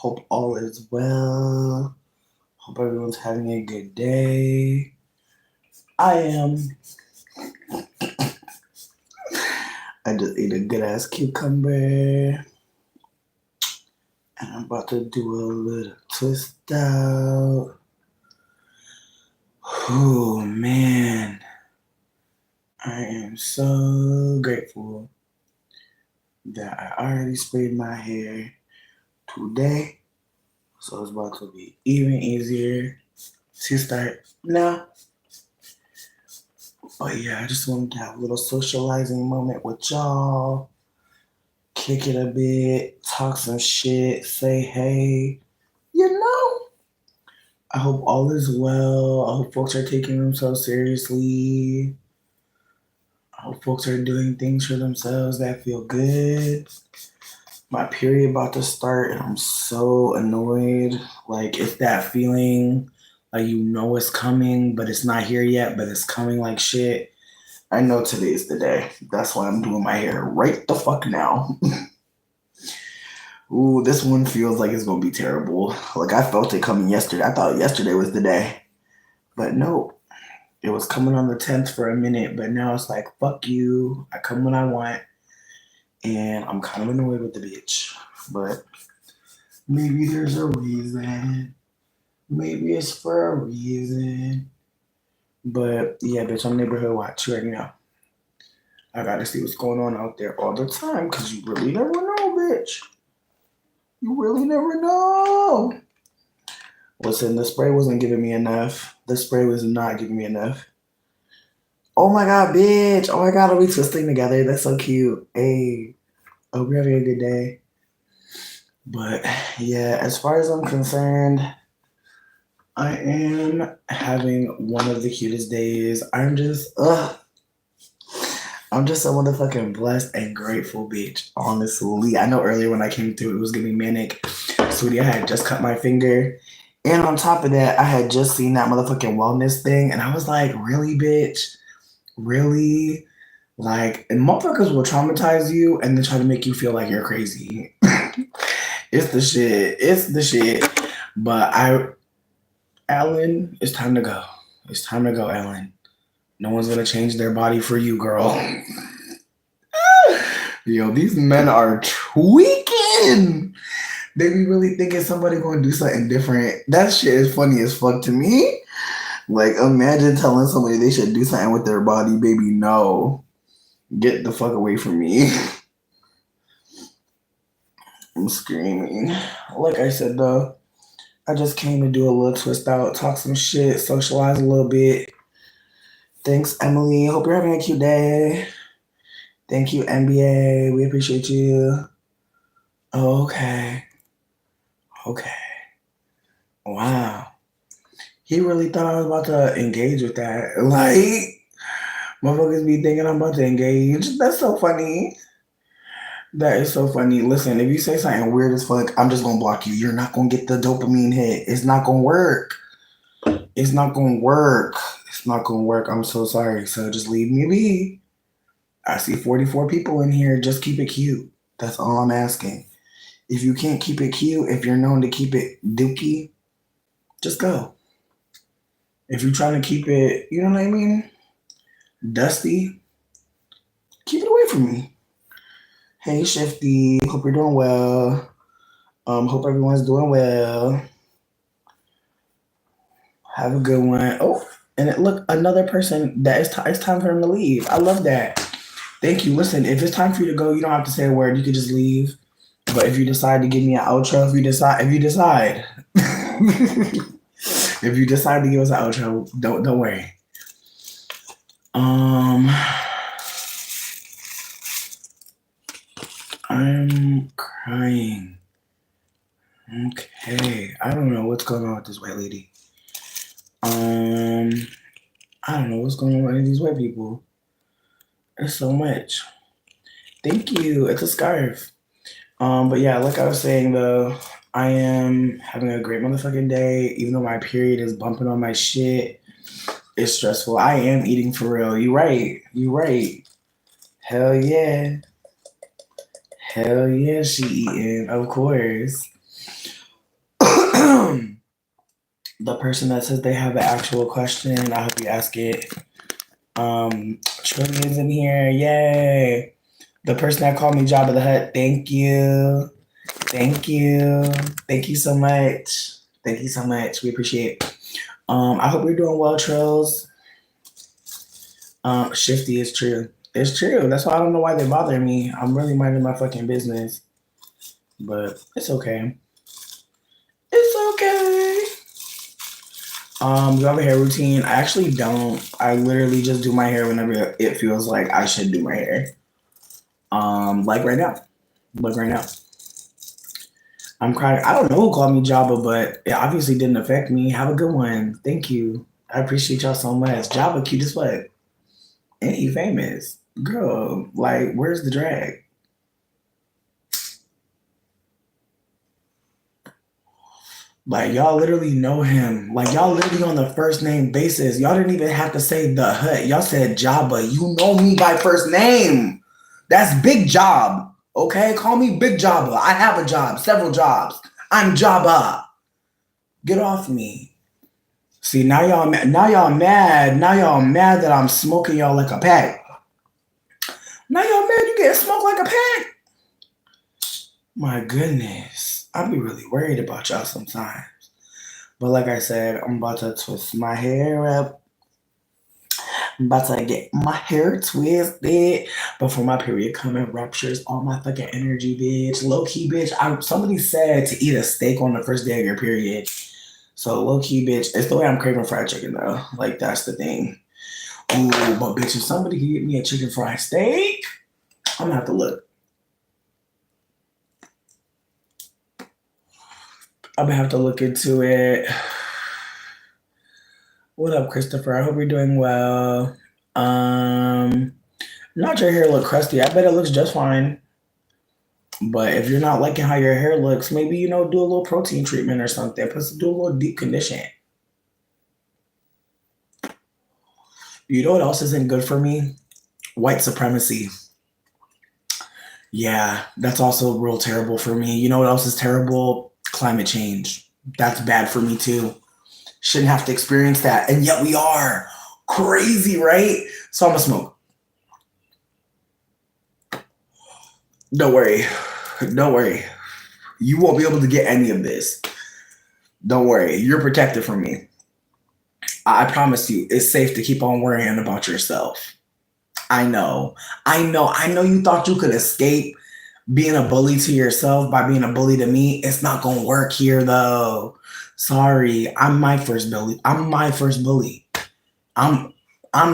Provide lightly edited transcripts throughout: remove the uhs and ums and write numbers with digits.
Hope all is well. Hope everyone's having a good day. I am. I just ate a good ass cucumber. And I'm about to do a little twist out. Oh man. I am so grateful that I already sprayed my hair today. So it's about to be even easier to start now. But yeah, I just wanted to have a little socializing moment with y'all. Kick it a bit, talk some shit, say hey. You know, I hope all is well. I hope folks are taking themselves seriously. I hope folks are doing things for themselves that feel good. My period about to start and I'm so annoyed. Like it's that feeling like you know it's coming, but it's not here yet, but it's coming like shit. I know today's the day. That's why I'm doing my hair right the fuck now. Ooh, this one feels like it's gonna be terrible. Like I felt it coming yesterday. I thought yesterday was the day. But no, it was coming on the 10th for a minute, but now it's like, fuck you. I come when I want. And I'm kind of annoyed with the bitch. But maybe there's a reason. Maybe it's for a reason. But yeah, bitch, I'm neighborhood watch. You already know. I gotta see what's going on out there all the time because you really never know, bitch. You really never know. Listen, the spray wasn't giving me enough. The spray was not giving me enough. Oh my god, bitch. Oh my god, are we twisting together? That's so cute. Hey, I hope you're having a good day. But yeah, as far as I'm concerned, I am having one of the cutest days. I'm just so motherfucking blessed and grateful, bitch. Honestly, I know earlier when I came through, it was gonna be manic. Sweetie, I had just cut my finger. And on top of that, I had just seen that motherfucking wellness thing. And I was like, really, bitch? Really? Like, and motherfuckers will traumatize you and then try to make you feel like you're crazy. It's the shit. It's the shit. But Alan, it's time to go. It's time to go, Alan. No one's gonna change their body for you, girl. Yo, these men are tweaking. They be really thinking somebody gonna do something different. That shit is funny as fuck to me. Like, imagine telling somebody they should do something with their body, baby. No. Get the fuck away from me. I'm screaming. Like I said, though, I just came to do a little twist out, talk some shit, socialize a little bit. Thanks, Emily. Hope you're having a cute day. Thank you, NBA. We appreciate you. Okay. Okay. Wow. He really thought I was about to engage with that. Like, motherfuckers be thinking I'm about to engage. That's so funny. That is so funny. Listen, if you say something weird as fuck, I'm just gonna block you. You're not gonna get the dopamine hit. It's not gonna work. It's not gonna work. It's not gonna work. I'm so sorry. So just leave me be. I see 44 people in here. Just keep it cute. That's all I'm asking. If you can't keep it cute, if you're known to keep it dookie, just go. If you're trying to keep it, you know what I mean? Dusty, keep it away from me. Hey, Shifty. Hope you're doing well. Hope everyone's doing well. Have a good one. Oh, and look, another person that it's time for him to leave. I love that. Thank you. Listen, if it's time for you to go, you don't have to say a word. You can just leave. But if you decide to give me an outro, if you decide, if you decide to give us an outro, don't worry. I'm crying. Okay, I don't know what's going on with this white lady. I don't know what's going on with these white people. There's so much. Thank you. It's a scarf. But yeah, like I was saying though, I am having a great motherfucking day, even though my period is bumping on my shit. It's stressful. I am eating for real. You right. You right. Hell yeah. Hell yeah, she eating, of course. The person that says they have an actual question, I hope you ask it. Trillian's in here. Yay. The person that called me Jabba the Hutt, thank you. Thank you. Thank you so much. Thank you so much. We appreciate it. I hope you're doing well, Trills. Shifty is true. It's true. That's why I don't know why they bother me. I'm really minding my fucking business. But it's okay. It's okay. Do you have a hair routine? I actually don't. I literally just do my hair whenever it feels like I should do my hair. Like right now. I'm crying. I don't know who called me Jabba, but it obviously didn't affect me. Have a good one. Thank you. I appreciate y'all so much. Jabba cute as fuck. And he famous. Girl, like, where's the drag? Like, y'all literally know him. Like, y'all literally on the first name basis. Y'all didn't even have to say the Hut. Y'all said Jabba. You know me by first name. That's Big Job. Okay? Call me Big Jabba. I have a job. Several jobs. I'm Jabba. Get off me. See, now y'all mad. Now y'all mad that I'm smoking y'all like a pack. Now y'all mad you getting smoked like a pack? My goodness. I be really worried about y'all sometimes. But like I said, I'm about to twist my hair up. I'm about to get my hair twisted before my period come and ruptures all my fucking energy, bitch. Low key, bitch. Somebody said to eat a steak on the first day of your period. So low key, bitch. It's the way I'm craving fried chicken though. Like that's the thing. Ooh, but bitch, if somebody can get me a chicken fried steak, I'm gonna have to look. I'm gonna have to look into it. What up, Christopher? I hope you're doing well. Not your hair look crusty. I bet it looks just fine. But if you're not liking how your hair looks, maybe, do a little protein treatment or something. Plus, do a little deep condition. You know what else isn't good for me? White supremacy. Yeah, that's also real terrible for me. You know what else is terrible? Climate change. That's bad for me too. Shouldn't have to experience that. And yet we are. Crazy, right? So I'm gonna smoke. Don't worry. You won't be able to get any of this. Don't worry. You're protected from me. I promise you, it's safe to keep on worrying about yourself. I know you thought you could escape being a bully to yourself by being a bully to me. It's not gonna work here though. Sorry, I'm my first bully. I'm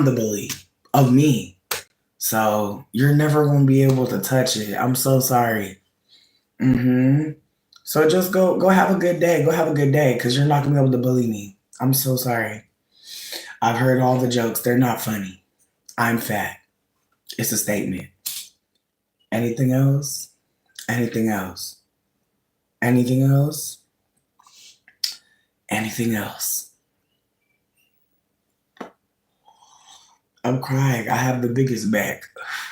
the bully of me. So you're never gonna be able to touch it. I'm so sorry. So just go have a good day. Go have a good day, because you're not gonna be able to bully me. I'm so sorry. I've heard all the jokes. They're not funny. I'm fat. It's a statement. Anything else? Anything else? Anything else? Anything else? I'm crying. I have the biggest back.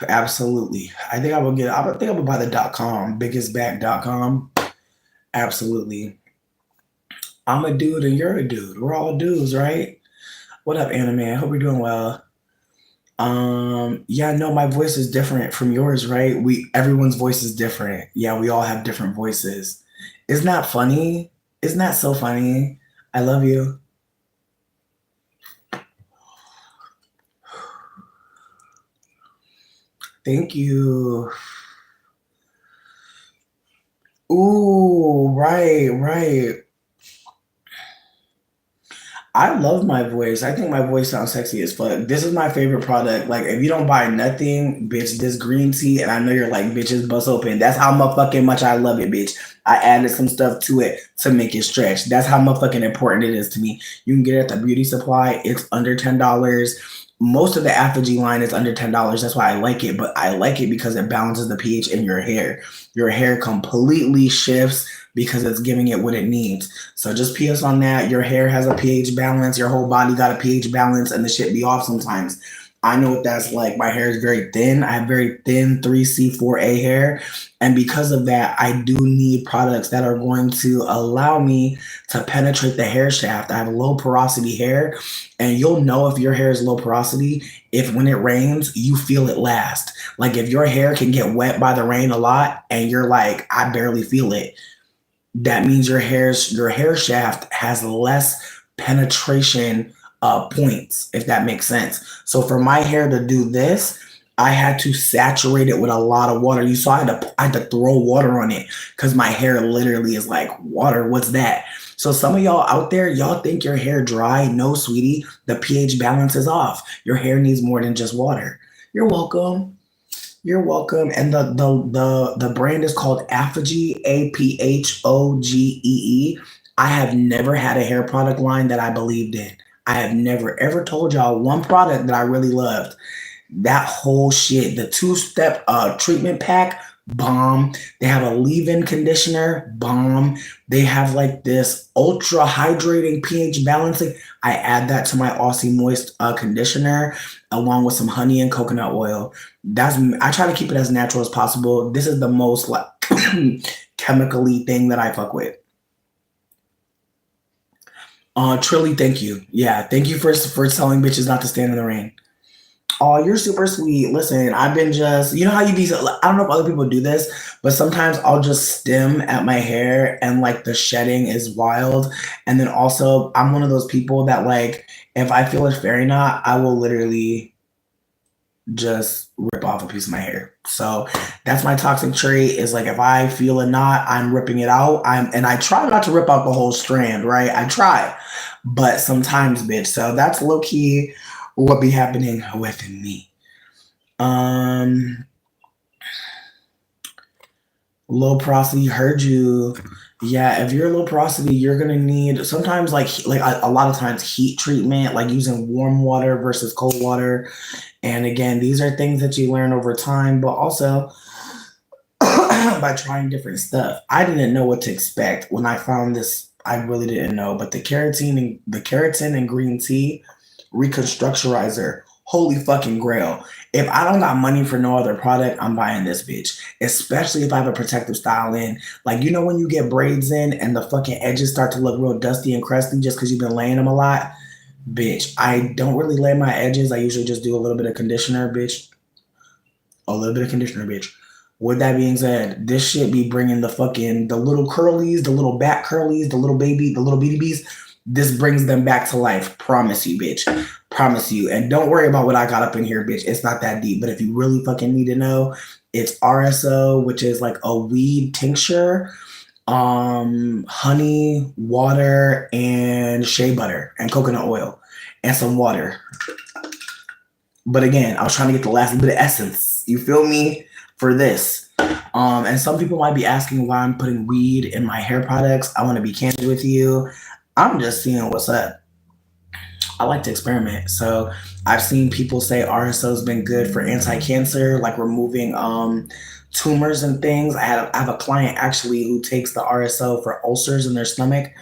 Absolutely. I think I'm gonna buy the .com, biggestback.com. Absolutely. I'm a dude and you're a dude. We're all dudes, right? What up, Anime? I hope you're doing well. Yeah, no, my voice is different from yours, right? Everyone's voice is different. Yeah, we all have different voices. Isn't that funny? Isn't that so funny? I love you. Thank you. Ooh, right. I love my voice. I think my voice sounds sexy as fuck. This is my favorite product. Like, if you don't buy nothing, bitch, this green tea, and I know you're like, bitches, bust open. That's how motherfucking much I love it, bitch. I added some stuff to it to make it stretch. That's how motherfucking important it is to me. You can get it at the beauty supply. It's under $10. Most of the Apogee line is under $10. That's why I like it. But I like it because it balances the pH in your hair. Your hair completely shifts because it's giving it what it needs. So just PS on that. Your hair has a pH balance. Your whole body got a pH balance, and the shit be off sometimes. I know what that's like. My hair is very thin. I have very thin 3C, 4A hair. And because of that, I do need products that are going to allow me to penetrate the hair shaft. I have low porosity hair, and you'll know if your hair is low porosity if when it rains, you feel it last. Like if your hair can get wet by the rain a lot and you're like, I barely feel it, that means your hair shaft has less penetration points, if that makes sense. So for my hair to do this, I had to saturate it with a lot of water. You saw I had to throw water on it because my hair literally is like, water, what's that? So some of y'all out there, y'all think your hair dry. No, sweetie, the pH balance is off. Your hair needs more than just water. You're welcome. You're welcome. And the brand is called Apogee, Aphogee. I have never had a hair product line that I believed in. I have never ever told y'all one product that I really loved. That whole shit, the two-step treatment pack, bomb. They have a leave-in conditioner, bomb. They have like this ultra hydrating pH balancing. I add that to my Aussie Moist conditioner along with some honey and coconut oil. I try to keep it as natural as possible. This is the most like chemically thing that I fuck with. Trilly, thank you. Yeah, thank you for telling bitches not to stand in the rain. Oh, you're super sweet. Listen, I've been just, you know how you be, I don't know if other people do this, but sometimes I'll just stem at my hair and like the shedding is wild. And then also, I'm one of those people that like, if I feel a fairy knot, I will literally just rip off a piece of my hair. So that's my toxic trait is like, if I feel a knot, I'm ripping it out. And I try not to rip out the whole strand, right? I try, but sometimes, bitch. So that's low key what be happening with me. Low porosity, heard you. Yeah, if you're low porosity, you're gonna need sometimes like a lot of times heat treatment, like using warm water versus cold water. And again, these are things that you learn over time, but also by trying different stuff. I didn't know what to expect when I found this. I really didn't know, but the keratin and green tea reconstructurizer, holy fucking grail. If I don't got money for no other product, I'm buying this bitch. Especially if I have a protective style in. Like, you know when you get braids in and the fucking edges start to look real dusty and crusty just because you've been laying them a lot? Bitch, I don't really lay my edges. I usually just do a little bit of conditioner, bitch. A little bit of conditioner, bitch. With that being said, this shit be bringing the little curlies, the little back curlies, the little BBs. This brings them back to life. Promise you, bitch. Promise you. And don't worry about what I got up in here, bitch. It's not that deep. But if you really fucking need to know, it's RSO, which is like a weed tincture, honey, water, and shea butter, and coconut oil, and some water. But again, I was trying to get the last bit of essence. You feel me? For this. And some people might be asking why I'm putting weed in my hair products. I want to be candid with you. I'm just seeing what's up. I like to experiment. So I've seen people say RSO has been good for anti-cancer, like removing tumors and things. I have a client actually who takes the RSO for ulcers in their stomach.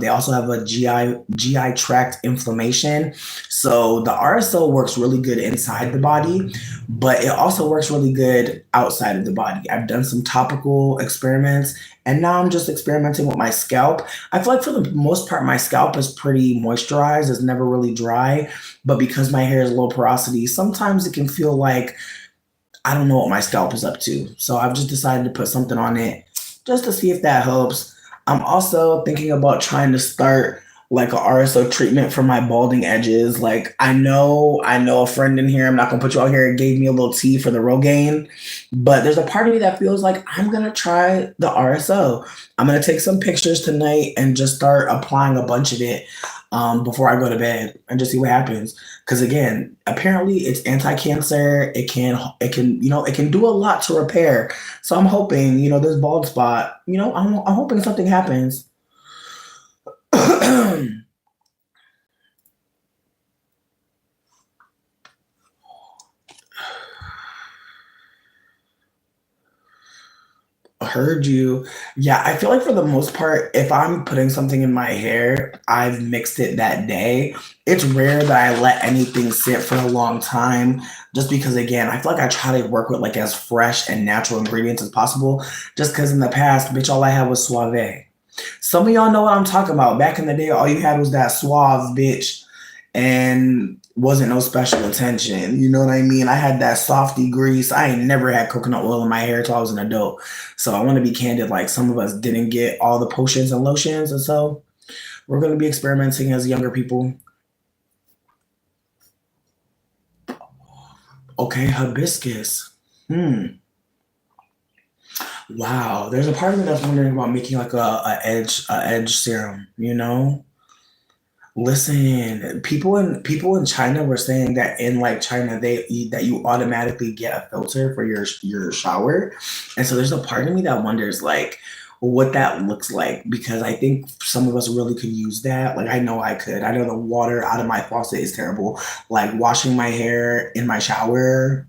They also have a GI tract inflammation. So the RSO works really good inside the body, but it also works really good outside of the body. I've done some topical experiments, and now I'm just experimenting with my scalp. I feel like for the most part, my scalp is pretty moisturized. It's never really dry, but because my hair is low porosity, sometimes it can feel like I don't know what my scalp is up to. So I've just decided to put something on it just to see if that helps. I'm also thinking about trying to start like a RSO treatment for my balding edges. Like I know a friend in here, I'm not gonna put you out here, gave me a little tea for the Rogaine, but there's a part of me that feels like I'm gonna try the RSO. I'm gonna take some pictures tonight and just start applying a bunch of it before I go to bed and just see what happens. Because again, apparently it's anti-cancer. It can do a lot to repair. So I'm hoping, this bald spot, I'm hoping something happens. Heard you. Yeah, I feel like for the most part, if I'm putting something in my hair, I've mixed it that day. It's rare that I let anything sit for a long time, just because again, I feel like I try to work with like as fresh and natural ingredients as possible. Just because in the past, bitch, all I had was Suave. Some of y'all know what I'm talking about. Back in the day, all you had was that Suave, bitch, and wasn't no special attention. You know what I mean? I had that softy grease. I ain't never had coconut oil in my hair till I was an adult. So I want to be candid. Like some of us didn't get all the potions and lotions, and so we're going to be experimenting as younger people. Okay, hibiscus. Wow. There's a part of me that's wondering about making like a edge serum. You know? Listen, people in China were saying that in like China that you automatically get a filter for your shower, and so there's a part of me that wonders like what that looks like because I think some of us really could use that. Like I know I could. I know the water out of my faucet is terrible. Like washing my hair in my shower,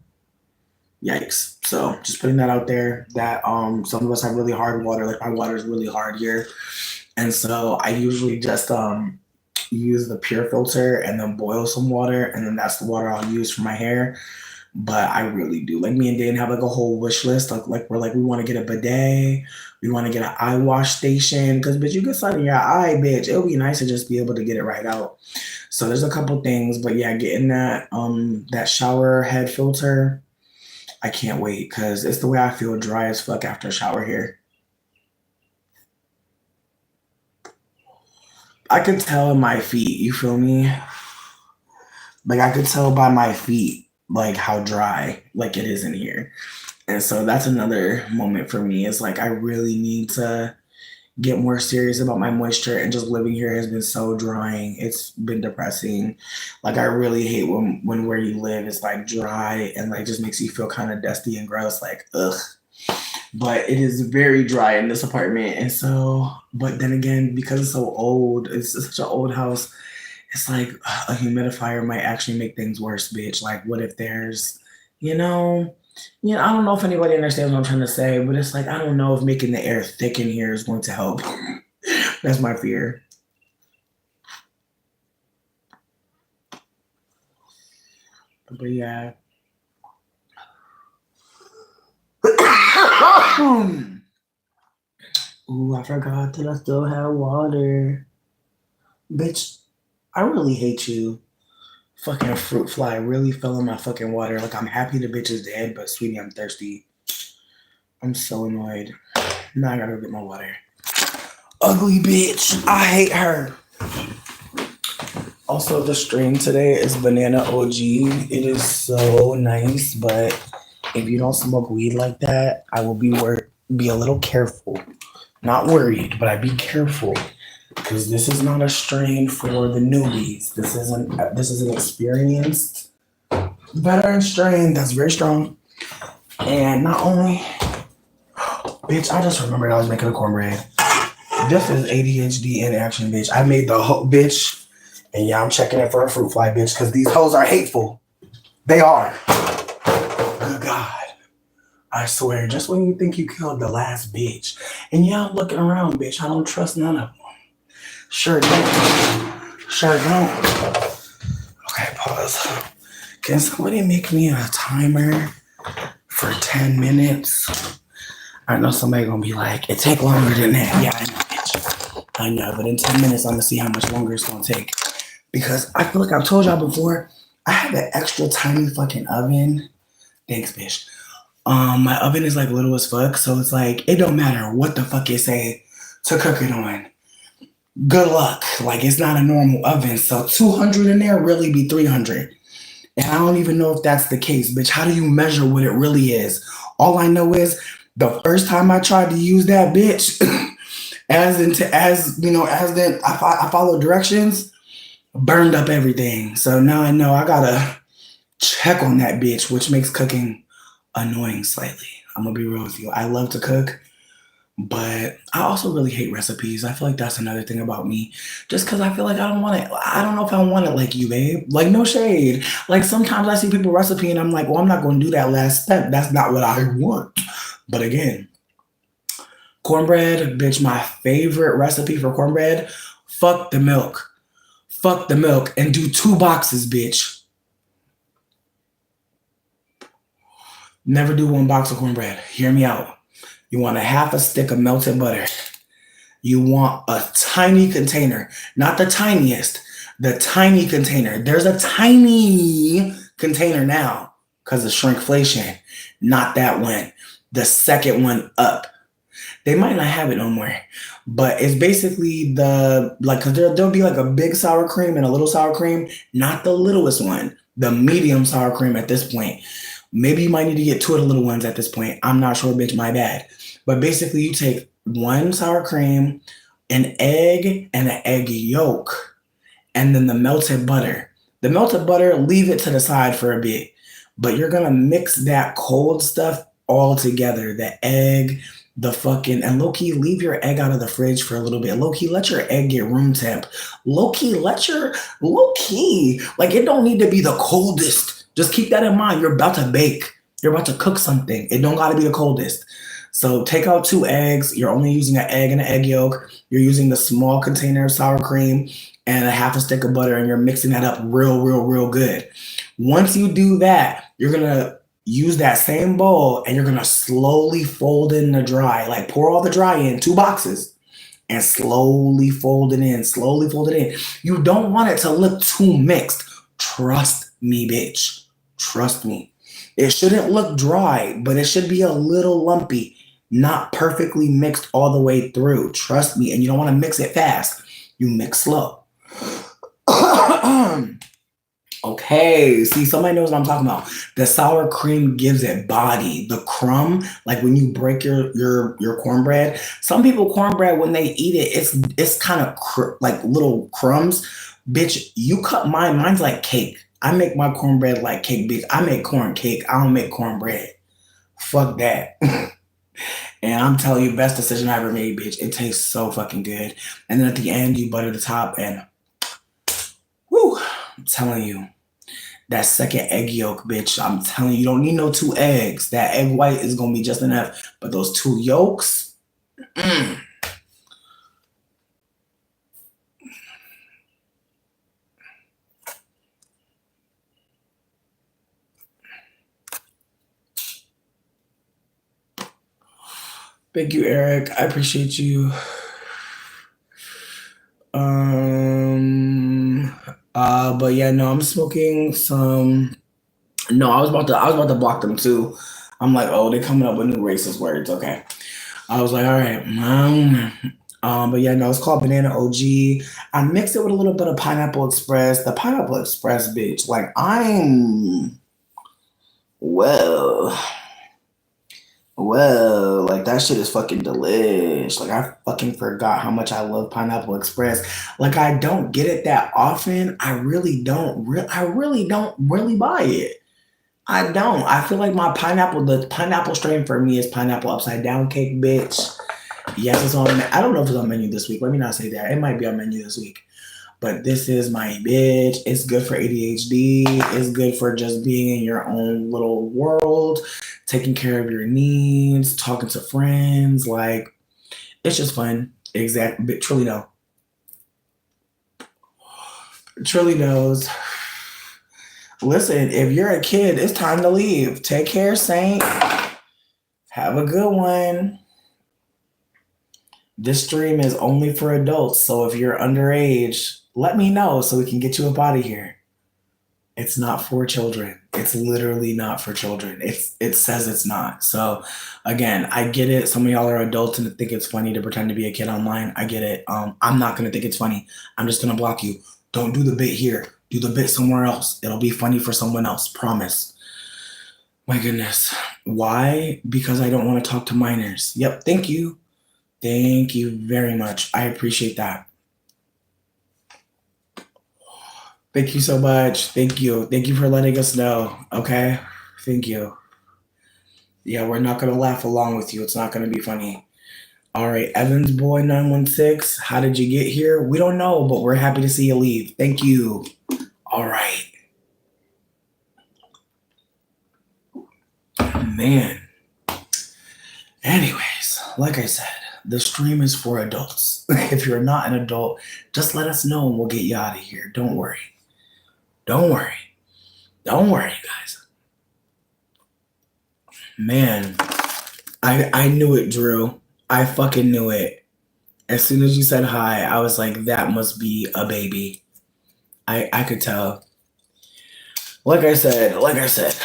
yikes. So just putting that out there that some of us have really hard water. Like my water is really hard here, and so I usually just use the pure filter and then boil some water and then that's the water I'll use for my hair. But I really do. Like me and Dan have like a whole wish list. Like we're like we want to get a bidet, we want to get an eye wash station because bitch you get something in your eye, bitch. It'll be nice to just be able to get it right out. So there's a couple things, but yeah, getting that shower head filter, I can't wait because it's the way I feel dry as fuck after a shower here. I can tell in my feet, you feel me? Like I could tell by my feet like how dry like it is in here. And so that's another moment for me. It's like I really need to get more serious about my moisture and just living here has been so drying. It's been depressing. Like I really hate when where you live is like dry and like just makes you feel kind of dusty and gross, like ugh. But it is very dry in this apartment. And so, but then again, because it's so old, it's such an old house, it's like a humidifier might actually make things worse, bitch. Like, what if there's, you know, I don't know if anybody understands what I'm trying to say, but it's like, I don't know if making the air thick in here is going to help. That's my fear. But yeah. Ooh, I forgot that I still have water. Bitch, I really hate you. Fucking fruit fly really fell in my fucking water. Like, I'm happy the bitch is dead, but sweetie, I'm thirsty. I'm so annoyed. Now I gotta go get my water. Ugly bitch. I hate her. Also, the stream today is Banana OG. It is so nice, but if you don't smoke weed like that, I will be a little careful. Not worried, but I'd be careful because this is not a strain for the newbies. This is an experienced veteran strain that's very strong. And not only, bitch, I just remembered I was making a cornbread. This is ADHD in action, bitch. I made the whole bitch, and yeah, I'm checking it for a fruit fly, bitch, because these hoes are hateful. They are. Good God. I swear, just when you think you killed the last bitch. And yeah, I'm looking around, bitch. I don't trust none of them. Sure don't. Sure don't. Okay, pause. Can somebody make me a timer for 10 minutes? I know somebody gonna be like, it take longer than that. Yeah, I know, bitch. I know, but in 10 minutes, I'm gonna see how much longer it's gonna take. Because I feel like I've told y'all before, I have an extra tiny fucking oven. Thanks, bitch. My oven is like little as fuck, so it's like it don't matter what the fuck you say to cook it on. Good luck. Like it's not a normal oven, so 200 in there really be 300. And I don't even know if that's the case, bitch. How do you measure what it really is? All I know is the first time I tried to use that bitch, I followed directions, burned up everything. So now I know I gotta check on that bitch, which makes cooking annoying slightly. I'm gonna be real with you. I love to cook, but I also really hate recipes. I feel like that's another thing about me. Just because I feel like I don't want it. I don't know if I want it like you, babe. Like no shade. Like sometimes I see people recipe and I'm like, well, I'm not gonna do that last step. That's not what I want. But again, Cornbread, bitch, my favorite recipe for cornbread. Fuck the milk. Fuck the milk and do 2 boxes, bitch. Never do 1 box of cornbread. Hear me out. You want a half a stick of melted butter. You want a tiny container, not the tiniest, the tiny container. There's a tiny container now because of shrinkflation. Not that one. The second one up. They might not have it no more, but it's basically because there'll be like a big sour cream and a little sour cream, not the littlest one, the medium sour cream at this point. Maybe you might need to get 2 of the little ones at this point. I'm not sure, bitch, my bad. But basically you take 1 sour cream, an egg, and an egg yolk, and then the melted butter. The melted butter, leave it to the side for a bit, but you're gonna mix that cold stuff all together. The egg, and low-key, leave your egg out of the fridge for a little bit. Low-key, let your egg get room temp. Low-key, like it don't need to be the coldest. Just keep that in mind. You're about to bake. You're about to cook something. It don't gotta be the coldest. So take out 2 eggs. You're only using an egg and an egg yolk. You're using the small container of sour cream and a half a stick of butter, and you're mixing that up real good. Once you do that, you're gonna use that same bowl and you're gonna slowly fold in the dry. Like pour all the dry in 2 boxes and slowly fold it in. You don't want it to look too mixed. Trust me, bitch. Trust me. It shouldn't look dry, but it should be a little lumpy, not perfectly mixed all the way through. Trust me. And you don't want to mix it fast. You mix slow. Okay, see, somebody knows what I'm talking about. The sour cream gives it body. The crumb, like when you break your cornbread. Some people cornbread, when they eat it, it's kind of like little crumbs. Bitch, you cut mine. Mine's like cake. I make my cornbread like cake, bitch. I make corn cake. I don't make cornbread. Fuck that. And I'm telling you, best decision I ever made, bitch. It tastes so fucking good. And then at the end, you butter the top and whoo, I'm telling you. That second egg yolk, bitch, I'm telling you, you don't need no 2 eggs. That egg white is going to be just enough. But those 2 yolks, Thank you, Eric. I appreciate you. But yeah, no, I'm smoking some. No, I was about to block them too. I'm like, oh, they're coming up with new racist words. Okay. I was like, all right. But yeah, no, it's called Banana OG. I mixed it with a little bit of Pineapple Express. The Pineapple Express, bitch. Like like that shit is fucking delish. Like I fucking forgot how much I love Pineapple Express. Like I don't get it that often. I really don't really buy it. I don't. I feel like the pineapple strain for me is pineapple upside down cake, bitch. Yes, it's on. I don't know if it's on menu this week. Let me not say that. It might be on menu this week. But this is my bitch. It's good for ADHD. It's good for just being in your own little world, taking care of your needs, talking to friends. Like, it's just fun. Exactly. Truly no. Truly knows. Listen, if you're a kid, it's time to leave. Take care, Saint. Have a good one. This stream is only for adults, so if you're underage, let me know so we can get you up out of here. It's not for children. It's literally not for children. It says it's not. So again, I get it. Some of y'all are adults and think it's funny to pretend to be a kid online. I get it. I'm not gonna think it's funny. I'm just gonna block you. Don't do the bit here. Do the bit somewhere else. It'll be funny for someone else. Promise. My goodness. Why? Because I don't want to talk to minors. Yep. Thank you. Thank you very much. I appreciate that. Thank you so much. Thank you. Thank you for letting us know. Okay. Thank you. Yeah, we're not going to laugh along with you. It's not going to be funny. All right. Evans Boy 916. How did you get here? We don't know, but we're happy to see you leave. Thank you. All right. Man. Anyways, like I said, the stream is for adults. If you're not an adult, just let us know and we'll get you out of here. Don't worry. Don't worry. Don't worry, guys. Man, I knew it, Drew. I fucking knew it. As soon as you said hi, I was like, that must be a baby. I could tell. Like I said,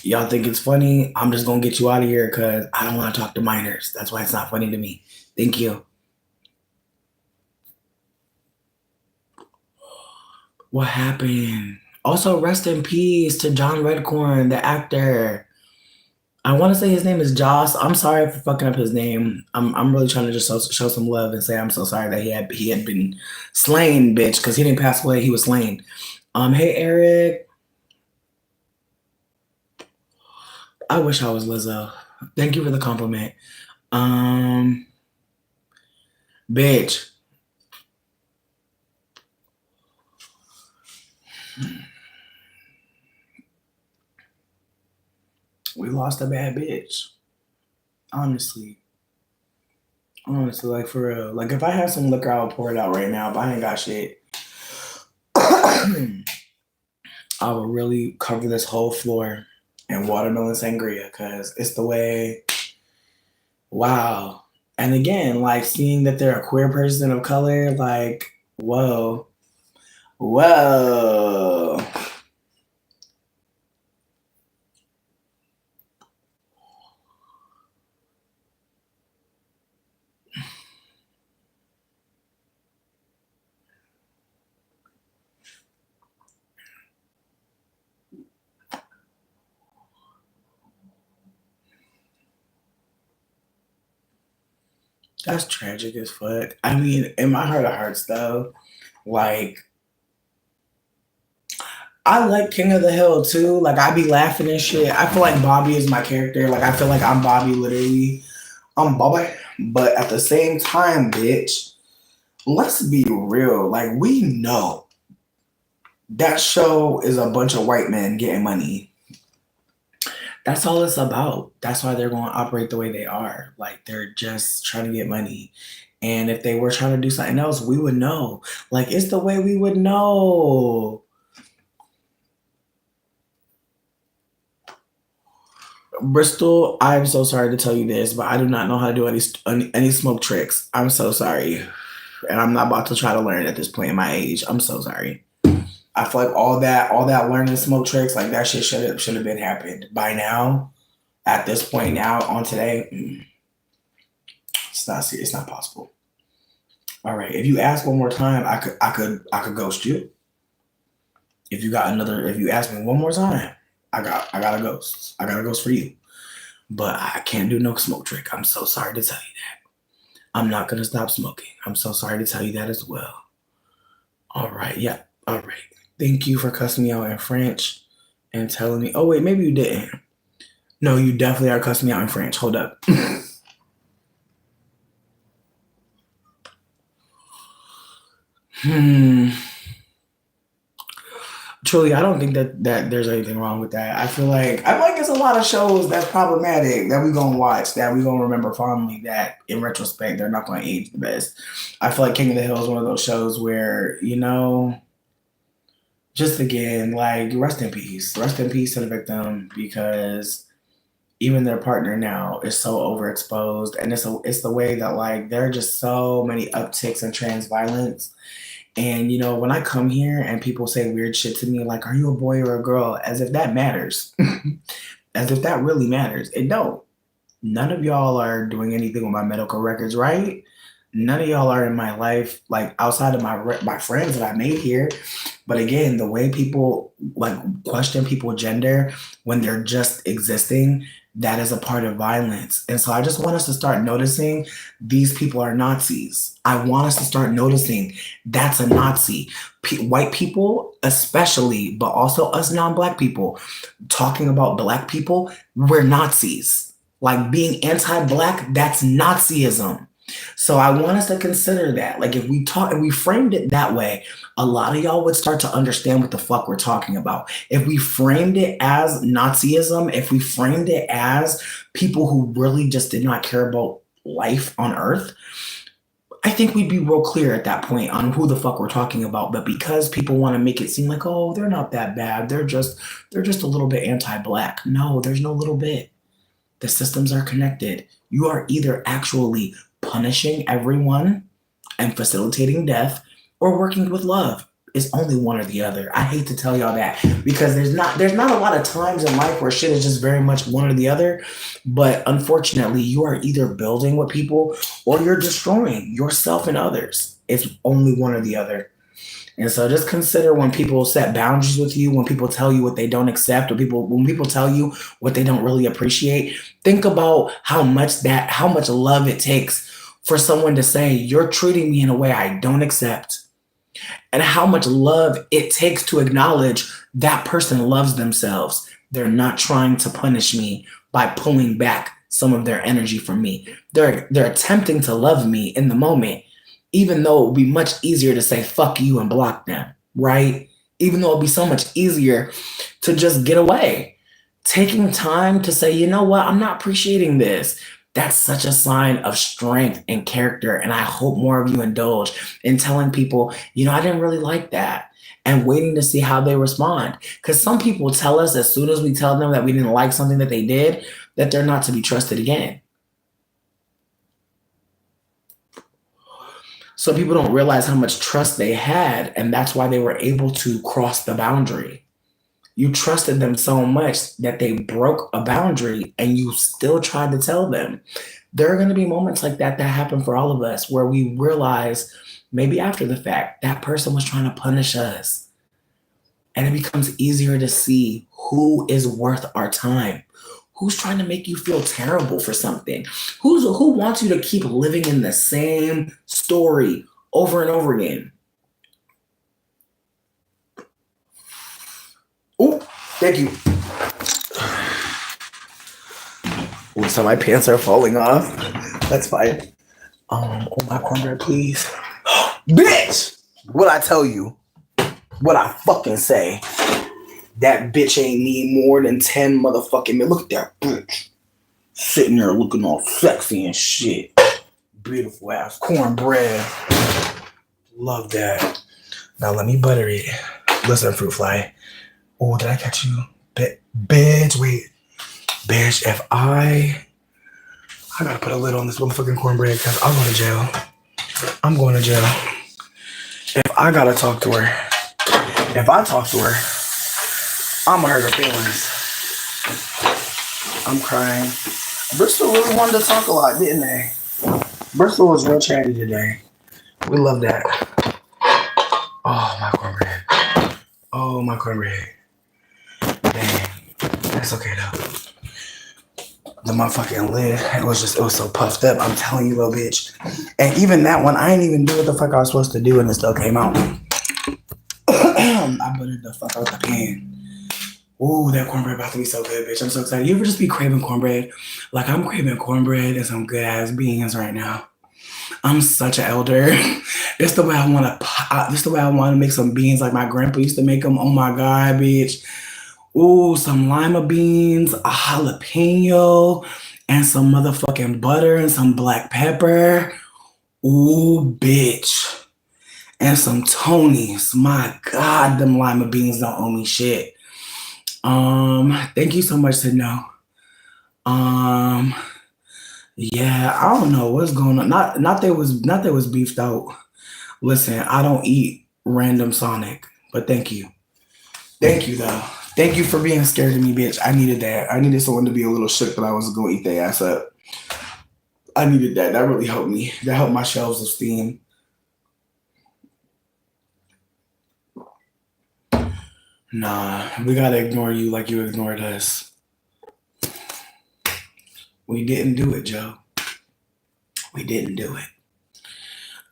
y'all think it's funny? I'm just gonna get you out of here because I don't want to talk to minors. That's why it's not funny to me. Thank you. What happened? Also, rest in peace to John Redcorn, the actor. I want to say his name is Joss. I'm sorry for fucking up his name. I'm really trying to just show some love and say I'm so sorry that he had been slain, bitch, because he didn't pass away. He was slain. Hey Eric. I wish I was Lizzo. Thank you for the compliment. Bitch. We lost a bad bitch. Honestly, like for real. Like if I had some liquor, I would pour it out right now. But I ain't got shit. I would really cover this whole floor in watermelon sangria because it's the way. Wow. And again, like seeing that they're a queer person of color, like, whoa. That's tragic as fuck. I mean, in my heart of hearts, though, like, I like King of the Hill too. Like, I be laughing and shit. I feel like Bobby is my character. Like, I feel like I'm Bobby, literally. I'm Bobby. But at the same time, bitch, let's be real. Like, we know that show is a bunch of white men getting money. That's all it's about. That's why they're going to operate the way they are. Like, they're just trying to get money. And if they were trying to do something else, we would know. Like, it's the way we would know. Bristol, I'm so sorry to tell you this, but I do not know how to do any smoke tricks. I'm so sorry. And I'm not about to try to learn at this point in my age. I'm so sorry. I feel like all that learning smoke tricks, like that shit should have been happened by now. At this point now, on today, it's not possible. All right, if you ask one more time, I could ghost you. If you ask me one more time, I got a ghost. I got a ghost for you. But I can't do no smoke trick. I'm so sorry to tell you that. I'm not gonna stop smoking. I'm so sorry to tell you that as well. All right, yeah, all right. Thank you for cussing me out in French and telling me, oh wait, maybe you didn't. No, you definitely are cussing me out in French. Hold up. Truly, I don't think that there's anything wrong with that. I feel like it's a lot of shows that's problematic that we're gonna watch, that we're gonna remember fondly, that in retrospect they're not gonna age the best. I feel like King of the Hill is one of those shows where, you know, just again, like, rest in peace to the victim, because even their partner now is so overexposed, and it's the way that, like, there are just so many upticks in trans violence. And, you know, when I come here and people say weird shit to me, like, are you a boy or a girl? As if that matters. As if that really matters. It don't. None of y'all are doing anything with my medical records, right? None of y'all are in my life, like, outside of my friends that I made here. But again, the way people, like, question people's gender when they're just existing, that is a part of violence. And so I just want us to start noticing these people are Nazis. I want us to start noticing that's a Nazi. White people especially, but also us non-Black people, talking about Black people, we're Nazis. Like, being anti-Black, that's Nazism. So I want us to consider that. Like, if we framed it that way, a lot of y'all would start to understand what the fuck we're talking about. If we framed it as Nazism, if we framed it as people who really just did not care about life on Earth, I think we'd be real clear at that point on who the fuck we're talking about. But because people want to make it seem like, oh, they're not that bad, they're just a little bit anti-black. No, there's no little bit. The systems are connected. You are either actually punishing everyone and facilitating death, or working with love. It's only one or the other. I hate to tell y'all that, because there's not a lot of times in life where shit is just very much one or the other. But unfortunately, you are either building with people or you're destroying yourself and others. It's only one or the other. And so just consider when people set boundaries with you, when people tell you what they don't accept, or when people tell you what they don't really appreciate, think about how much love it takes for someone to say, you're treating me in a way I don't accept. And how much love it takes to acknowledge that person loves themselves. They're not trying to punish me by pulling back some of their energy from me. They're attempting to love me in the moment, even though it would be much easier to say fuck you and block them, right? Even though it'd be so much easier to just get away. Taking time to say, you know what, I'm not appreciating this. That's such a sign of strength and character. And I hope more of you indulge in telling people, I didn't really like that, and waiting to see how they respond. Because some people tell us as soon as we tell them that we didn't like something that they did, that they're not to be trusted again. So people don't realize how much trust they had, and that's why they were able to cross the boundary. You trusted them so much that they broke a boundary, and you still tried to tell them. There are going to be moments like that happen for all of us, where we realize, maybe after the fact, that person was trying to punish us. And it becomes easier to see who is worth our time. Who's trying to make you feel terrible for something? Who wants you to keep living in the same story over and over again? Oh, thank you. Oh, so my pants are falling off. That's fine. Oh, my cornbread, please. Bitch! What I tell you? What I fucking say? That bitch ain't need more than 10 motherfucking minutes. Look at that bitch. Sitting there looking all sexy and shit. Beautiful ass cornbread. Love that. Now let me butter it. Listen, fruit fly. Oh, did I catch you? Bitch, wait. Bitch, if I gotta put a lid on this motherfucking cornbread, because I'm going to jail. I'm going to jail. If I gotta talk to her, if I talk to her, I'm gonna hurt her feelings. I'm crying. Bristol really wanted to talk a lot, didn't they? Bristol was real chatty today. We love that. Oh, my cornbread. Oh, my cornbread. Dang. That's okay, though. The motherfucking lid, it was so puffed up. I'm telling you, little bitch. And even that one, I didn't even do what the fuck I was supposed to do, and it still came out. I buttered the fuck out the pan. Ooh, that cornbread about to be so good, bitch. I'm so excited. You ever just be craving cornbread? Like, I'm craving cornbread and some good ass beans right now. I'm such an elder. It's the way I want to. This the way I want to make some beans like my grandpa used to make them. Oh my god, bitch. Ooh, some lima beans, a jalapeno, and some motherfucking butter and some black pepper. Ooh, bitch. And some Tonys. My god, them lima beans don't owe me shit. Thank you so much to know. Yeah, I don't know what's going on. Not that it was beefed out. Listen, I don't eat random Sonic, but thank you. Thank you though. Thank you for being scared of me, bitch. I needed that. I needed someone to be a little shook that I was gonna eat their ass up. I needed that. That really helped me. That helped my shelves of steam. Nah, we gotta ignore you like you ignored us. We didn't do it, Joe. We didn't do it.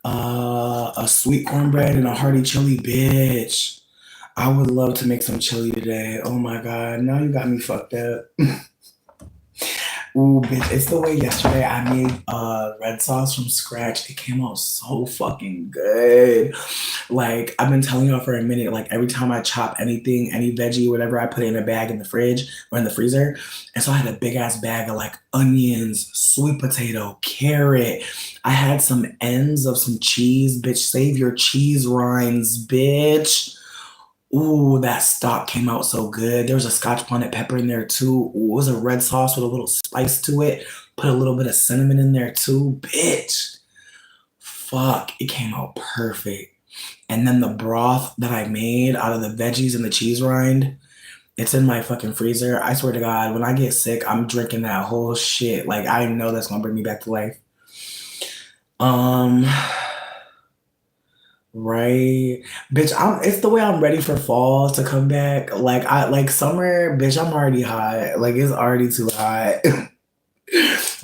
A sweet cornbread and a hearty chili, bitch. I would love to make some chili today. Oh my god, now you got me fucked up. Ooh, bitch, it's the way yesterday I made red sauce from scratch. It came out so fucking good. Like, I've been telling y'all for a minute, like every time I chop anything, any veggie, whatever, I put it in a bag in the fridge or in the freezer. And so I had a big ass bag of like onions, sweet potato, carrot. I had some ends of some cheese. Bitch, save your cheese rinds, bitch. Ooh, that stock came out so good. There was a Scotch bonnet pepper in there too. Ooh, it was a red sauce with a little spice to it. Put a little bit of cinnamon in there too. Bitch, fuck, it came out perfect. And then the broth that I made out of the veggies and the cheese rind, it's in my fucking freezer. I swear to God, when I get sick, I'm drinking that whole shit. Like, I know that's gonna bring me back to life. Um, Right. Bitch, it's the way I'm ready for fall to come back. Like I like summer, bitch, I'm already hot. Like it's already too hot.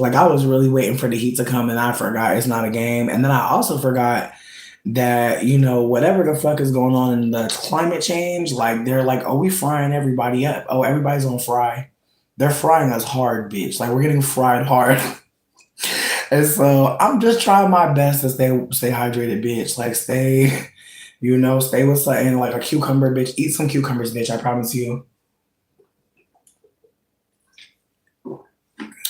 Like I was really waiting for the heat to come and I forgot it's not a game. And then I also forgot that, whatever the fuck is going on in the climate change, like they're like, oh, we frying everybody up. Oh, everybody's on fry. They're frying us hard, bitch. Like we're getting fried hard. And so I'm just trying my best to stay hydrated, bitch. Like stay with something like a cucumber, bitch. Eat some cucumbers, bitch. I promise you.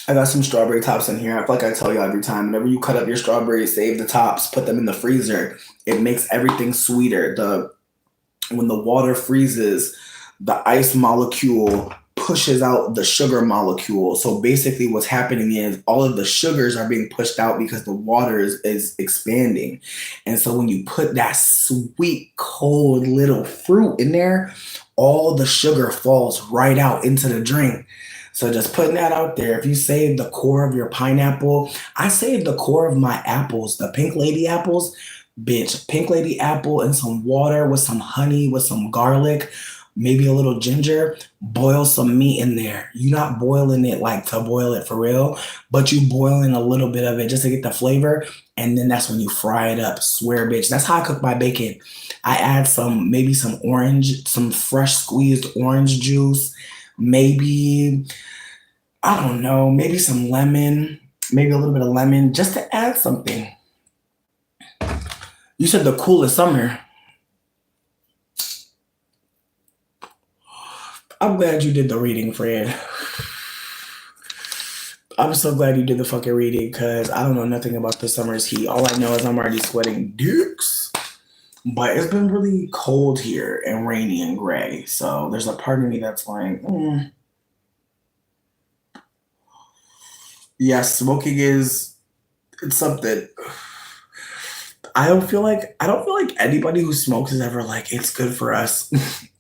I got some strawberry tops in here. I feel like I tell you every time. Whenever you cut up your strawberries, save the tops, put them in the freezer. It makes everything sweeter. When the water freezes, the ice molecule pushes out the sugar molecule. So basically what's happening is all of the sugars are being pushed out because the water is expanding. And so when you put that sweet, cold little fruit in there, all the sugar falls right out into the drink. So just putting that out there. If you save the core of your pineapple, I saved the core of my apples, the pink lady apples. Bitch, pink lady apple and some water with some honey, with some garlic, maybe a little ginger, boil some meat in there. You're not boiling it like to boil it for real, but you boil in a little bit of it just to get the flavor. And then that's when you fry it up. Swear, bitch. That's how I cook my bacon. I add maybe some orange, some fresh squeezed orange juice, maybe, I don't know, maybe some lemon, maybe a little bit of lemon just to add something. You said the coolest summer. I'm glad you did the reading, Fred. I'm so glad you did the fucking reading because I don't know nothing about the summer's heat. All I know is I'm already sweating dicks. But it's been really cold here and rainy and gray. So there's a part of me that's like, yeah, smoking it's something. I don't feel like anybody who smokes is ever like it's good for us.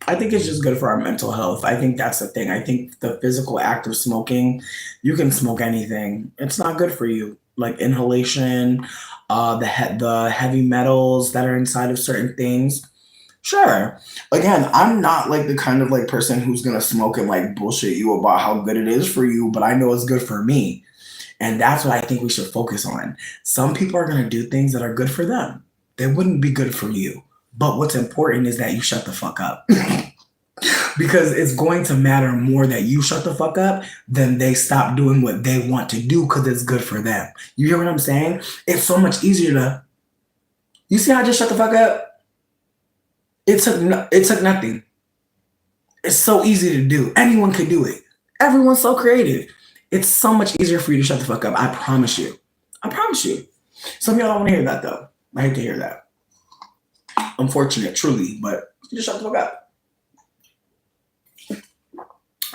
I think it's just good for our mental health. I think that's the thing. I think the physical act of smoking, you can smoke anything. It's not good for you. Like inhalation, the heavy metals that are inside of certain things. Sure. Again, I'm not like the kind of like person who's gonna smoke and like bullshit you about how good it is for you, but I know it's good for me. And that's what I think we should focus on. Some people are going to do things that are good for them. They wouldn't be good for you. But what's important is that you shut the fuck up. Because it's going to matter more that you shut the fuck up than they stop doing what they want to do because it's good for them. You hear what I'm saying? It's so much easier to... You see how I just shut the fuck up? It took nothing. It's so easy to do. Anyone could do it. Everyone's so creative. It's so much easier for you to shut the fuck up. I promise you. I promise you. Some of y'all don't want to hear that, though. I hate to hear that. Unfortunate, truly, but just shut the fuck up.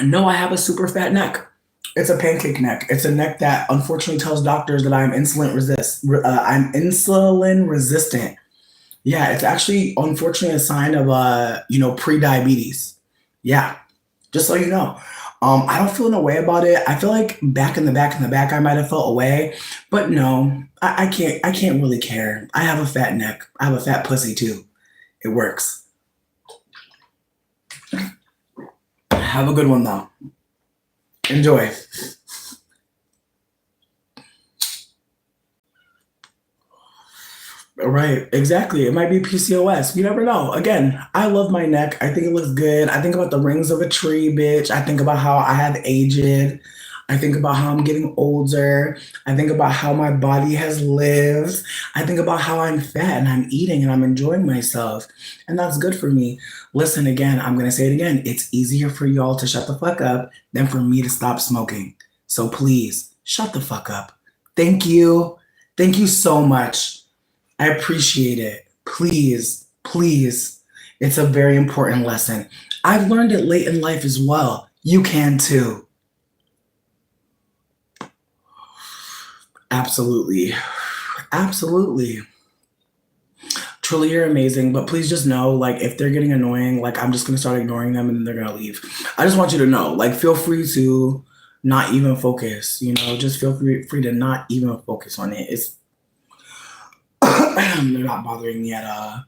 No, I have a super fat neck. It's a pancake neck. It's a neck that unfortunately tells doctors that I'm insulin resistant. Yeah, it's actually unfortunately a sign of pre-diabetes. Yeah, just so you know. I don't feel no way about it. I feel like back in the back I might have felt away, but no, I can't really care. I have a fat neck. I have a fat pussy too. It works. Have a good one though. Enjoy. Right, exactly. It might be PCOS. You never know. Again, I love my neck. I think it looks good. I think about the rings of a tree, bitch. I think about how I have aged. I think about how I'm getting older. I think about how my body has lived. I think about how I'm fat and I'm eating and I'm enjoying myself. And that's good for me. Listen, again, I'm going to say it again. It's easier for y'all to shut the fuck up than for me to stop smoking. So please, shut the fuck up. Thank you. Thank you so much. I appreciate it. Please, please. It's a very important lesson. I've learned it late in life as well. You can too. Absolutely. Absolutely. Truly, you're amazing. But please just know, like, if they're getting annoying, like, I'm just going to start ignoring them and then they're going to leave. I just want you to know, like, feel free to not even focus, just feel free to not even focus on it. It's, they're not bothering me at all.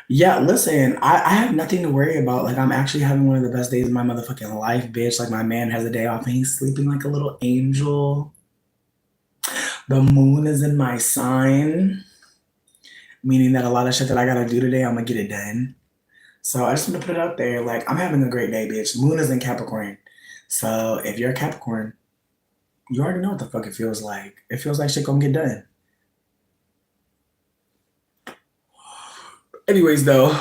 Yeah, listen, I have nothing to worry about. Like, I'm actually having one of the best days of my motherfucking life, bitch. Like, my man has a day off and he's sleeping like a little angel. The moon is in my sign, meaning that a lot of shit that I gotta do today, I'm gonna get it done. So I just want to put it out there. Like, I'm having a great day, bitch. Moon is in Capricorn. So if you're a Capricorn, you already know what the fuck it feels like. It feels like shit gonna get done. Anyways, though,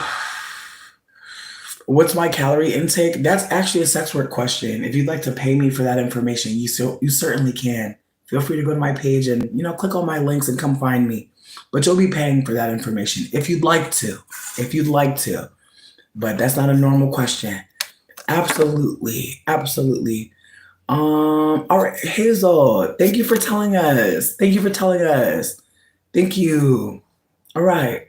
what's my calorie intake? That's actually a sex work question. If you'd like to pay me for that information, you certainly can. Feel free to go to my page and click on my links and come find me. But you'll be paying for that information if you'd like to. If you'd like to. But that's not a normal question. Absolutely. Absolutely. All right, Hazel, thank you for telling us. Thank you for telling us. Thank you. All right.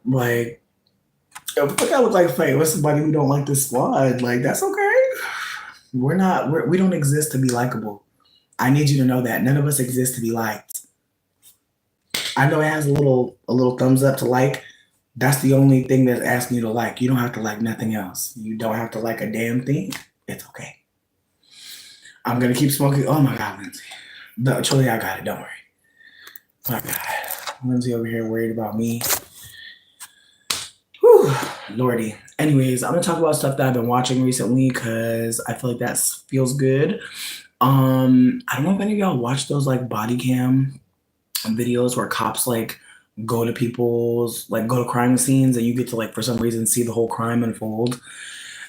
Like, look, I look like fight with somebody who don't like the squad. Like, that's okay. We don't exist to be likable. I need you to know that. None of us exist to be liked. I know it has a little thumbs up to like. That's the only thing that's asking you to like. You don't have to like nothing else. You don't have to like a damn thing. It's okay. I'm gonna keep smoking. Oh my God, Lindsay. Truly, I got it. Don't worry. My God. Lindsay over here worried about me. Whew, Lordy. Anyways, I'm gonna talk about stuff that I've been watching recently because I feel like that feels good. I don't know if any of y'all watch those like body cam videos where cops like go to crime scenes and you get to like for some reason see the whole crime unfold.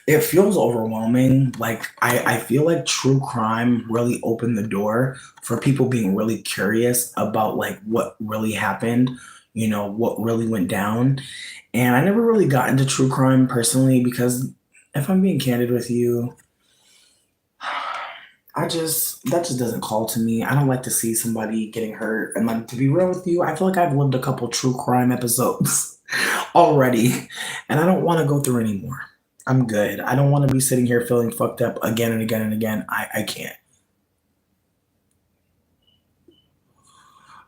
It feels overwhelming. Like I feel like true crime really opened the door for people being really curious about like what really happened, what really went down. And I never really got into true crime personally because if I'm being candid with you, that just doesn't call to me. I don't like to see somebody getting hurt. And like to be real with you, I feel like I've lived a couple true crime episodes already, and I don't want to go through anymore. I'm good. I don't want to be sitting here feeling fucked up again and again and again. I can't.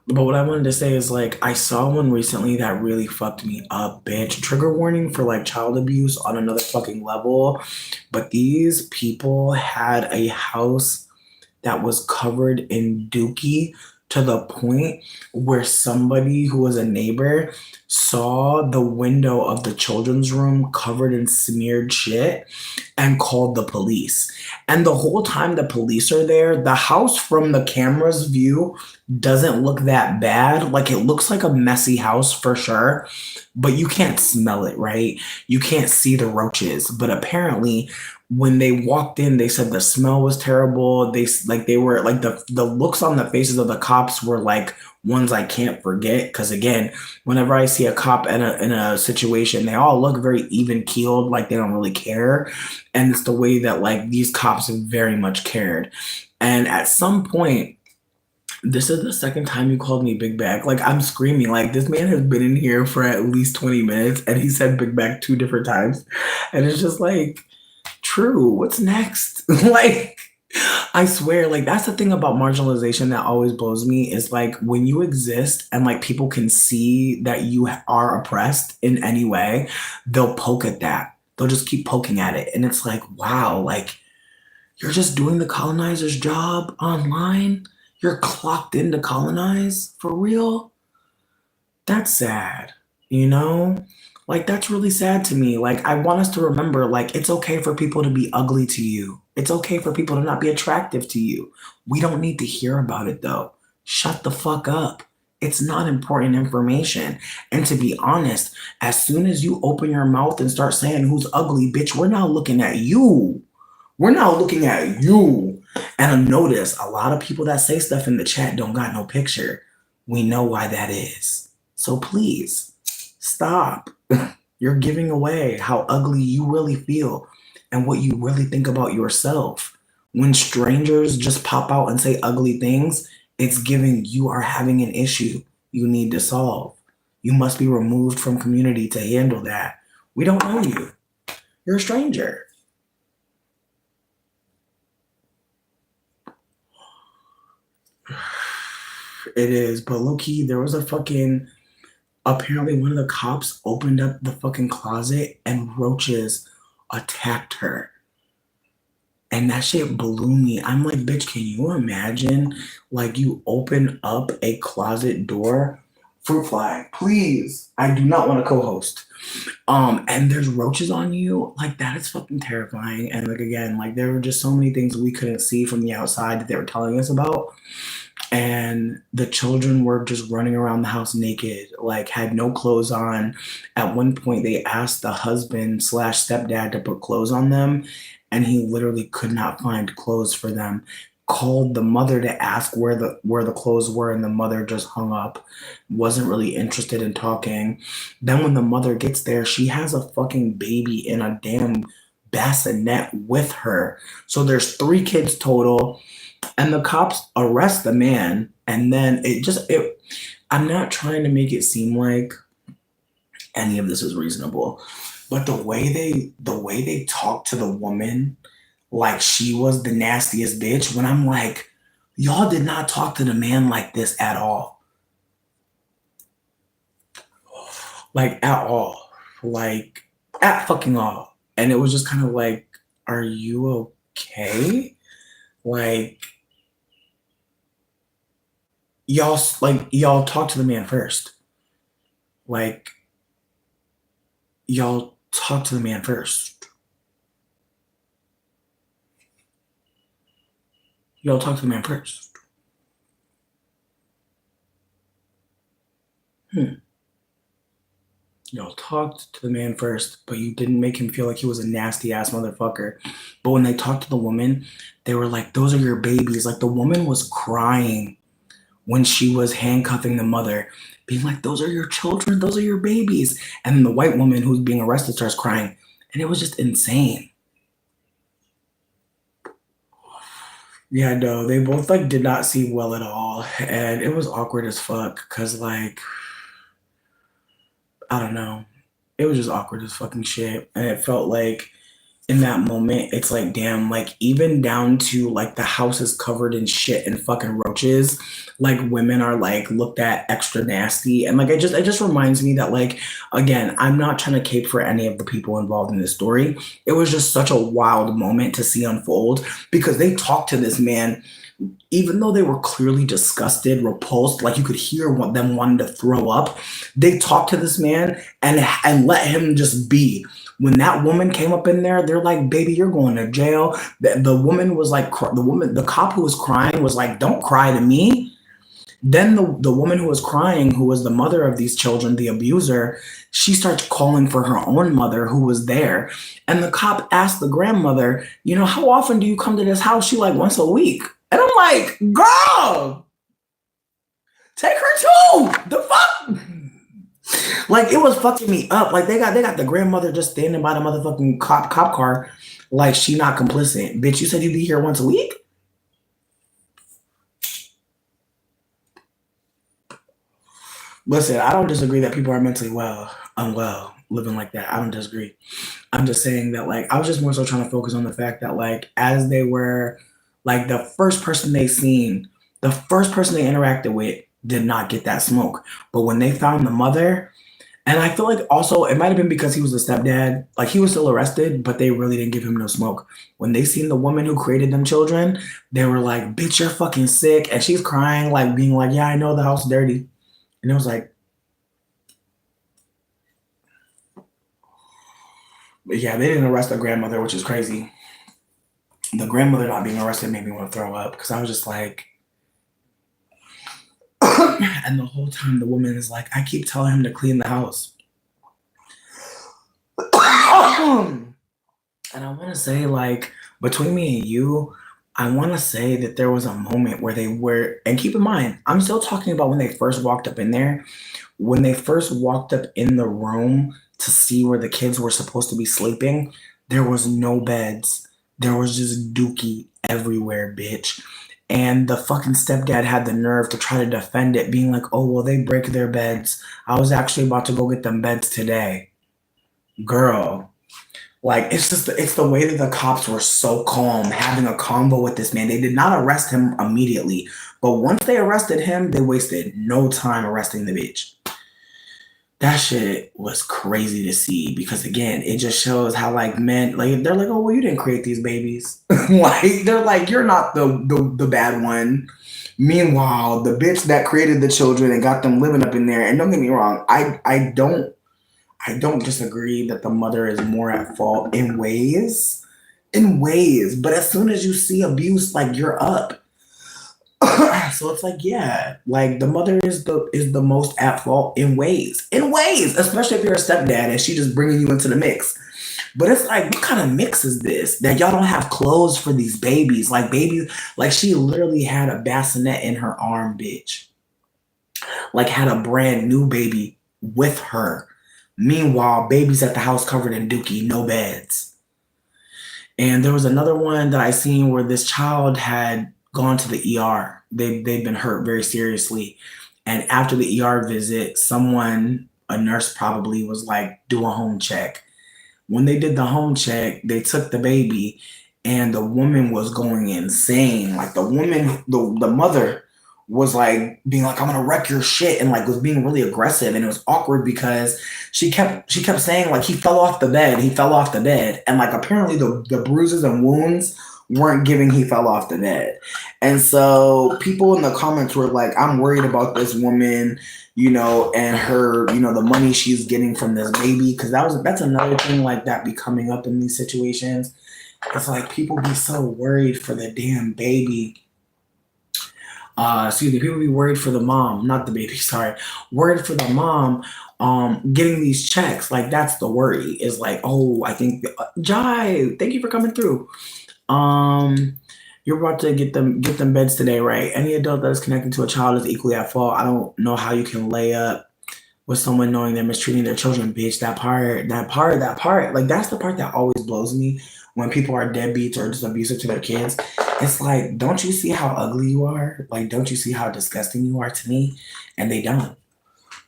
But what I wanted to say is like I saw one recently that really fucked me up, bitch. Trigger warning for like child abuse on another fucking level. But these people had a house that was covered in dookie to the point where somebody who was a neighbor saw the window of the children's room covered in smeared shit and called the police. And the whole time the police are there, the house from the camera's view doesn't look that bad. Like it looks like a messy house for sure, but you can't smell it, right? You can't see the roaches. But apparently when they walked in, they said the smell was terrible. They were like the looks on the faces of the cops were like ones I can't forget. Because again, whenever I see a cop in a situation, they all look very even keeled, like they don't really care. And it's the way that like these cops very much cared. And at some point, this is the second time you called me big bag. Like I'm screaming. Like this man has been in here for at least 20 minutes, and he said big bag 2 different times, and it's just like. True. What's next? Like, I swear, like, that's the thing about marginalization that always blows me is like when you exist and like people can see that you are oppressed in any way, they'll poke at that. They'll just keep poking at it. And it's like, wow, like, you're just doing the colonizer's job online? You're clocked in to colonize? For real? That's sad, you know? Like, that's really sad to me. Like, I want us to remember, like, it's okay for people to be ugly to you. It's okay for people to not be attractive to you. We don't need to hear about it though. Shut the fuck up. It's not important information. And to be honest, as soon as you open your mouth and start saying who's ugly, bitch, we're now looking at you. We're now looking at you. And notice a lot of people that say stuff in the chat don't got no picture. We know why that is. So please stop. You're giving away how ugly you really feel and what you really think about yourself. When strangers just pop out and say ugly things, it's giving you are having an issue you need to solve. You must be removed from community to handle that. We don't know you. You're a stranger. It is, but low-key, there was a fucking apparently one of the cops opened up the fucking closet and roaches attacked her. And that shit blew me. I'm like, bitch, can you imagine? Like, you open up a closet door. Fruit fly, please. I do not want to co-host. And there's roaches on you. Like, that is fucking terrifying. And like, again, like, there were just so many things we couldn't see from the outside that they were telling us about. And the children were just running around the house naked, like had no clothes on. At one point, they asked the husband slash stepdad to put clothes on them, and he literally could not find clothes for them. Called the mother to ask where the clothes were, and the mother just hung up, wasn't really interested in talking. Then when the mother gets there, she has a fucking baby in a damn bassinet with her. So there's 3 kids total. And the cops arrest the man, and then I'm not trying to make it seem like any of this is reasonable, but the way they talk to the woman like she was the nastiest bitch, when I'm like, y'all did not talk to the man like this at all. Like at all. Like at fucking all. And it was just kind of like, are you okay? Like, y'all talk to the man first. Like, y'all talk to the man first. Y'all talk to the man first. Y'all talked to the man first, but you didn't make him feel like he was a nasty ass motherfucker. But when they talked to the woman, they were like, those are your babies. Like, the woman was crying when she was handcuffing the mother, being like, those are your children, those are your babies. And then the white woman who's being arrested starts crying. And it was just insane. Yeah, no, they both like did not seem well at all. And it was awkward as fuck because like, I don't know. It was just awkward as fucking shit. And it felt like in that moment, it's like, damn, like even down to like the house is covered in shit and fucking roaches, like women are like looked at extra nasty. And like it just reminds me that like, again, I'm not trying to cape for any of the people involved in this story. It was just such a wild moment to see unfold because they talked to this man even though they were clearly disgusted, repulsed, like you could hear them wanting to throw up, they talked to this man and let him just be. When that woman came up in there, they're like, baby, you're going to jail. The woman was like, the cop who was crying was like, don't cry to me. Then the woman who was crying, who was the mother of these children, the abuser, she starts calling for her own mother who was there. And the cop asked the grandmother, you know, how often do you come to this house? She like, once a week. And I'm like, girl, take her too. The fuck? Like, it was fucking me up. Like, they got the grandmother just standing by the motherfucking cop car like she not complicit. Bitch, you said you'd be here once a week? Listen, I don't disagree that people are mentally unwell, living like that. I don't disagree. I'm just saying that, like, I was just more so trying to focus on the fact that, like, as they were, like, the first person they interacted with did not get that smoke. But when they found the mother, and I feel like also it might have been because he was a stepdad, like he was still arrested, but they really didn't give him no smoke. When they seen the woman who created them children, they were like, bitch, you're fucking sick. And she's crying, like being like, yeah, I know the house is dirty. And it was like, But yeah, they didn't arrest the grandmother, which is crazy. The grandmother not being arrested made me want to throw up because I was just like, and the whole time the woman is like, I keep telling him to clean the house. And I want to say, like, between me and you, I want to say that there was a moment where they were, and keep in mind, I'm still talking about when they first walked up in there. When they first walked up in the room to see where the kids were supposed to be sleeping, there was no beds. There was just dookie everywhere, bitch. And the fucking stepdad had the nerve to try to defend it, being like, oh, well, they break their beds. I was actually about to go get them beds today. Girl. Like, it's the way that the cops were so calm, having a convo with this man. They did not arrest him immediately. But once they arrested him, they wasted no time arresting the bitch. That shit was crazy to see because, again, it just shows how, like, men, like, they're like, oh, well, you didn't create these babies. Like, they're like, you're not the bad one. Meanwhile, the bitch that created the children and got them living up in there, and don't get me wrong, I don't disagree that the mother is more at fault in ways, but as soon as you see abuse, like, you're up. So it's like, yeah, like the mother is the most at fault in ways, especially if you're a stepdad and she just bringing you into the mix. But it's like, what kind of mix is this that y'all don't have clothes for these babies? Like, babies, like, she literally had a bassinet in her arm, bitch. Like, had a brand new baby with her. Meanwhile, babies at the house covered in dookie, no beds. And there was another one that I seen where this child had gone to the ER. They've been hurt very seriously. And after the ER visit, someone, a nurse probably, was like, do a home check. When they did the home check, they took the baby and the woman was going insane. Like, the woman, the mother was like being like, I'm gonna wreck your shit, and like was being really aggressive. And it was awkward because she kept saying like he fell off the bed. And like apparently the bruises and wounds weren't giving he fell off the bed. And so people in the comments were like, I'm worried about this woman, and her, the money she's getting from this baby. Cause that's another thing like that be coming up in these situations. It's like people be so worried for the damn baby. People be worried for the mom, not the baby, sorry. Worried for the mom getting these checks. Like, that's the worry. Is like, oh, I think Jai, thank you for coming through. You're about to get them beds today, right? Any adult that is connected to a child is equally at fault. I don't know how you can lay up with someone knowing they're mistreating their children, bitch. That part. Like, that's the part that always blows me when people are deadbeats or just abusive to their kids. It's like, don't you see how ugly you are? Like, don't you see how disgusting you are to me? And they don't.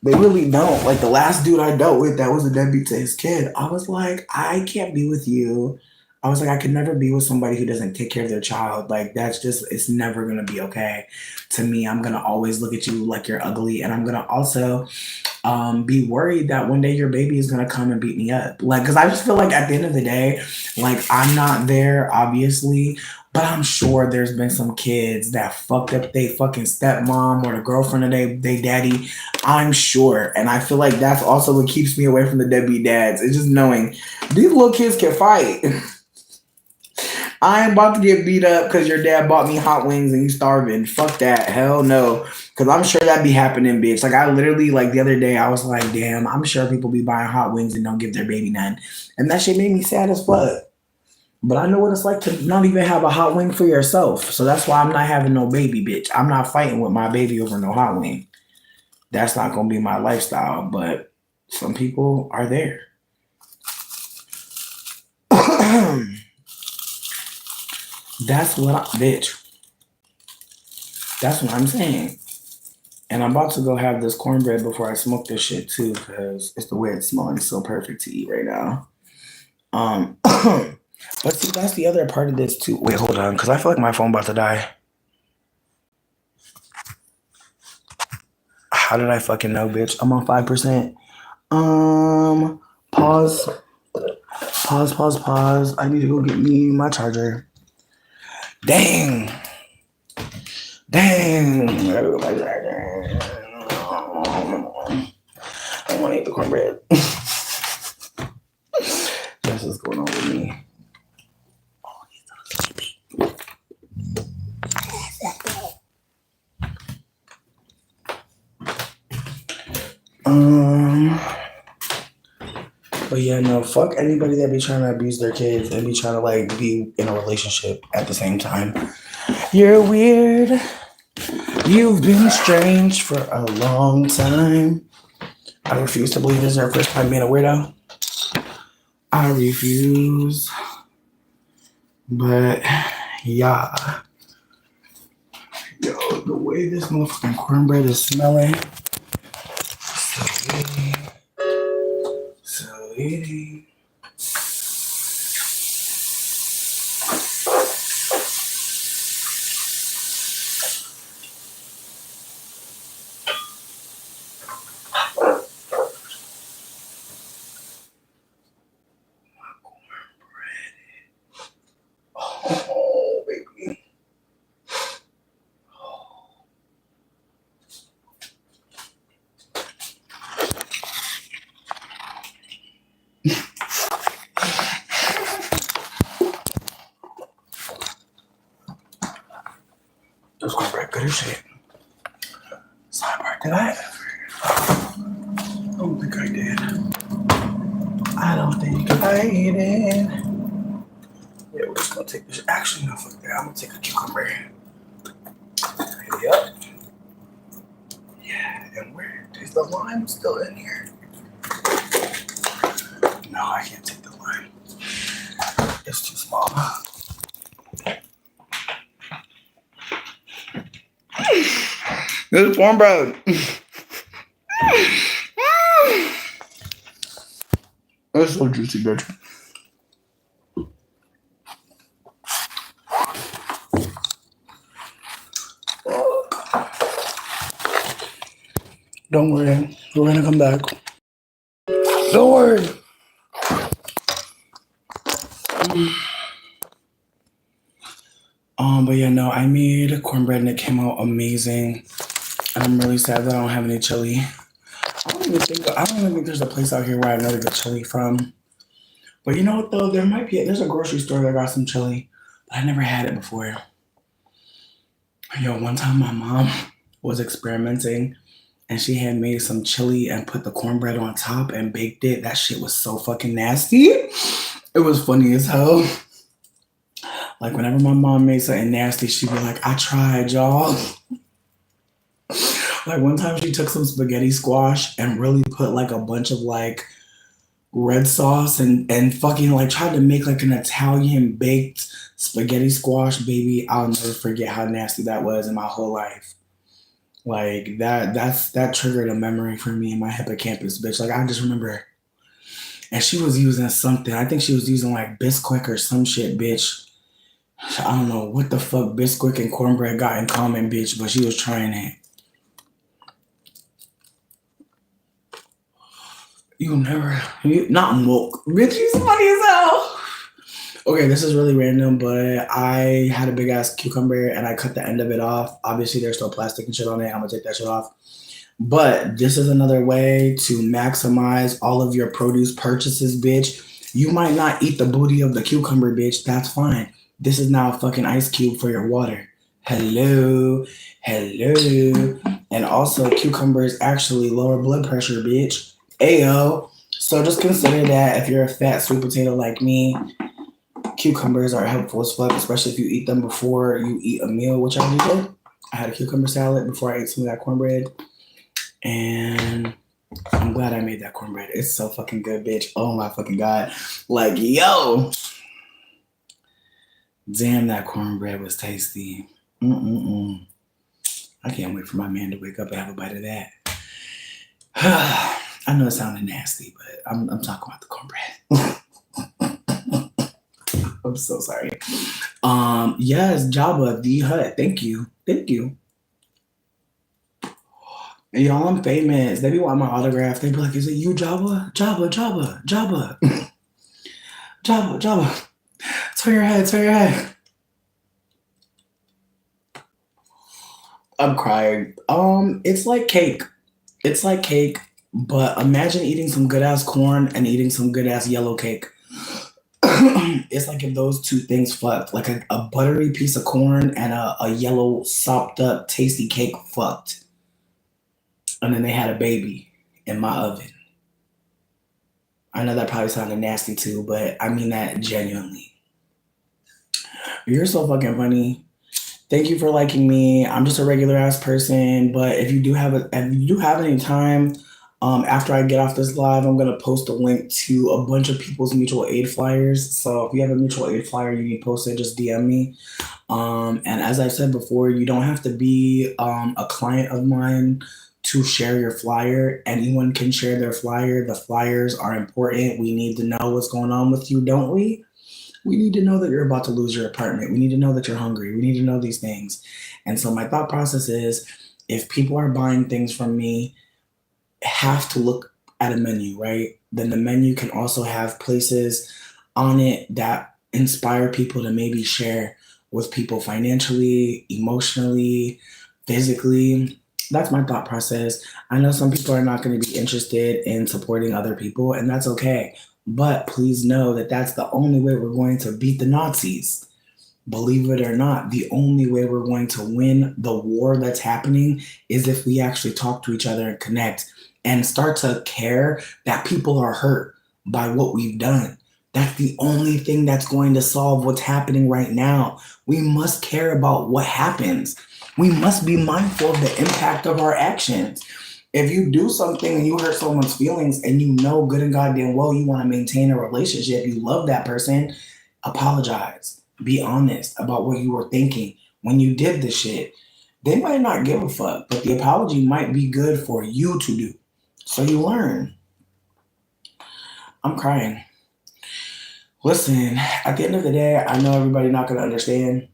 They really don't. Like, the last dude I dealt with that was a deadbeat to his kid, I was like, I can't be with you. I was like, I could never be with somebody who doesn't take care of their child. Like, that's just, it's never going to be okay. To me, I'm going to always look at you like you're ugly. And I'm going to also be worried that one day your baby is going to come and beat me up. Like, because I just feel like at the end of the day, like, I'm not there, obviously, but I'm sure there's been some kids that fucked up they fucking stepmom or the girlfriend of they daddy. I'm sure. And I feel like that's also what keeps me away from the deadbeat dads. It's just knowing these little kids can fight. I ain't about to get beat up because your dad bought me hot wings and you starving. Fuck that. Hell no. Because I'm sure that be happening, bitch. Like, I literally, like, the other day, I was like, damn, I'm sure people be buying hot wings and don't give their baby none. And that shit made me sad as fuck. But I know what it's like to not even have a hot wing for yourself. So that's why I'm not having no baby, bitch. I'm not fighting with my baby over no hot wing. That's not going to be my lifestyle. But some people are there. That's what bitch. That's what I'm saying. And I'm about to go have this cornbread before I smoke this shit too, because it's the way it's smelling so perfect to eat right now. But see, that's the other part of this too. Wait, hold on, because I feel like my phone about to die. How did I fucking know, bitch? I'm on 5%. Pause. I need to go get me my charger. Dang. I gotta go my charger. I want to eat the cornbread. Just else is going on with me? Oh, he's so sleepy. But yeah, no, fuck anybody that be trying to abuse their kids and be trying to like be in a relationship at the same time. You're weird. You've been strange for a long time. I refuse to believe this is her first time being a weirdo. I refuse. But yeah. Yo, the way this motherfucking cornbread is smelling. So eating. Oh, baby. This cornbread good as shit. Sidebar, did I don't think I did. I don't think I did. Yeah, we're just gonna take this. Actually, no, fuck that. I'm gonna take a cucumber. Yep. Yeah, and where is the lime still in here? No, I can't take the lime. It's too small. This is cornbread. It's so juicy, bitch. Don't worry, we're gonna come back. Don't worry. But yeah, no, I made cornbread and it came out amazing. And I'm really sad that I don't have any chili. I don't even think there's a place out here where I know to get chili from. But you know what though? There's a grocery store that got some chili, but I never had it before. Yo, one time my mom was experimenting and she had made some chili and put the cornbread on top and baked it. That shit was so fucking nasty. It was funny as hell. Like whenever my mom made something nasty, she'd be like, I tried, y'all. Like one time she took some spaghetti squash and really put like a bunch of like red sauce and fucking like tried to make like an Italian baked spaghetti squash, baby. I'll never forget how nasty that was in my whole life. Like that triggered a memory for me in my hippocampus, bitch. Like I just remember. And she was using something. I think she was using like Bisquick or some shit, bitch. I don't know what the fuck Bisquick and cornbread got in common, bitch, but she was trying it. Not milk. Bitch, you funny as hell. Okay, this is really random, but I had a big ass cucumber and I cut the end of it off. Obviously, there's still plastic and shit on it. I'm gonna take that shit off. But this is another way to maximize all of your produce purchases, bitch. You might not eat the booty of the cucumber, bitch. That's fine. This is now a fucking ice cube for your water. Hello. And also, cucumbers actually lower blood pressure, bitch. Ayo. So just consider that if you're a fat sweet potato like me, cucumbers are helpful as fuck, especially if you eat them before you eat a meal, which I did. I had a cucumber salad before I ate some of that cornbread. And I'm glad I made that cornbread. It's so fucking good, bitch. Oh my fucking God. Like, yo. Damn, that cornbread was tasty. I can't wait for my man to wake up and have a bite of that. I know it sounded nasty, but I'm talking about the cornbread. I'm so sorry. Yes, Jabba the Hutt. Thank you. And y'all, I'm famous. They be want my autograph. They be like, is it you, Jabba? Jabba. Jabba. Turn your head. I'm crying. It's like cake. But imagine eating some good ass corn and eating some good ass yellow cake. It's like if those two things fucked, like a buttery piece of corn and a yellow sopped up tasty cake fucked, and then they had a baby in my oven. I know that probably sounded nasty too, but I mean that genuinely. You're so fucking funny. Thank you for liking me. I'm just a regular ass person, but if you do have any time, after I get off this live, I'm gonna post a link to a bunch of people's mutual aid flyers. So if you have a mutual aid flyer you need posted, just DM me. And as I've said before, you don't have to be a client of mine to share your flyer. Anyone can share their flyer. The flyers are important. We need to know what's going on with you, don't we? We need to know that you're about to lose your apartment. We need to know that you're hungry. We need to know these things. And so my thought process is if people are buying things from me, have to look at a menu, right? Then the menu can also have places on it that inspire people to maybe share with people financially, emotionally, physically. That's my thought process. I know some people are not going to be interested in supporting other people, and that's okay. But please know that that's the only way we're going to beat the Nazis. Believe it or not, the only way we're going to win the war that's happening is if we actually talk to each other and connect and start to care that people are hurt by what we've done. That's the only thing that's going to solve what's happening right now. We must care about what happens. We must be mindful of the impact of our actions. If you do something and you hurt someone's feelings and you know good and goddamn well you want to maintain a relationship, you love that person, apologize. Be honest about what you were thinking when you did the shit. They might not give a fuck, but the apology might be good for you to do. So you learn. I'm crying. Listen, at the end of the day, I know everybody's not gonna understand.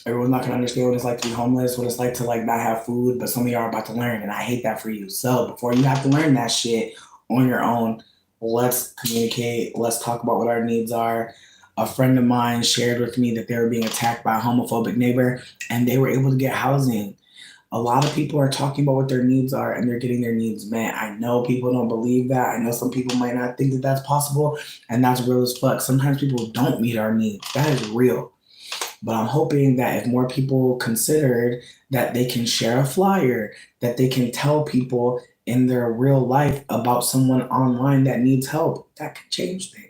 Everyone's not gonna understand what it's like to be homeless, what it's like to like not have food, but some of y'all are about to learn, and I hate that for you. So before you have to learn that shit on your own, let's communicate. Let's talk about what our needs are. A friend of mine shared with me that they were being attacked by a homophobic neighbor, and they were able to get housing. A lot of people are talking about what their needs are and they're getting their needs met. I know people don't believe that. I know some people might not think that that's possible, and that's real as fuck. Sometimes people don't meet our needs. That is real. But I'm hoping that if more people considered that they can share a flyer, that they can tell people in their real life about someone online that needs help, that could change things.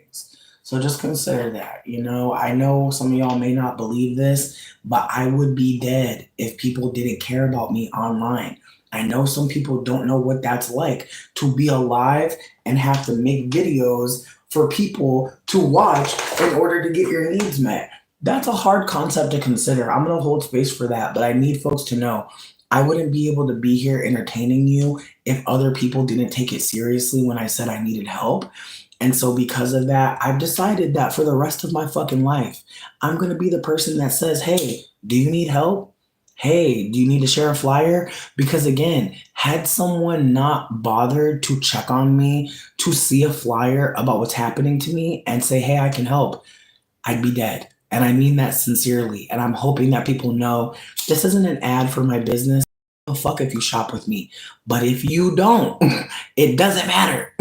So just consider that. I know some of y'all may not believe this, but I would be dead if people didn't care about me online. I know some people don't know what that's like to be alive and have to make videos for people to watch in order to get your needs met. That's a hard concept to consider. I'm going to hold space for that, but I need folks to know I wouldn't be able to be here entertaining you if other people didn't take it seriously when I said I needed help. And so because of that, I've decided that for the rest of my fucking life, I'm going to be the person that says, hey, do you need help? Hey, do you need to share a flyer? Because again, had someone not bothered to check on me, to see a flyer about what's happening to me and say, hey, I can help, I'd be dead. And I mean that sincerely. And I'm hoping that people know this isn't an ad for my business. Oh, fuck if you shop with me. But if you don't, it doesn't matter.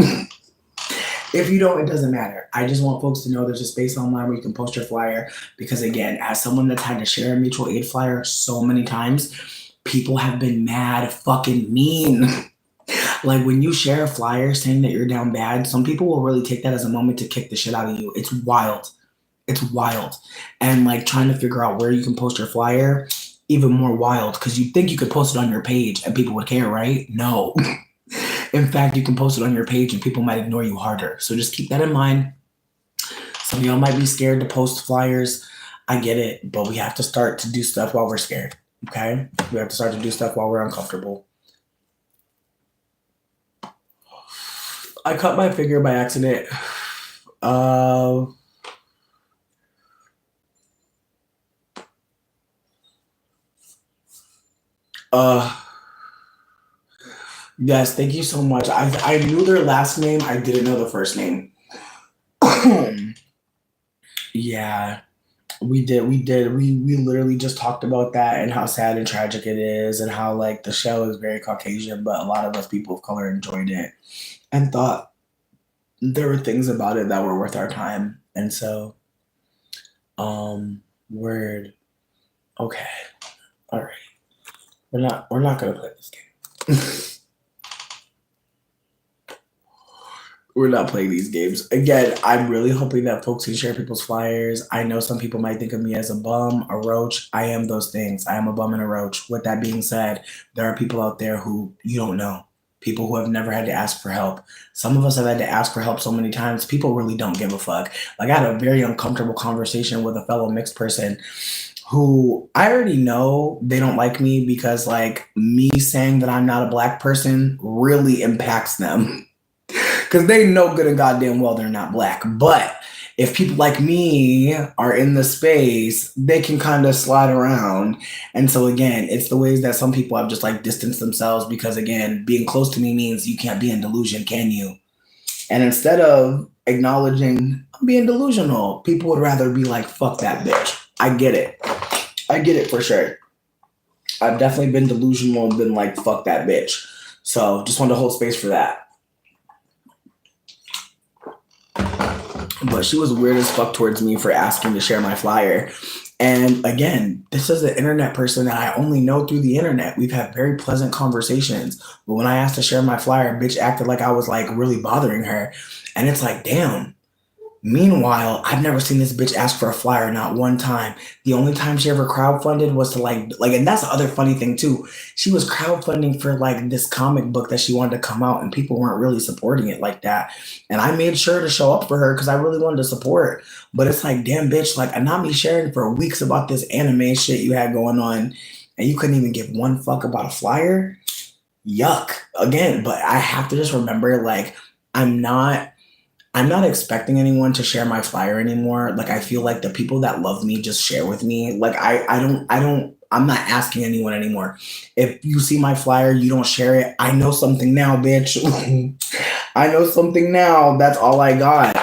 If you don't, it doesn't matter. I just want folks to know there's a space online where you can post your flyer. Because again, as someone that's had to share a mutual aid flyer so many times, people have been mad fucking mean. Like when you share a flyer saying that you're down bad, some people will really take that as a moment to kick the shit out of you. It's wild. It's wild. And like trying to figure out where you can post your flyer, even more wild, because you think you could post it on your page and people would care, right? No. In fact, you can post it on your page and people might ignore you harder. So just keep that in mind. Some of y'all might be scared to post flyers. I get it, but we have to start to do stuff while we're scared. Okay? We have to start to do stuff while we're uncomfortable. I cut my finger by accident. Yes, thank you so much. I knew their last name. I didn't know the first name. Yeah, we did. We literally just talked about that and how sad and tragic it is and how like the show is very Caucasian, but a lot of us people of color enjoyed it and thought there were things about it that were worth our time. And so Word. Okay. All right. We're not gonna play this game. We're not playing these games. Again, I'm really hoping that folks can share people's flyers. I know some people might think of me as a bum, a roach. I am those things. I am a bum and a roach. With that being said, there are people out there who you don't know. People who have never had to ask for help. Some of us have had to ask for help so many times. People really don't give a fuck. Like, I had a very uncomfortable conversation with a fellow mixed person who I already know they don't like me because, like, me saying that I'm not a black person really impacts them. Because they know good and goddamn well they're not black. But if people like me are in the space, they can kind of slide around. And so again, it's the ways that some people have just like distanced themselves because again, being close to me means you can't be in delusion, can you? And instead of acknowledging I'm being delusional, people would rather be like, fuck that bitch. I get it. I get it for sure. I've definitely been delusional and been like, fuck that bitch. So just wanted to hold space for that. But she was weird as fuck towards me for asking to share my flyer. And again, this is an internet person that I only know through the internet. We've had very pleasant conversations. But when I asked to share my flyer, bitch acted like I was like really bothering her. And it's like, damn. Meanwhile, I've never seen this bitch ask for a flyer, not one time. The only time she ever crowdfunded was to like, and that's the other funny thing too. She was crowdfunding for like this comic book that she wanted to come out and people weren't really supporting it like that. And I made sure to show up for her because I really wanted to support. But it's like, damn bitch, like not me sharing for weeks about this anime shit you had going on and you couldn't even give one fuck about a flyer. Yuck. Again, but I have to just remember like, I'm not expecting anyone to share my flyer anymore. Like I feel like the people that love me just share with me. Like I'm not asking anyone anymore. If you see my flyer, you don't share it. I know something now, bitch. I know something now. That's all I got.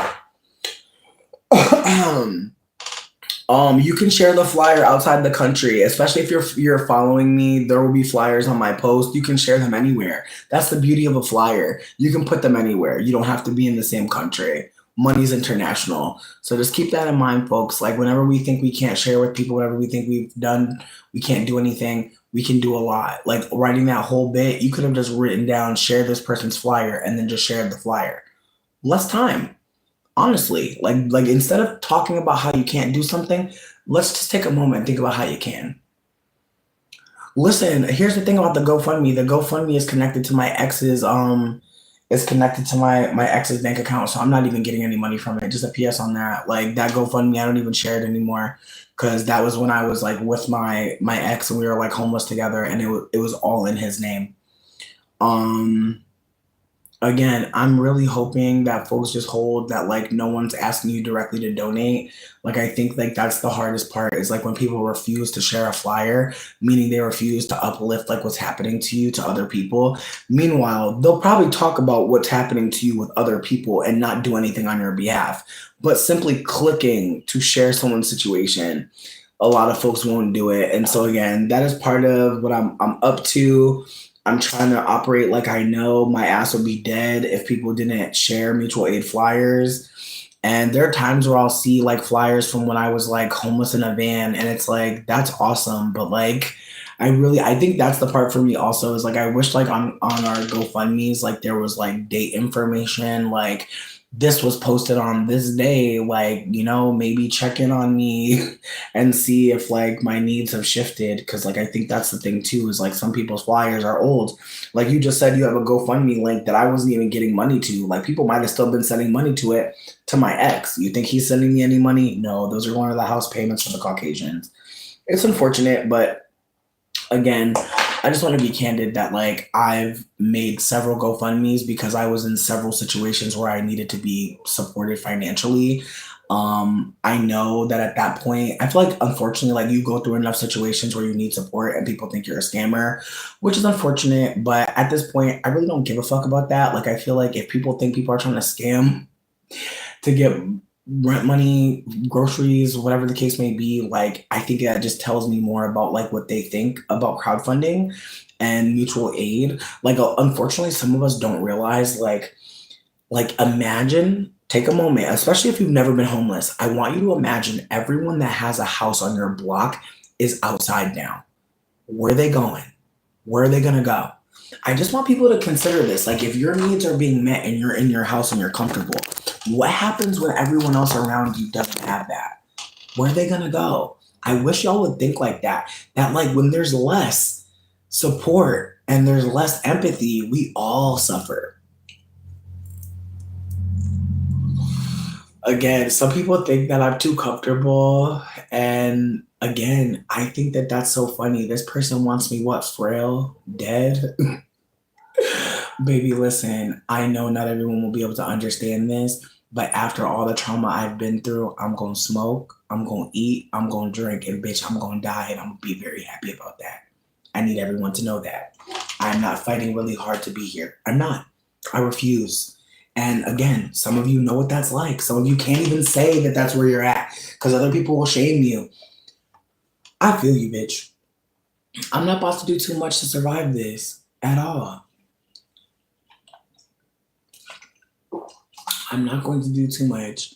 You can share the flyer outside the country, especially if you're following me. There will be flyers on my post. You can share them anywhere. That's the beauty of a flyer. You can put them anywhere. You don't have to be in the same country. Money's international. So just keep that in mind, folks. Like whenever we think we can't share with people, whatever we think we can't do anything, we can do a lot. Like writing that whole bit, you could have just written down, share this person's flyer, and then just shared the flyer. Less time. Honestly, like instead of talking about how you can't do something, let's just take a moment and think about how you can. Listen, here's the thing about the GoFundMe. The GoFundMe is connected to my ex's my ex's bank account, so I'm not even getting any money from it. Just a PS on that. Like that GoFundMe, I don't even share it anymore because that was when I was like with my ex and we were like homeless together, and it was all in his name. Again, I'm really hoping that folks just hold that like no one's asking you directly to donate. Like I think like that's the hardest part is like when people refuse to share a flyer, meaning they refuse to uplift like what's happening to you to other people. Meanwhile, they'll probably talk about what's happening to you with other people and not do anything on your behalf. But simply clicking to share someone's situation, a lot of folks won't do it. And so again, that is part of what I'm up to. I'm trying to operate like I know my ass would be dead if people didn't share mutual aid flyers. And there are times where I'll see like flyers from when I was like homeless in a van and it's like, that's awesome. But like, I think that's the part for me also is like, I wish like on our GoFundMe's, like there was like date information, like this was posted on this day, like, you know, maybe check in on me and see if like my needs have shifted. Cause like, I think that's the thing too, is like some people's flyers are old. Like you just said, you have a GoFundMe link that I wasn't even getting money to. Like people might've still been sending money to it to my ex. You think he's sending me any money? No, those are going to the house payments for the Caucasians. It's unfortunate, but again, I just want to be candid that like I've made several GoFundMes because I was in several situations where I needed to be supported financially. I know that at that point, I feel like unfortunately, like you go through enough situations where you need support and people think you're a scammer, which is unfortunate. But at this point, I really don't give a fuck about that. Like I feel like if people think people are trying to scam to get rent money, groceries, whatever the case may be, like I think that just tells me more about like what they think about crowdfunding and mutual aid. Like unfortunately, some of us don't realize like imagine Take a moment, especially if you've never been homeless. I want you to imagine everyone that has a house on your block is outside now. Where are they going? Where are they going to go? I just want people to consider this. Like, if your needs are being met and you're in your house and you're comfortable, what happens when everyone else around you doesn't have that? Where are they going to go? I wish y'all would think like that. That, like, when there's less support and there's less empathy, we all suffer. Again, some people think that I'm too comfortable. And again, I think that that's so funny. This person wants me, what, frail, dead? Baby, listen, I know not everyone will be able to understand this, but after all the trauma I've been through, I'm going to smoke, I'm going to eat, I'm going to drink, and bitch, I'm going to die, and I'm going to be very happy about that. I need everyone to know that. I'm not fighting really hard to be here. I'm not. I refuse. And again, some of you know what that's like. Some of you can't even say that that's where you're at because other people will shame you. I feel you, bitch. I'm not about to do too much to survive this at all. I'm not going to do too much.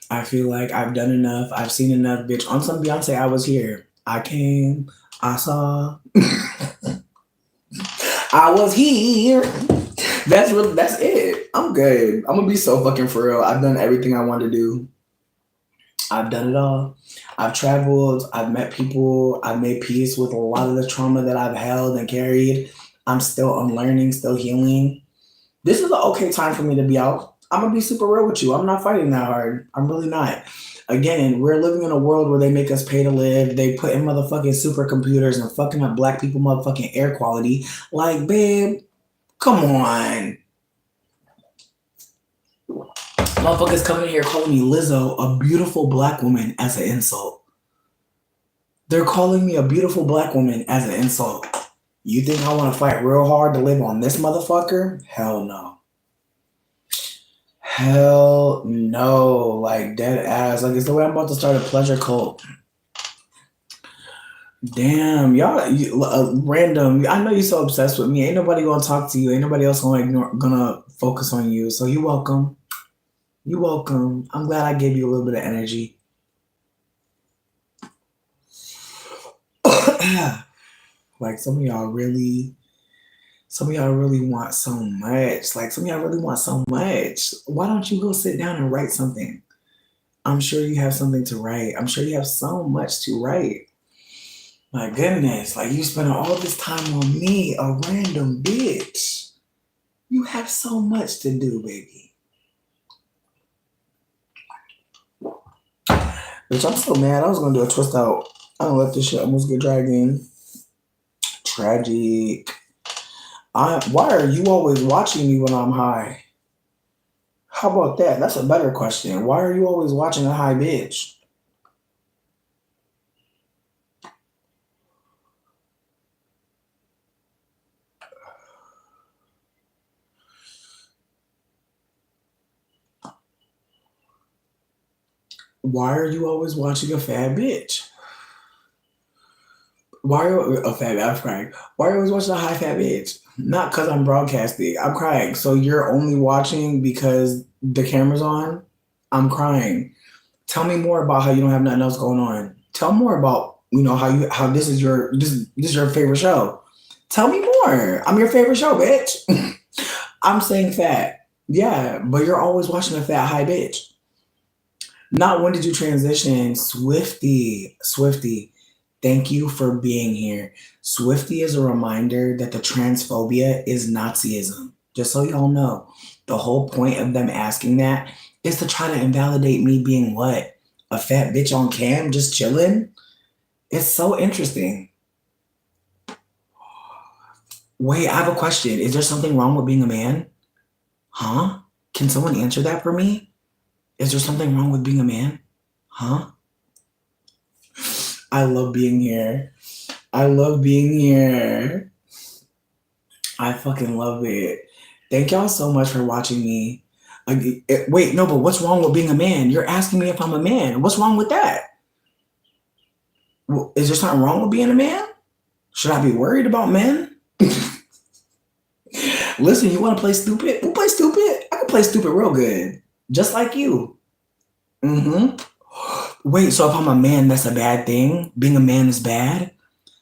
I feel like I've done enough. I've seen enough, bitch. On some Beyonce, I was here. I came. I saw. I was here. That's it. I'm good. I'm gonna be so fucking for real. I've done everything I want to do. I've done it all. I've traveled. I've met people. I've made peace with a lot of the trauma that I've held and carried. I'm still unlearning, still healing. This is an okay time for me to be out. I'm gonna be super real with you. I'm not fighting that hard. I'm really not. Again, we're living in a world where they make us pay to live. They put in motherfucking supercomputers and fucking up black people motherfucking air quality. Like, babe, come on. Motherfuckers coming in here calling me Lizzo a beautiful black woman as an insult. They're calling me a beautiful black woman as an insult. You think I want to fight real hard to live on this motherfucker? Hell no. Hell no. Like, dead ass. Like, it's the way I'm about to start a pleasure cult. Damn, y'all, random. I know you're so obsessed with me. Ain't nobody gonna talk to you. Ain't nobody else gonna focus on you. So you're welcome. You're welcome. I'm glad I gave you a little bit of energy. Like, some of y'all really want so much. Like, some of y'all really want so much. Why don't you go sit down and write something? I'm sure you have something to write. I'm sure you have so much to write. My goodness, like, you spending all this time on me, a random bitch. You have so much to do, baby. Bitch, I'm so mad. I was gonna do a twist out. I don't let this shit almost get dragged in. Tragic. Why are you always watching me when I'm high? How about that? That's a better question. Why are you always watching a high bitch? Why are you always watching a fat bitch? Why are you a fat? I'm crying. Why are you always watching a high fat bitch? Not because I'm broadcasting. I'm crying. So you're only watching because the camera's on? I'm crying. Tell me more about how you don't have nothing else going on. Tell more about how this is your favorite show. Tell me more. I'm your favorite show, bitch. I'm saying fat. Yeah, but you're always watching a fat high bitch. Not when did you transition? Swifty. Thank you for being here. Swifty is a reminder that the transphobia is Nazism. Just so y'all know, the whole point of them asking that is to try to invalidate me being what? A fat bitch on cam just chilling? It's so interesting. Wait, I have a question. Is there something wrong with being a man? Huh? Can someone answer that for me? Is there something wrong with being a man? Huh? I love being here. I fucking love it. Thank y'all so much for watching me. Wait, no, but what's wrong with being a man? You're asking me if I'm a man. What's wrong with that? Well, is there something wrong with being a man? Should I be worried about men? Listen, you want to play stupid? We'll play stupid. I can play stupid real good. Just like you. Mm-hmm. Wait, so if I'm a man, that's a bad thing? Being a man is bad?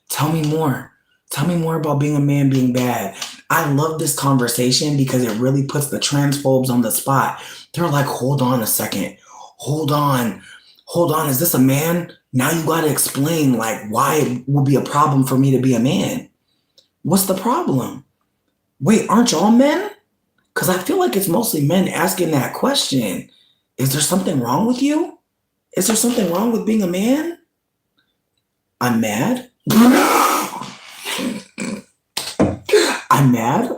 Tell me more. Tell me more about being a man being bad. I love this conversation because it really puts the transphobes on the spot. They're like, hold on a second. Hold on. Hold on. Is this a man? Now you got to explain like why it would be a problem for me to be a man. What's the problem? Wait, aren't y'all men? Because I feel like it's mostly men asking that question. Is there something wrong with you? Is there something wrong with being a man? I'm mad. I'm mad.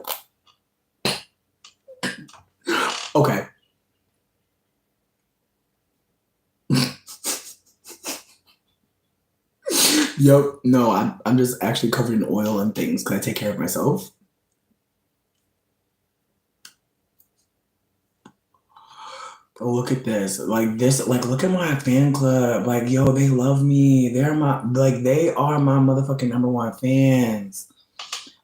Okay. Yep. No, I'm just actually covered in oil and things because I take care of myself. Oh, look at this. Like this, like look at my fan club. Like, yo, they love me. They are my motherfucking number one fans.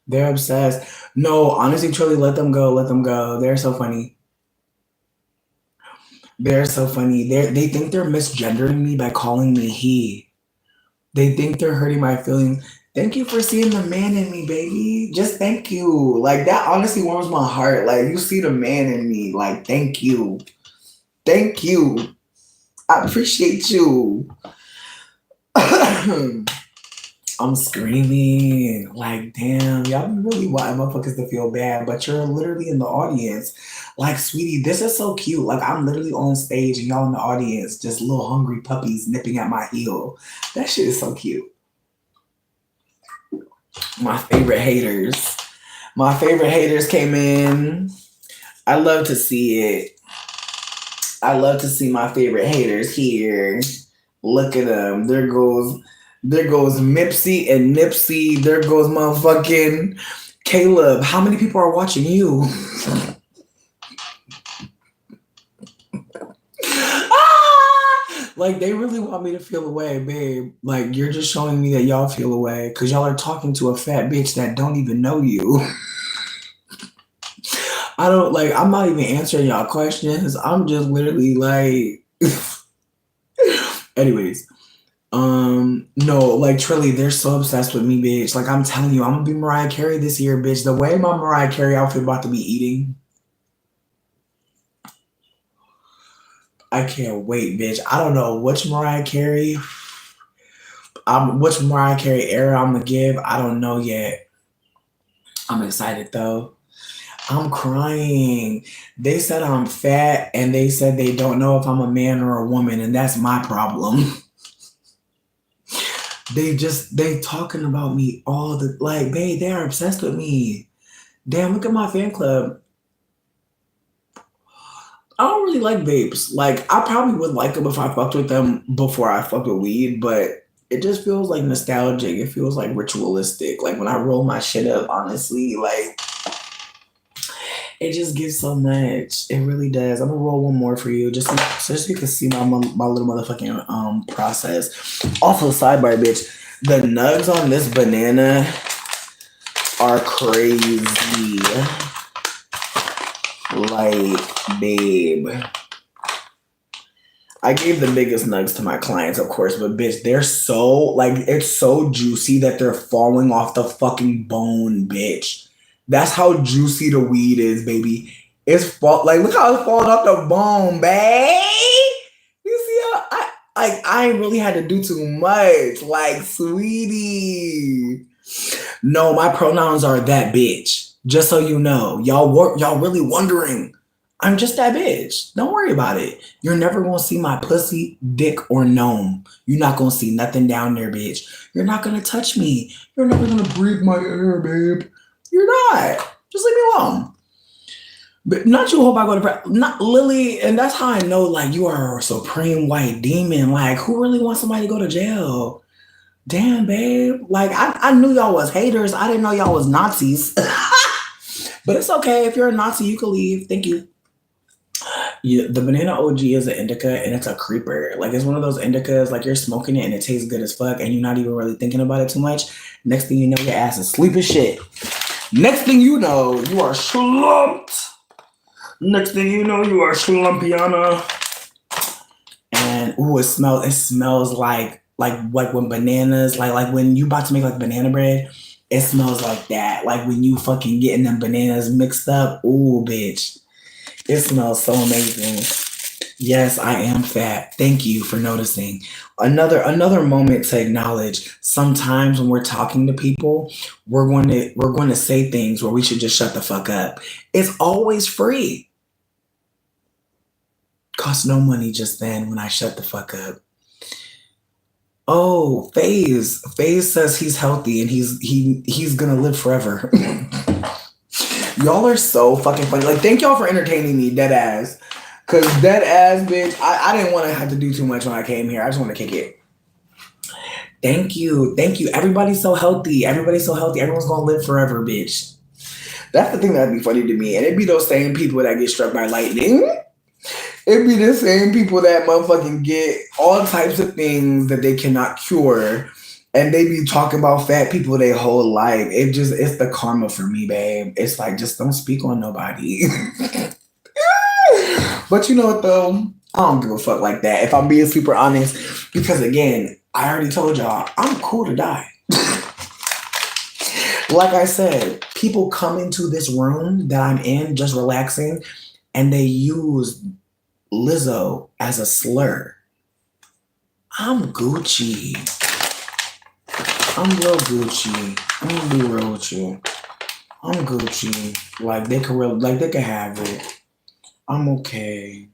They're obsessed. No, honestly, truly, let them go. Let them go. They're so funny. They're so funny. They think they're misgendering me by calling me he. They think they're hurting my feelings. Thank you for seeing the man in me, baby. Just thank you. Like that honestly warms my heart. Like you see the man in me. Like thank you. Thank you. I appreciate you. I'm screaming. Like, damn, y'all be really wanting motherfuckers to feel bad, but you're literally in the audience. Like, sweetie, this is so cute. Like, I'm literally on stage and y'all in the audience, just little hungry puppies nipping at my heel. That shit is so cute. My favorite haters. My favorite haters came in. I love to see it. I love to see my favorite haters here. Look at them. There goes Mipsy and Nipsey. There goes motherfucking Caleb. How many people are watching you? Like they really want me to feel away, babe. Like you're just showing me that y'all feel away because y'all are talking to a fat bitch that don't even know you. I'm not even answering y'all questions. I'm just literally like anyways. No, like truly, they're so obsessed with me, bitch. Like I'm telling you, I'm gonna be Mariah Carey this year, bitch. The way my Mariah Carey outfit about to be eating. I can't wait, bitch. I don't know which Mariah Carey era I'm gonna give. I don't know yet. I'm excited though. I'm crying. They said I'm fat and they said they don't know if I'm a man or a woman, and that's my problem. They talking about me all the like, babe, they're obsessed with me. Damn, look at my fan club. I don't really like vapes. Like, I probably would like them if I fucked with them before I fucked with weed, but it just feels like nostalgic. It feels like ritualistic. Like when I roll my shit up, honestly, like it just gives so much. It really does. I'm gonna roll one more for you, just so you can see my little motherfucking process. Also, sidebar, bitch, the nugs on this banana are crazy. Like, babe. I gave the biggest nugs to my clients, of course, but bitch, they're so, like, it's so juicy that they're falling off the fucking bone, bitch. That's how juicy the weed is, baby. Like, look how it's falling off the bone, babe. You see how I ain't really had to do too much. Like, sweetie. No, my pronouns are that bitch. Just so you know. Y'all really wondering. I'm just that bitch. Don't worry about it. You're never gonna see my pussy, dick, or gnome. You're not gonna see nothing down there, bitch. You're not gonna touch me. You're never gonna breathe my air, babe. You're not. Just leave me alone. But not you hope I go to not Lily, and that's how I know like you are a supreme white demon. Like, who really wants somebody to go to jail? Damn, babe. Like I knew y'all was haters. I didn't know y'all was Nazis. But it's okay. If you're a Nazi, you can leave. Thank you. Yeah, the banana OG is an indica and it's a creeper. Like it's one of those indicas, like you're smoking it and it tastes good as fuck and you're not even really thinking about it too much. Next thing you know, your ass is sleep as shit. Next thing you know, you are slumped. Next thing you know, you are slumpiana. And ooh, it smells like when bananas, like when you about to make like banana bread, it smells like that. Like when you fucking getting them bananas mixed up. Ooh, bitch. It smells so amazing. Yes, I am fat. Thank you for noticing. Another moment to acknowledge. Sometimes when we're talking to people, we're going to say things where we should just shut the fuck up. It's always free. Cost no money just then when I shut the fuck up. Oh, FaZe. FaZe says he's healthy and he's gonna live forever. Y'all are so fucking funny. Like, thank y'all for entertaining me, dead ass. Cause dead ass, bitch, I didn't want to have to do too much when I came here. I just want to kick it. Thank you. Thank you. Everybody's so healthy. Everybody's so healthy. Everyone's gonna live forever, bitch. That's the thing that'd be funny to me. And it'd be those same people that get struck by lightning. It'd be the same people that motherfucking get all types of things that they cannot cure. And they be talking about fat people their whole life. It's the karma for me, babe. It's like, just don't speak on nobody. But you know what though? I don't give a fuck like that. If I'm being super honest, because again, I already told y'all, I'm cool to die. Like I said, people come into this room that I'm in just relaxing and they use Lizzo as a slur. I'm Gucci. I'm real Gucci. I'm gonna be real with you. I'm Gucci. Like they can have it. I'm okay.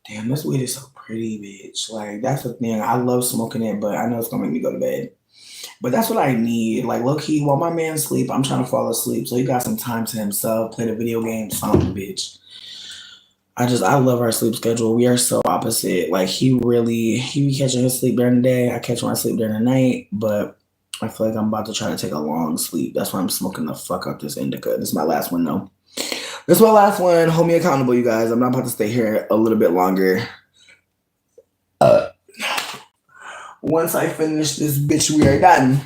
Damn, this weed is so pretty, bitch. Like that's the thing. I love smoking it, but I know it's gonna make me go to bed. But that's what I need. Like low key, while my man sleep, I'm trying to fall asleep. So he got some time to himself, play the video game, something, bitch. I love our sleep schedule. We are so opposite. Like he be catching his sleep during the day. I catch my sleep during the night, but I feel like I'm about to try to take a long sleep. That's why I'm smoking the fuck up this indica. This is my last one though. This is my last one. Hold me accountable, you guys. I'm not about to stay here a little bit longer. Once I finish this bitch, we are done.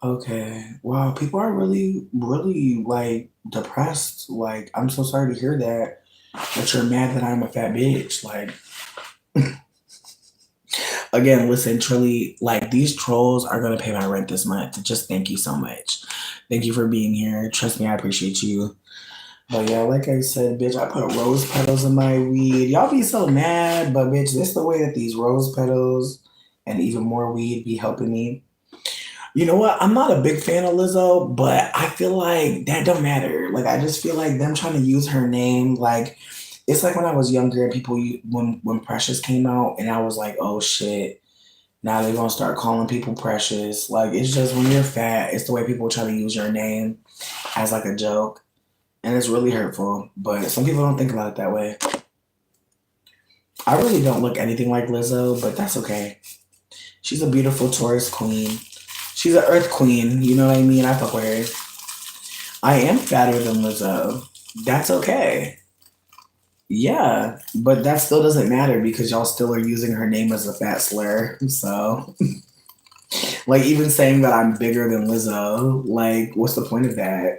Okay. Wow, people are really, really like depressed. Like, I'm so sorry to hear that. That you're mad that I'm a fat bitch. Like, again, listen, truly, like these trolls are gonna pay my rent this month. Just thank you so much. Thank you for being here. Trust me, I appreciate you. But yeah, like I said, bitch, I put rose petals in my weed. Y'all be so mad, but bitch, this the way that these rose petals and even more weed be helping me. You know what? I'm not a big fan of Lizzo, but I feel like that don't matter. Like I just feel like them trying to use her name, like it's like when I was younger and people when Precious came out and I was like, oh shit, now they're gonna start calling people Precious. Like it's just when you're fat, it's the way people try to use your name as like a joke. And it's really hurtful. But some people don't think about it that way. I really don't look anything like Lizzo, but that's okay. She's a beautiful Taurus queen. She's an earth queen, you know what I mean? I fuck with her. I am fatter than Lizzo. That's okay. Yeah, but that still doesn't matter because y'all still are using her name as a fat slur. So, like, even saying that I'm bigger than Lizzo, like, what's the point of that?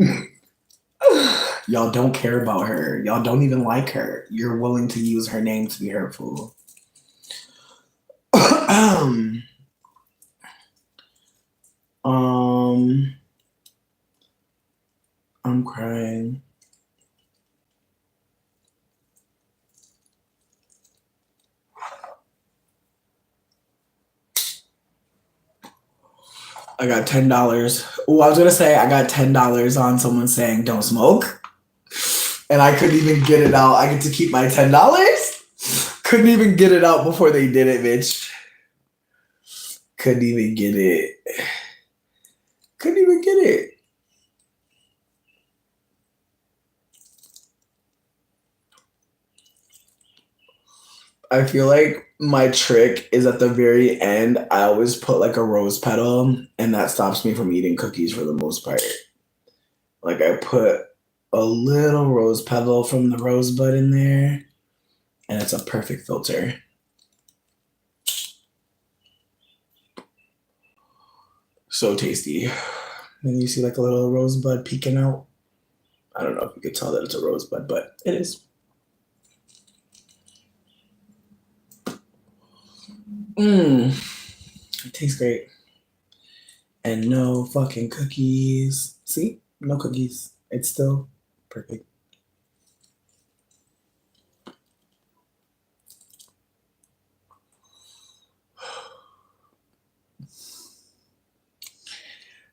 Y'all don't care about her. Y'all don't even like her. You're willing to use her name to be hurtful. I'm crying. I got $10. Oh, I was gonna say I got $10 on someone saying don't smoke. And I couldn't even get it out. I get to keep my $10? Couldn't even get it out before they did it, bitch. Couldn't even get it. Couldn't even get it. I feel like my trick is at the very end, I always put like a rose petal, and that stops me from eating cookies for the most part. Like I put a little rose petal from the rosebud in there, and it's a perfect filter. So tasty. Then you see like a little rosebud peeking out. I don't know if you could tell that it's a rosebud, but it is. It tastes great. And no fucking cookies. See? No cookies. It's still perfect.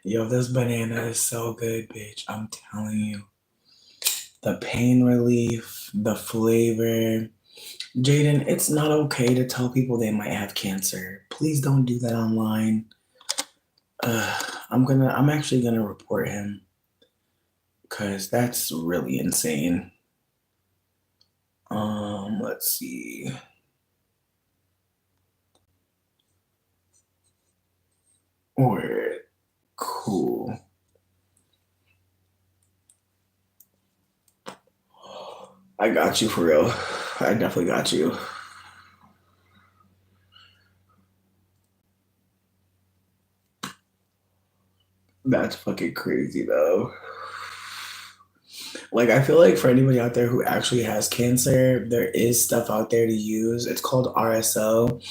Yo, this banana is so good, bitch. I'm telling you. The pain relief, the flavor. Jaden, it's not okay to tell people they might have cancer. Please don't do that online. I'm actually gonna report him because that's really insane. Let's see. Word. Cool. I got you for real. I definitely got you. That's fucking crazy though. Like, I feel like for anybody out there who actually has cancer, there is stuff out there to use. It's called RSO.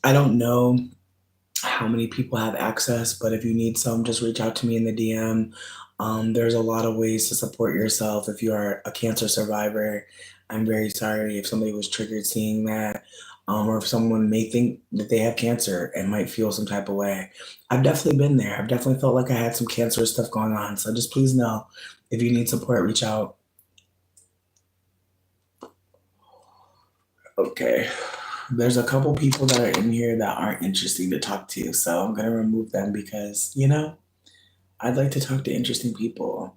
I don't know how many people have access, but if you need some, just reach out to me in the DM. There's a lot of ways to support yourself if you are a cancer survivor. I'm very sorry if somebody was triggered seeing that, or if someone may think that they have cancer and might feel some type of way. I've definitely been there. I've definitely felt like I had some cancerous stuff going on. So just please know if you need support, reach out. Okay. There's a couple people that are in here that aren't interesting to talk to, so I'm gonna remove them because, I'd like to talk to interesting people.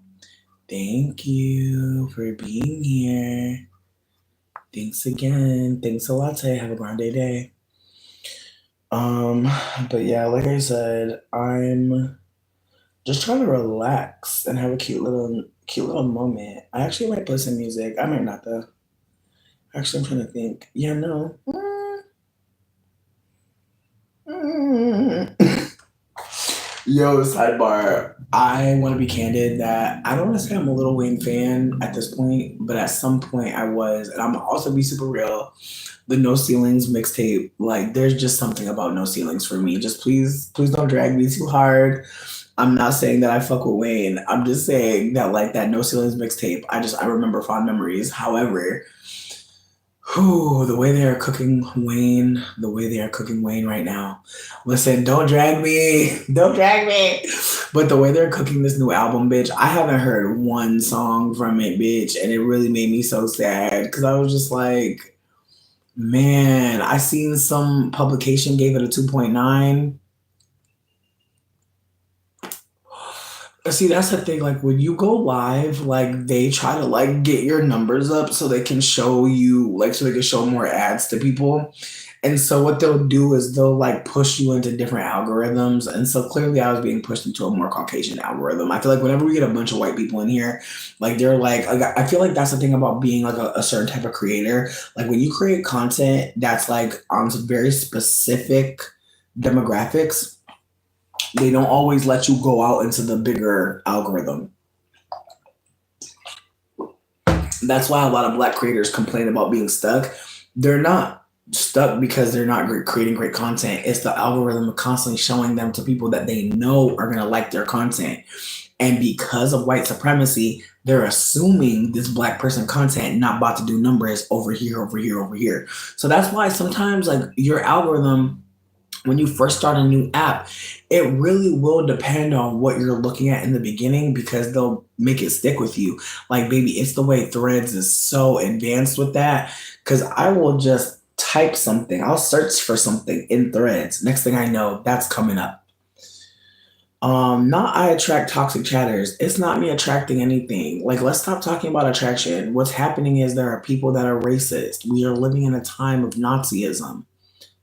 Thank you for being here. Thanks again. Thanks a lot. Have a grande day. But yeah, like I said, I'm just trying to relax and have a cute little moment. I actually might play some music. I might not though. Actually, I'm trying to think. Yeah, no. Yo, sidebar. I want to be candid that I don't want to say I'm a Lil Wayne fan at this point, but at some point I was, and I'm also be super real. The No Ceilings mixtape, like, there's just something about No Ceilings for me. Just please don't drag me too hard. I'm not saying that I fuck with Wayne. I'm just saying that like that No Ceilings mixtape, I remember fond memories. However, the way they are cooking Wayne right now. Listen, don't drag me. Don't drag me. But the way they're cooking this new album, bitch, I haven't heard one song from it, bitch. And it really made me so sad because I was just like, man, I seen some publication gave it a 2.9. See, that's the thing. Like when you go live, like they try to like get your numbers up so they can show you, like, so they can show more ads to people. And so what they'll do is they'll like push you into different algorithms. And so clearly I was being pushed into a more Caucasian algorithm. I feel like whenever we get a bunch of white people in here, like they're like, I feel like that's the thing about being like a certain type of creator. Like when you create content that's like on some very specific demographics, they don't always let you go out into the bigger algorithm. That's why a lot of Black creators complain about being stuck. They're not stuck because they're not creating great content. It's the algorithm constantly showing them to people that they know are going to like their content. And because of white supremacy, they're assuming this Black person content not about to do numbers over here, over here, over here. So that's why sometimes like your algorithm, when you first start a new app, it really will depend on what you're looking at in the beginning because they'll make it stick with you. Like, baby, it's the way Threads is so advanced with that because I will just type something. I'll search for something in Threads. Next thing I know, that's coming up. Not I attract toxic chatters. It's not me attracting anything. Like, let's stop talking about attraction. What's happening is there are people that are racist. We are living in a time of Nazism.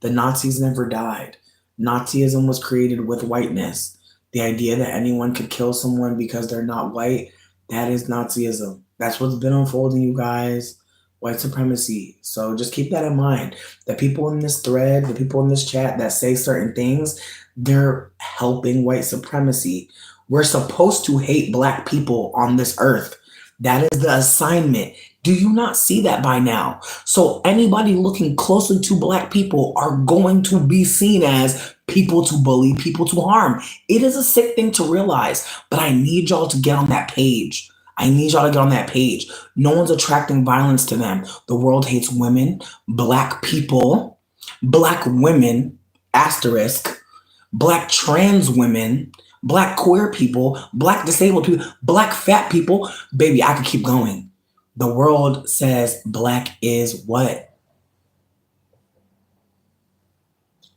The Nazis never died. Nazism was created with whiteness. The idea that anyone could kill someone because they're not white, that is Nazism. That's what's been unfolding, you guys. White supremacy. So just keep that in mind. The people in this thread, the people in this chat that say certain things, they're helping white supremacy. We're supposed to hate black people on this earth. That is the assignment. Do you not see that by now? So anybody looking closely to black people are going to be seen as people to bully, people to harm. It is a sick thing to realize, but I need y'all to get on that page. I need y'all to get on that page. No one's attracting violence to them. The world hates women, black people, black women, asterisk, black trans women, black queer people, black disabled people, black fat people. Baby, I could keep going. The world says black is what?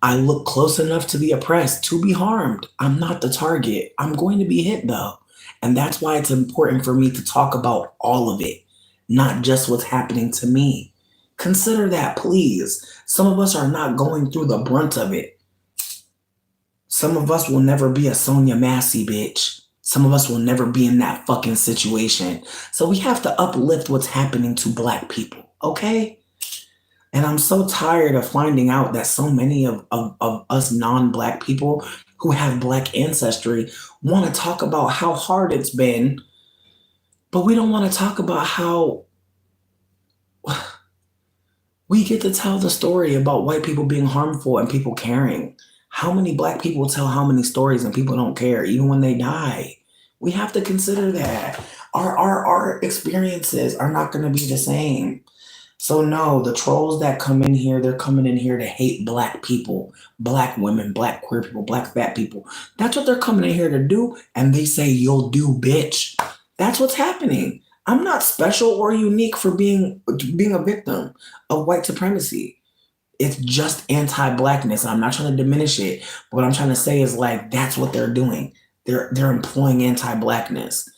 I look close enough to the oppressed to be harmed. I'm not the target. I'm going to be hit though. And that's why it's important for me to talk about all of it, not just what's happening to me. Consider that, please. Some of us are not going through the brunt of it. Some of us will never be a Sonia Massey, bitch. Some of us will never be in that fucking situation. So we have to uplift what's happening to black people, okay? And I'm so tired of finding out that so many of us non-black people who have black ancestry want to talk about how hard it's been, but we don't want to talk about how we get to tell the story about white people being harmful and people caring. How many black people tell how many stories and people don't care, even when they die? We have to consider that. Our experiences are not going to be the same. So no, the trolls that come in here, they're coming in here to hate black people, black women, black queer people, black fat people. That's what they're coming in here to do. And they say, you'll do, bitch. That's what's happening. I'm not special or unique for being a victim of white supremacy. It's just anti-blackness. I'm not trying to diminish it. But what I'm trying to say is like, that's what they're doing. They're employing anti-blackness.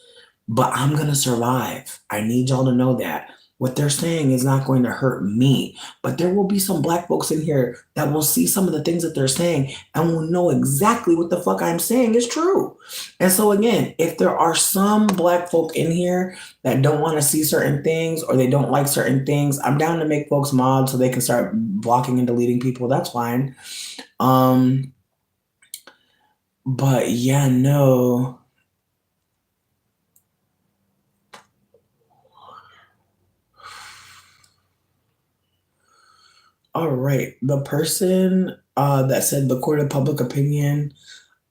But I'm going to survive. I need y'all to know that. What they're saying is not going to hurt me, but there will be some black folks in here that will see some of the things that they're saying and will know exactly what the fuck I'm saying is true. And so again, if there are some black folk in here that don't want to see certain things or they don't like certain things, I'm down to make folks mod so they can start blocking and deleting people. That's fine. But yeah, no. All right. The person that said the court of public opinion,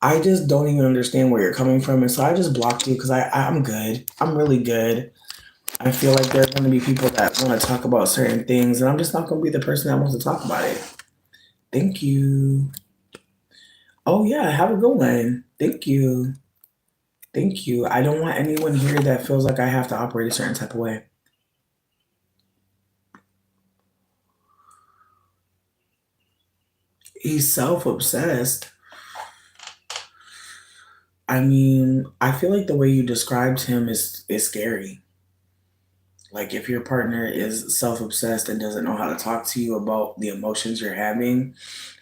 I just don't even understand where you're coming from. And so I just blocked you because I'm good. I'm really good. I feel like there are going to be people that want to talk about certain things, and I'm just not going to be the person that wants to talk about it. Thank you. Oh, yeah. Have a good one. Thank you. Thank you. I don't want anyone here that feels like I have to operate a certain type of way. He's self-obsessed. I mean, I feel like the way you described him is scary. Like if your partner is self-obsessed and doesn't know how to talk to you about the emotions you're having,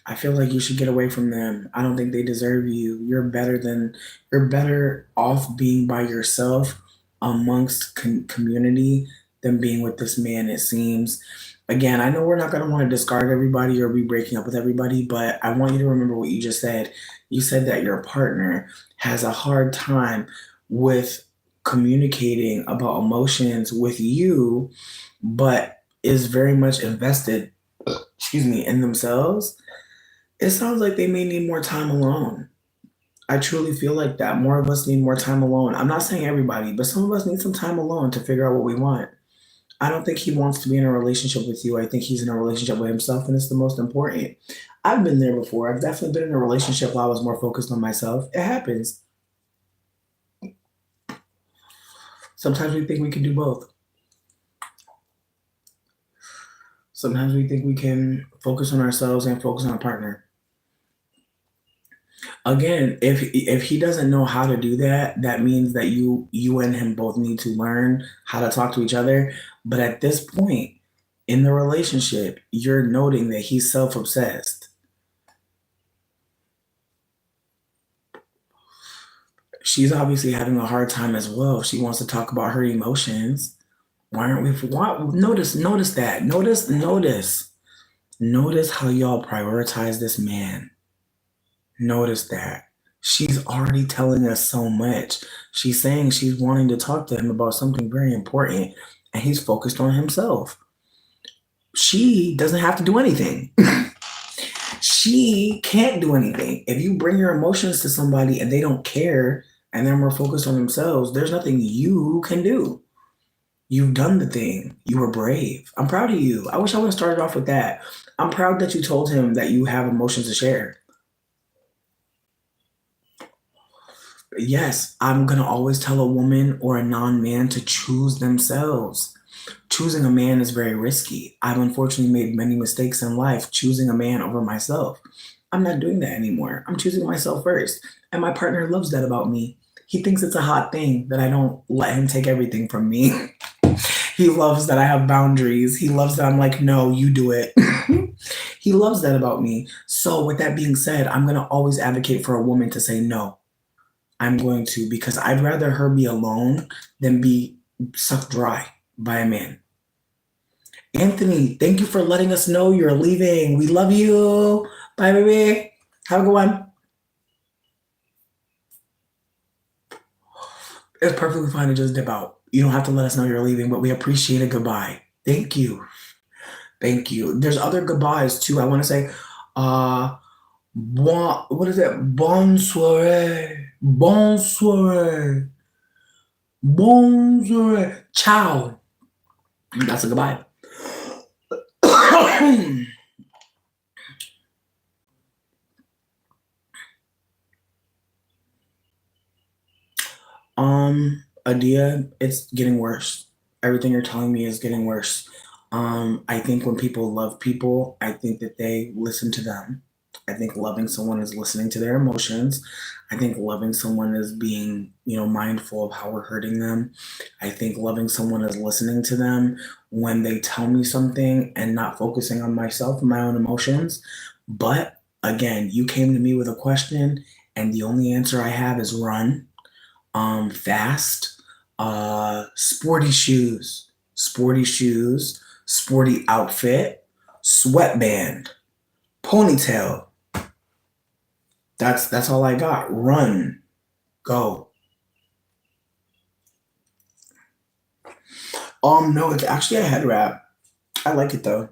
I feel like you should get away from them. I don't think they deserve you. You're better off being by yourself amongst community than being with this man, it seems. Again, I know we're not going to want to discard everybody or be breaking up with everybody, but I want you to remember what you just said. You said that your partner has a hard time with communicating about emotions with you, but is very much invested, in themselves. It sounds like they may need more time alone. I truly feel like that. More of us need more time alone. I'm not saying everybody, but some of us need some time alone to figure out what we want. I don't think he wants to be in a relationship with you. I think he's in a relationship with himself, and it's the most important. I've been there before. I've definitely been in a relationship while I was more focused on myself. It happens. Sometimes we think we can do both. Sometimes we think we can focus on ourselves and focus on a partner. Again, if he doesn't know how to do that, that means that you and him both need to learn how to talk to each other. But at this point in the relationship, you're noting that he's self-obsessed. She's obviously having a hard time as well. She wants to talk about her emotions. Why aren't we? Notice that. Notice how y'all prioritize this man. Notice that. She's already telling us so much. She's saying she's wanting to talk to him about something very important, and he's focused on himself. She doesn't have to do anything. She can't do anything. If you bring your emotions to somebody and they don't care and they're more focused on themselves, there's nothing you can do. You've done the thing. You were brave. I'm proud of you. I wish I would have started off with that. I'm proud that you told him that you have emotions to share. Yes, I'm going to always tell a woman or a non man to choose themselves. Choosing a man is very risky. I've unfortunately made many mistakes in life choosing a man over myself. I'm not doing that anymore. I'm choosing myself first. And my partner loves that about me. He thinks it's a hot thing that I don't let him take everything from me. He loves that I have boundaries. He loves that I'm like, no, you do it. He loves that about me. So, with that being said, I'm going to always advocate for a woman to say no. I'm going to, because I'd rather her be alone than be sucked dry by a man. Anthony, thank you for letting us know you're leaving. We love you. Bye, baby. Have a good one. It's perfectly fine to just dip out. You don't have to let us know you're leaving, but we appreciate a goodbye. Thank you. Thank you. There's other goodbyes too. I want to say, what is it? Bonsoir. Bonsoir. Bonsoir. Ciao. That's a goodbye. Adia, it's getting worse. Everything you're telling me is getting worse. I think when people love people, I think that they listen to them. I think loving someone is listening to their emotions. I think loving someone is being, mindful of how we're hurting them. I think loving someone is listening to them when they tell me something and not focusing on myself and my own emotions. But again, you came to me with a question, and the only answer I have is run. Fast, sporty shoes, sporty outfit, sweatband, ponytail. That's all I got. Run, go. No, it's actually a head wrap. I like it though.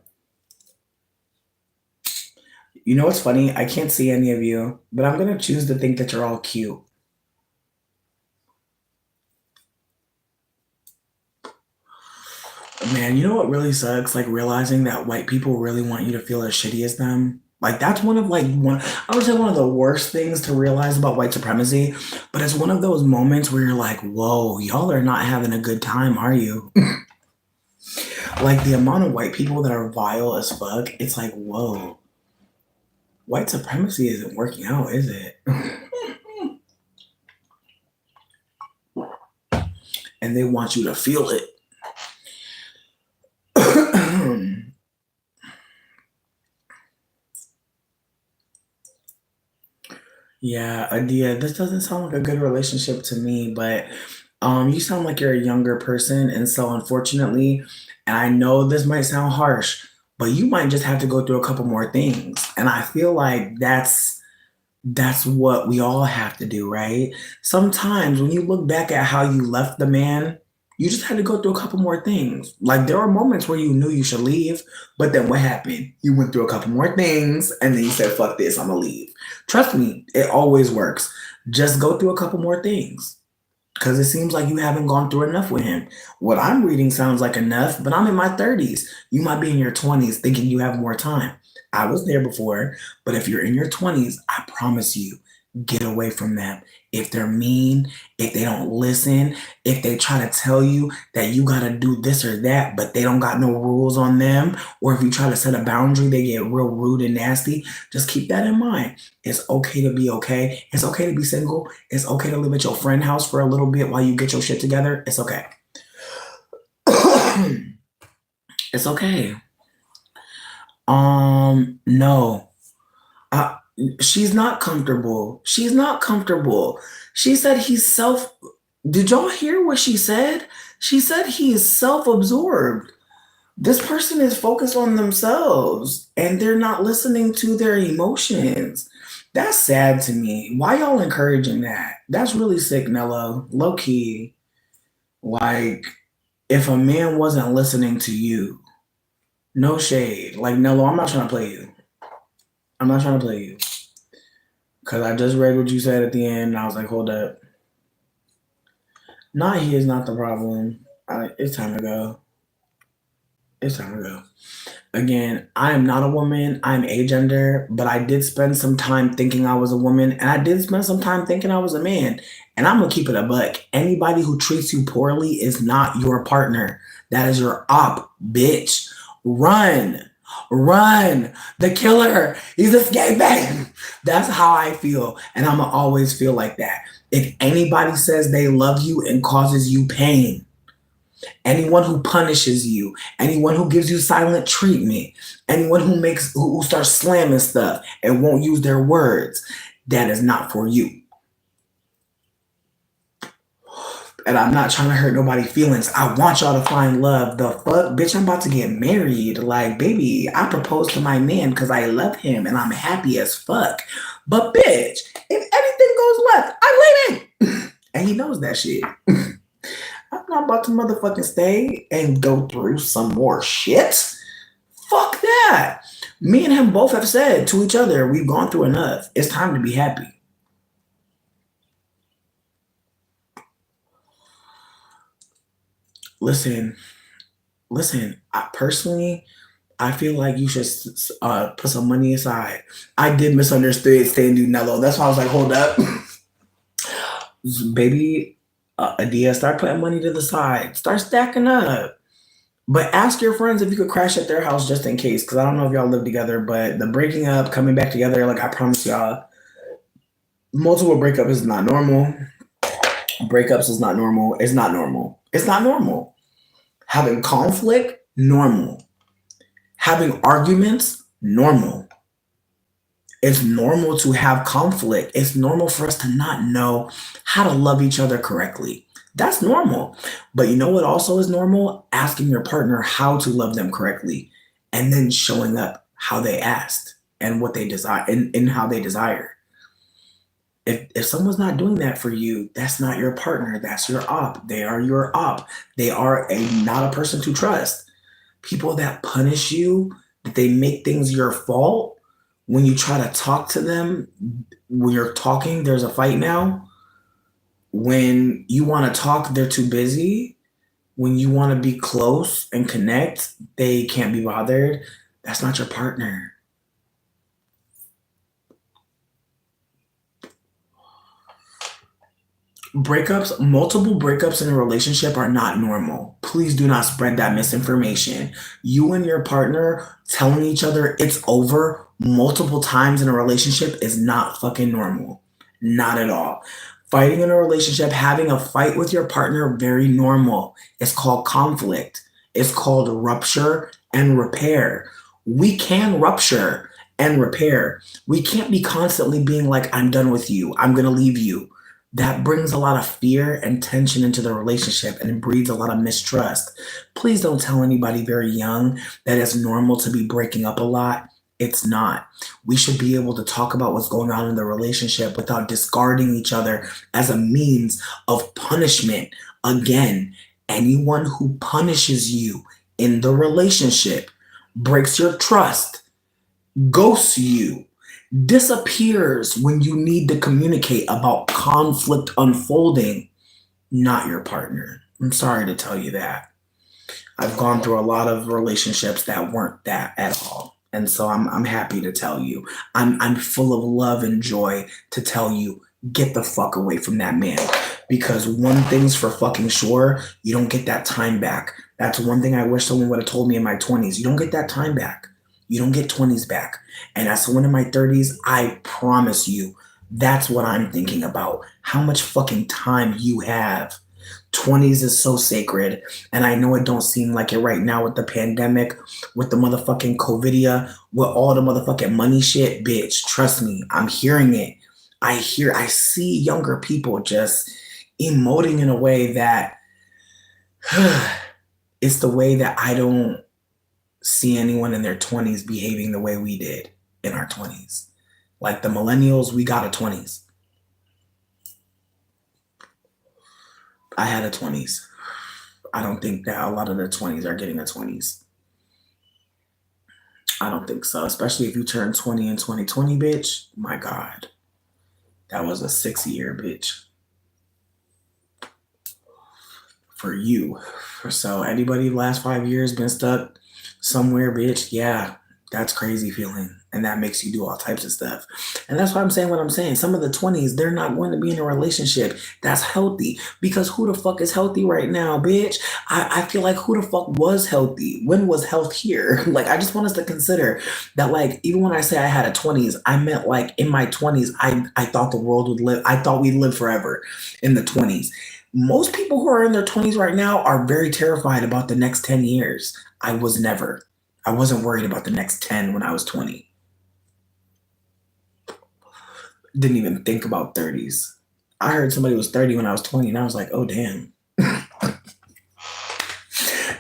You know what's funny? I can't see any of you, but I'm gonna choose to think that you're all cute. Man, you know what really sucks? Like realizing that white people really want you to feel as shitty as them. Like that's one I would say one of the worst things to realize about white supremacy, but it's one of those moments where you're like, whoa, y'all are not having a good time, are you? Like the amount of white people that are vile as fuck, it's like, whoa, white supremacy isn't working out, is it? And they want you to feel it. Yeah, Adia, this doesn't sound like a good relationship to me, but you sound like you're a younger person, and so unfortunately, and I know this might sound harsh, but you might just have to go through a couple more things. And I feel like that's what we all have to do, right? Sometimes when you look back at how you left the man, you just had to go through a couple more things. Like there are moments where you knew you should leave, but then what happened? You went through a couple more things and then you said, fuck this, I'm gonna leave. Trust me, it always works. Just go through a couple more things because it seems like you haven't gone through enough with him. What I'm reading sounds like enough, but I'm in my 30s. You might be in your 20s thinking you have more time. I was there before, but if you're in your 20s, I promise you, get away from them. If they're mean, if they don't listen, if they try to tell you that you got to do this or that, but they don't got no rules on them, or if you try to set a boundary, they get real rude and nasty, just keep that in mind. It's okay to be okay. It's okay to be single. It's okay to live at your friend's house for a little bit while you get your shit together. It's okay. It's okay. No. Uh, she's not comfortable. She's not comfortable. She said he's self. Did y'all hear what she said? She said he is self absorbed. This person is focused on themselves and they're not listening to their emotions. That's sad to me. Why y'all encouraging that? That's really sick, Nello. Low key. Like, if a man wasn't listening to you, no shade. Like, Nello, I'm not trying to play you. I'm not trying to play you. Because I just read what you said at the end, and I was like, hold up. Not he is not the problem. It's time to go. It's time to go. Again, I am not a woman. I'm agender, but I did spend some time thinking I was a woman, and I did spend some time thinking I was a man. And I'm gonna keep it a buck. Anybody who treats you poorly is not your partner. That is your op, bitch. Run. Run. The killer. He's escaping. That's how I feel. And I'm gonna always feel like that. If anybody says they love you and causes you pain, anyone who punishes you, anyone who gives you silent treatment, anyone who starts slamming stuff and won't use their words, that is not for you. And I'm not trying to hurt nobody's feelings. I want y'all to find love. The fuck? Bitch, I'm about to get married. Like, baby, I proposed to my man because I love him and I'm happy as fuck. But bitch, if anything goes left, I leave. And he knows that shit. I'm not about to motherfucking stay and go through some more shit. Fuck that. Me and him both have said to each other, we've gone through enough. It's time to be happy. Listen, I feel like you should put some money aside. I did misunderstand you, Nello. That's why I was like, hold up. Baby, Adia, start putting money to the side. Start stacking up. But ask your friends if you could crash at their house just in case. Because I don't know if y'all live together, but the breaking up, coming back together, like I promise y'all, multiple breakups is not normal. Breakups is not normal. It's not normal. It's not normal. Having conflict, normal. Having arguments, normal. It's normal to have conflict. It's normal for us to not know how to love each other correctly. That's normal. But you know what also is normal? Asking your partner how to love them correctly and then showing up how they asked and what they desire and how they desire. If someone's not doing that for you, that's not your partner. That's your op. They are your op. They are not a person to trust. People that punish you, that they make things your fault, when you try to talk to them, when you're talking, there's a fight now. When you want to talk, they're too busy. When you want to be close and connect, they can't be bothered. That's not your partner. Multiple breakups in a relationship are not normal. Please do not spread that misinformation. You and your partner telling each other it's over multiple times in a relationship is not fucking normal. Not at all. Fighting in a relationship, having a fight with your partner, very normal. It's called conflict. It's called rupture and repair. We can rupture and repair. We can't be constantly being like, I'm done with you. I'm going to leave you. That brings a lot of fear and tension into the relationship and it breeds a lot of mistrust. Please don't tell anybody very young that it's normal to be breaking up a lot. It's not. We should be able to talk about what's going on in the relationship without discarding each other as a means of punishment. Again, anyone who punishes you in the relationship, breaks your trust, ghosts you, disappears when you need to communicate about conflict unfolding, not your partner. I'm sorry to tell you that. I've gone through a lot of relationships that weren't that at all. And so I'm happy to tell you. I'm full of love and joy to tell you, get the fuck away from that man. Because one thing's for fucking sure, you don't get that time back. That's one thing I wish someone would have told me in my 20s. You don't get that time back. You don't get 20s back. And as someone in my 30s, I promise you, that's what I'm thinking about. How much fucking time you have. 20s is so sacred. And I know it don't seem like it right now with the pandemic, with the motherfucking COVIDia, with all the motherfucking money shit. Bitch, trust me, I'm hearing it. I see younger people just emoting in a way that it's the way that I don't see anyone in their 20s behaving the way we did in our 20s. Like the millennials, we got a 20s. I had a 20s. I don't think that a lot of the 20s are getting a 20s. I don't think so. Especially if you turn 20 in 2020, bitch. My God. That was a 6-year, bitch. For you. So anybody last 5 years been stuck somewhere, bitch? Yeah, that's crazy feeling. And that makes you do all types of stuff. And that's why I'm saying what I'm saying. Some of the 20s, they're not going to be in a relationship that's healthy. Because who the fuck is healthy right now, bitch? I feel like who the fuck was healthy? When was health here? Like, I just want us to consider that, like, even when I say I had a 20s, I meant like in my 20s, I thought the world would live. I thought we'd live forever in the 20s. Most people who are in their 20s right now are very terrified about the next 10 years. I was never. I wasn't worried about the next 10 when I was 20. Didn't even think about 30s. I heard somebody was 30 when I was 20 and I was like, oh, damn.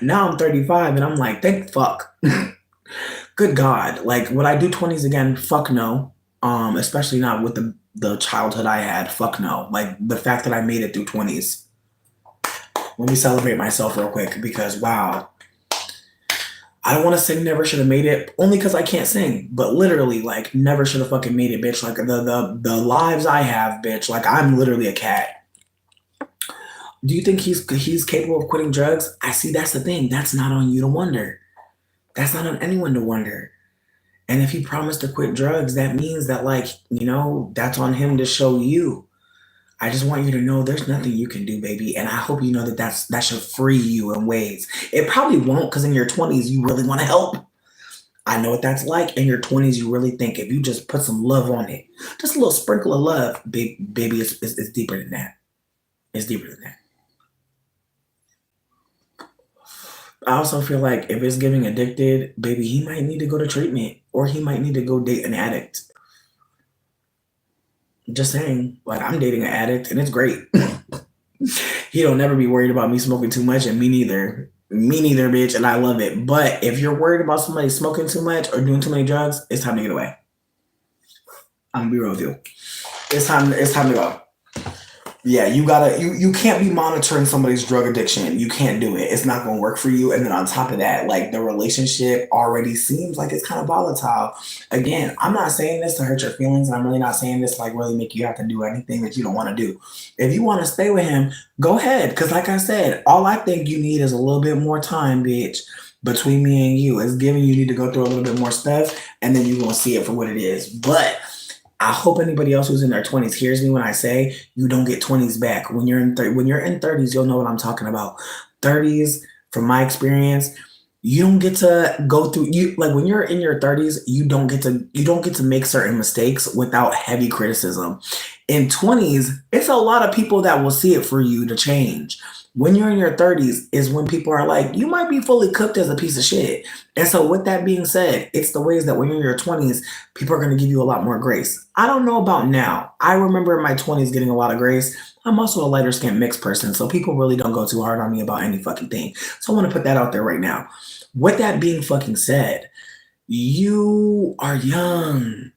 Now I'm 35 and I'm like, thank fuck. Good God. Like, would I do 20s again? Fuck no. Especially not with the childhood I had. Fuck no. Like, the fact that I made it through 20s. Let me celebrate myself real quick because, wow. I don't want to say never should have made it, only because I can't sing. But literally, like, never should have fucking made it, bitch. Like, the lives I have, bitch. Like, I'm literally a cat. Do you think he's capable of quitting drugs? I see, that's the thing. That's not on you to wonder. That's not on anyone to wonder. And if he promised to quit drugs, that means that, like, you know, that's on him to show you. I just want you to know there's nothing you can do, baby. And I hope you know that that should free you in ways. It probably won't, because in your 20s, you really want to help. I know what that's like. In your 20s, you really think if you just put some love on it, just a little sprinkle of love, baby, it's deeper than that. It's deeper than that. I also feel like if it's getting addicted, baby, he might need to go to treatment or he might need to go date an addict. Just saying, like, I'm dating an addict and it's great. He don't never be worried about me smoking too much, and me neither. Me neither, bitch, and I love it. But if you're worried about somebody smoking too much or doing too many drugs, it's time to get away. I'm gonna be real with you. It's time to go. Yeah, you can't be monitoring somebody's drug addiction. You can't do it. It's not gonna work for you. And then on top of that, like, the relationship already seems like it's kind of volatile. Again, I'm not saying this to hurt your feelings, and I'm really not saying this to, like, really make you have to do anything that you don't want to do. If you want to stay with him, go ahead. Because like I said, all I think you need is a little bit more time, bitch. Between me and you, it's giving you need to go through a little bit more stuff, and then you're gonna see it for what it is. But I hope anybody else who's in their 20s hears me when I say you don't get 20s back. When you're in 30s, you'll know what I'm talking about. 30s, from my experience, you don't get to go through like when you're in your 30s, you don't get to make certain mistakes without heavy criticism. In 20s, it's a lot of people that will see it for you to change. When you're in your 30s is when people are like, you might be fully cooked as a piece of shit. And so with that being said, it's the ways that when you're in your 20s, people are going to give you a lot more grace. I don't know about now. I remember in my 20s getting a lot of grace. I'm also a lighter skinned mixed person, so people really don't go too hard on me about any fucking thing. So I want to put that out there right now. With that being fucking said, you are young.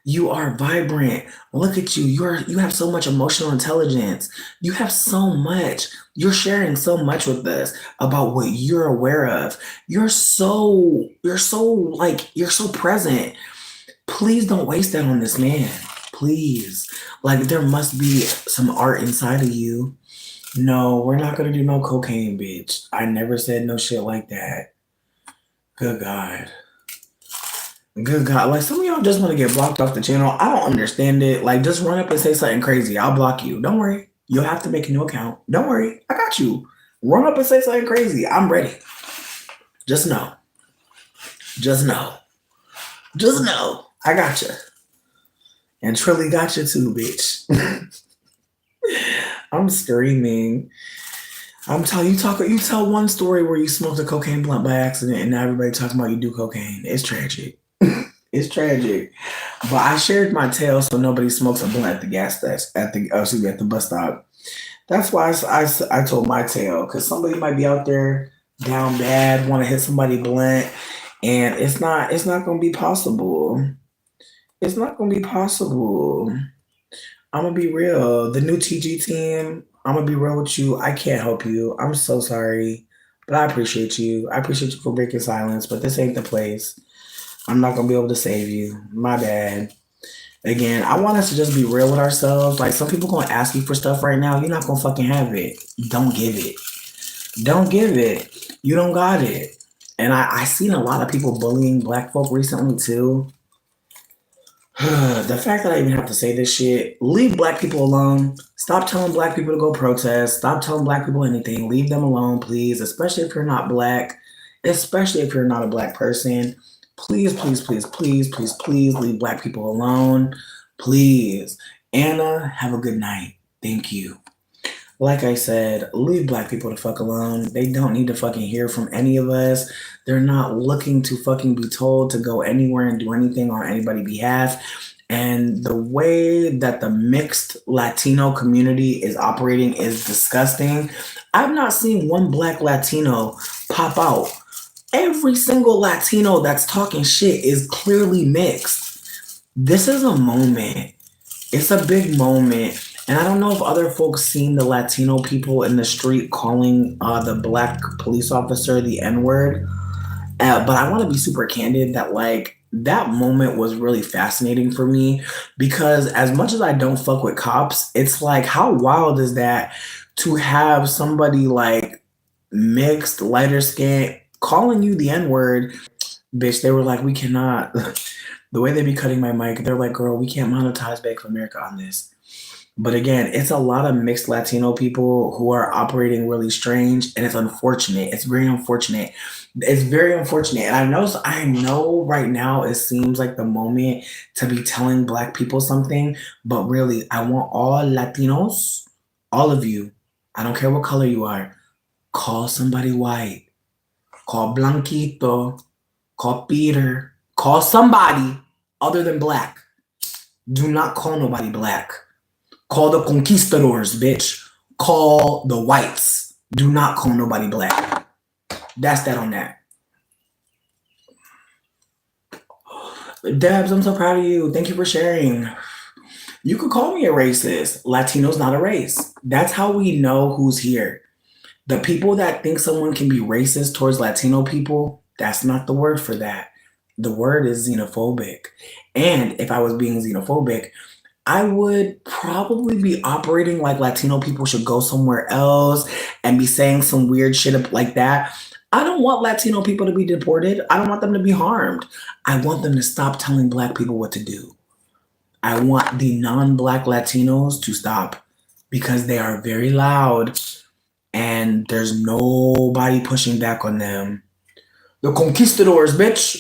You are vibrant. Look at you. You have so much emotional intelligence. You have so much. You're sharing so much with us about what you're aware of. You're so present. Please don't waste that on this man. Please. Like, there must be some art inside of you. No, we're not gonna do no cocaine, bitch. I never said no shit like that. Good God. Good God. Like, some of y'all just want to get blocked off the channel. I don't understand it. Like, just run up and say something crazy. I'll block you. Don't worry. You'll have to make a new account. Don't worry. I got you. Run up and say something crazy. I'm ready. Just know. Just know. Just know. I got you. And Trilly got you too, bitch. I'm screaming. I'm telling you, you tell one story where you smoked a cocaine blunt by accident and now everybody talking about you do cocaine. It's tragic. It's tragic. But I shared my tale so nobody smokes a blunt at the gas station, at the bus stop. That's why I told my tale, because somebody might be out there down bad, want to hit somebody blunt, and it's not going to be possible. It's not gonna be possible. I'm gonna be real. The new TG team, I'm gonna be real with you. I can't help you. I'm so sorry, but I appreciate you. I appreciate you for breaking silence, but this ain't the place. I'm not gonna be able to save you. My bad. Again, I want us to just be real with ourselves. Like some people gonna ask you for stuff right now. You're not gonna fucking have it. Don't give it. Don't give it. You don't got it. And I seen a lot of people bullying black folk recently too. The fact that I even have to say this shit, leave black people alone. Stop telling black people to go protest. Stop telling black people anything. Leave them alone, please. Especially if you're not black. Especially if you're not a black person. Please, please, please, please, please, please leave black people alone. Please. Anna, have a good night. Thank you. Like I said, leave black people the fuck alone. They don't need to fucking hear from any of us. They're not looking to fucking be told to go anywhere and do anything on anybody's behalf. And the way that the mixed Latino community is operating is disgusting. I've not seen one black Latino pop out. Every single Latino that's talking shit is clearly mixed. This is a moment. It's a big moment. And I don't know if other folks seen the Latino people in the street calling the black police officer the N-word. But I want to be super candid that like that moment was really fascinating for me because as much as I don't fuck with cops, it's like how wild is that to have somebody like mixed, lighter skin calling you the N-word, bitch. They were like, we cannot. The way they be cutting my mic, they're like, girl, we can't monetize Bank of America on this. But again, it's a lot of mixed Latino people who are operating really strange, and it's unfortunate. It's very unfortunate. It's very unfortunate. And I know right now it seems like the moment to be telling black people something, but really, I want all Latinos, all of you, I don't care what color you are, call somebody white, call Blanquito, call Peter, call somebody other than black. Do not call nobody black. Call the conquistadors, bitch. Call the whites. Do not call nobody black. That's that on that. Debs, I'm so proud of you. Thank you for sharing. You could call me a racist. Latino's not a race. That's how we know who's here. The people that think someone can be racist towards Latino people, that's not the word for that. The word is xenophobic. And if I was being xenophobic, I would probably be operating like Latino people should go somewhere else and be saying some weird shit like that. I don't want Latino people to be deported. I don't want them to be harmed. I want them to stop telling black people what to do. I want the non-black Latinos to stop because they are very loud and there's nobody pushing back on them. The conquistadors, bitch.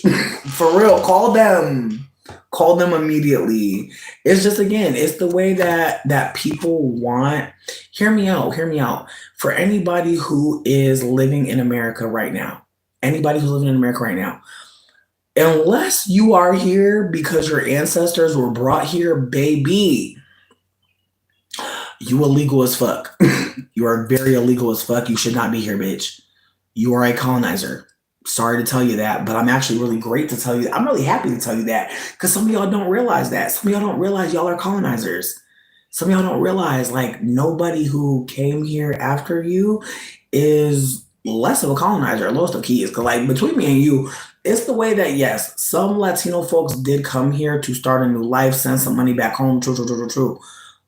For real, call them. Call them immediately. It's just, again, it's the way that people want. Hear me out. For anybody who is living in America right now, unless you are here because your ancestors were brought here, baby, you illegal as fuck. You are very illegal as fuck. You should not be here, bitch. You are a colonizer. Sorry to tell you that, but I'm actually really great to tell you. I'm really happy to tell you that because some of y'all don't realize that. Some of y'all don't realize y'all are colonizers. Some of y'all don't realize like nobody who came here after you is less of a colonizer. Most of the key is because like between me and you, it's the way that yes, some Latino folks did come here to start a new life, send some money back home. True.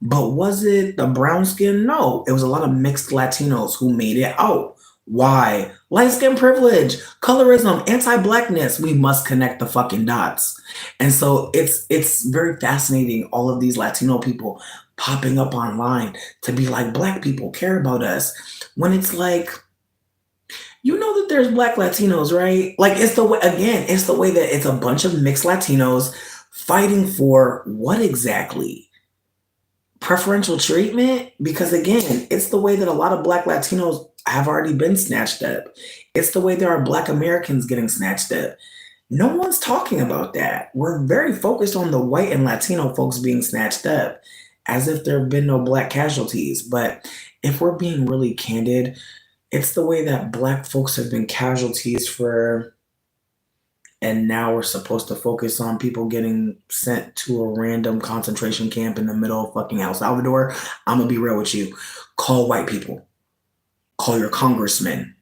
But was it the brown skin? No, it was a lot of mixed Latinos who made it out. Why? Light skin privilege, colorism, anti-blackness. We must connect the fucking dots. And so it's very fascinating, all of these Latino people popping up online to be like, black people care about us. When it's like, you know that there's black Latinos, right? Like it's the way that it's a bunch of mixed Latinos fighting for what exactly? Preferential treatment? Because again, it's the way that a lot of black Latinos have already been snatched up. It's the way there are black Americans getting snatched up. No one's talking about that. We're very focused on the white and Latino folks being snatched up as if there have been no black casualties. But if we're being really candid, it's the way that black folks have been casualties for and now we're supposed to focus on people getting sent to a random concentration camp in the middle of fucking El Salvador. I'm gonna be real with you. Call white people. Call your congressmen.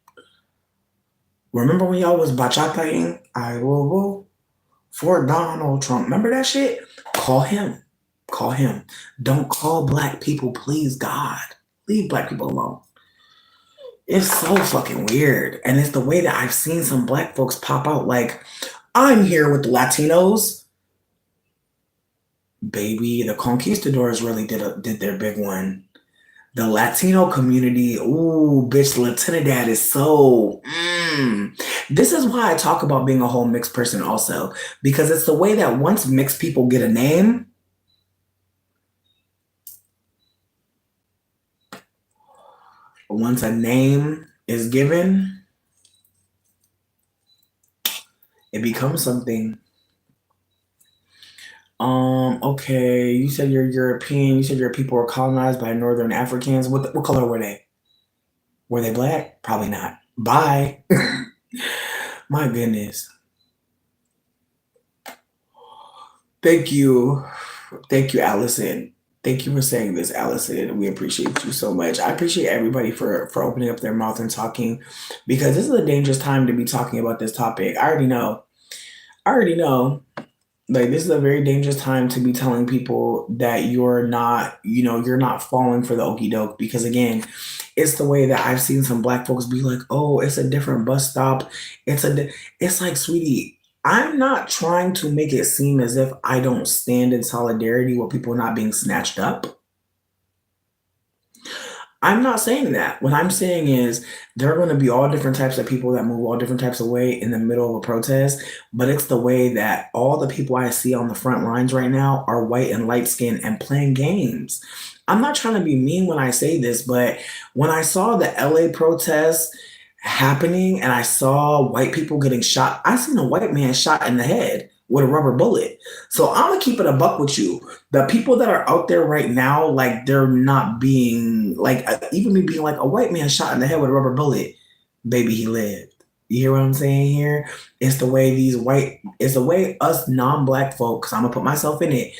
Remember when y'all was bachataing? I will vote for Donald Trump. Remember that shit? Call him. Call him. Don't call black people, please, God. Leave black people alone. It's so fucking weird. And it's the way that I've seen some black folks pop out like, I'm here with the Latinos. Baby, the conquistadors really did their big one. The Latino community, ooh, bitch, Latinidad is so, This is why I talk about being a whole mixed person also. Because it's the way that once mixed people get a name, once a name is given, it becomes something. Okay, you said you're European. You said your people were colonized by Northern Africans. What color were they? Were they black? Probably not. Bye. My goodness. Thank you. Thank you, Allison. Thank you for saying this, Allison. We appreciate you so much. I appreciate everybody for opening up their mouth and talking, because this is a dangerous time to be talking about this topic. I already know. Like, this is a very dangerous time to be telling people that you're not falling for the okie doke, because again, it's the way that I've seen some black folks be like, oh, it's a different bus stop. It's like, sweetie, I'm not trying to make it seem as if I don't stand in solidarity with people not being snatched up. I'm not saying that. What I'm saying is there are going to be all different types of people that move all different types of way in the middle of a protest, but it's the way that all the people I see on the front lines right now are white and light skinned and playing games. I'm not trying to be mean when I say this, but when I saw the LA protests happening and I saw white people getting shot, I seen a white man shot in the head with a rubber bullet. So I'm gonna keep it a buck with you. The people that are out there right now, like, they're not being like, even me being like, a white man shot in the head with a rubber bullet, baby, he lived. You hear what I'm saying here? It's the way us non-black folks, I'm gonna put myself in it,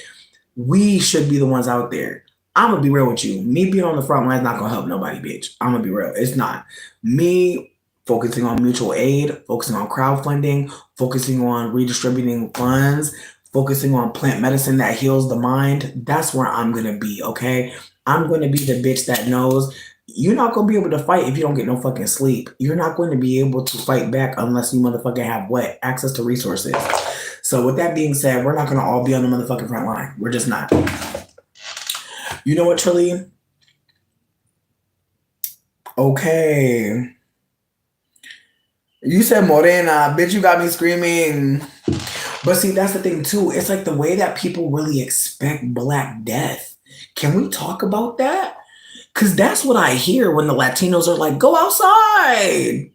we should be the ones out there. I'm gonna be real with you. Me being on the front line is not gonna help nobody, bitch. I'm gonna be real. It's not. Me focusing on mutual aid, focusing on crowdfunding, focusing on redistributing funds, focusing on plant medicine that heals the mind. That's where I'm gonna be, okay? I'm gonna be the bitch that knows you're not gonna be able to fight if you don't get no fucking sleep. You're not going to be able to fight back unless you motherfucking have what? Access to resources. So with that being said, we're not gonna all be on the motherfucking front line. We're just not. You know what, Trillian? Okay. You said Morena, bitch, you got me screaming. But see, that's the thing too. It's like the way that people really expect Black death. Can we talk about that? Because that's what I hear when the Latinos are like, go outside.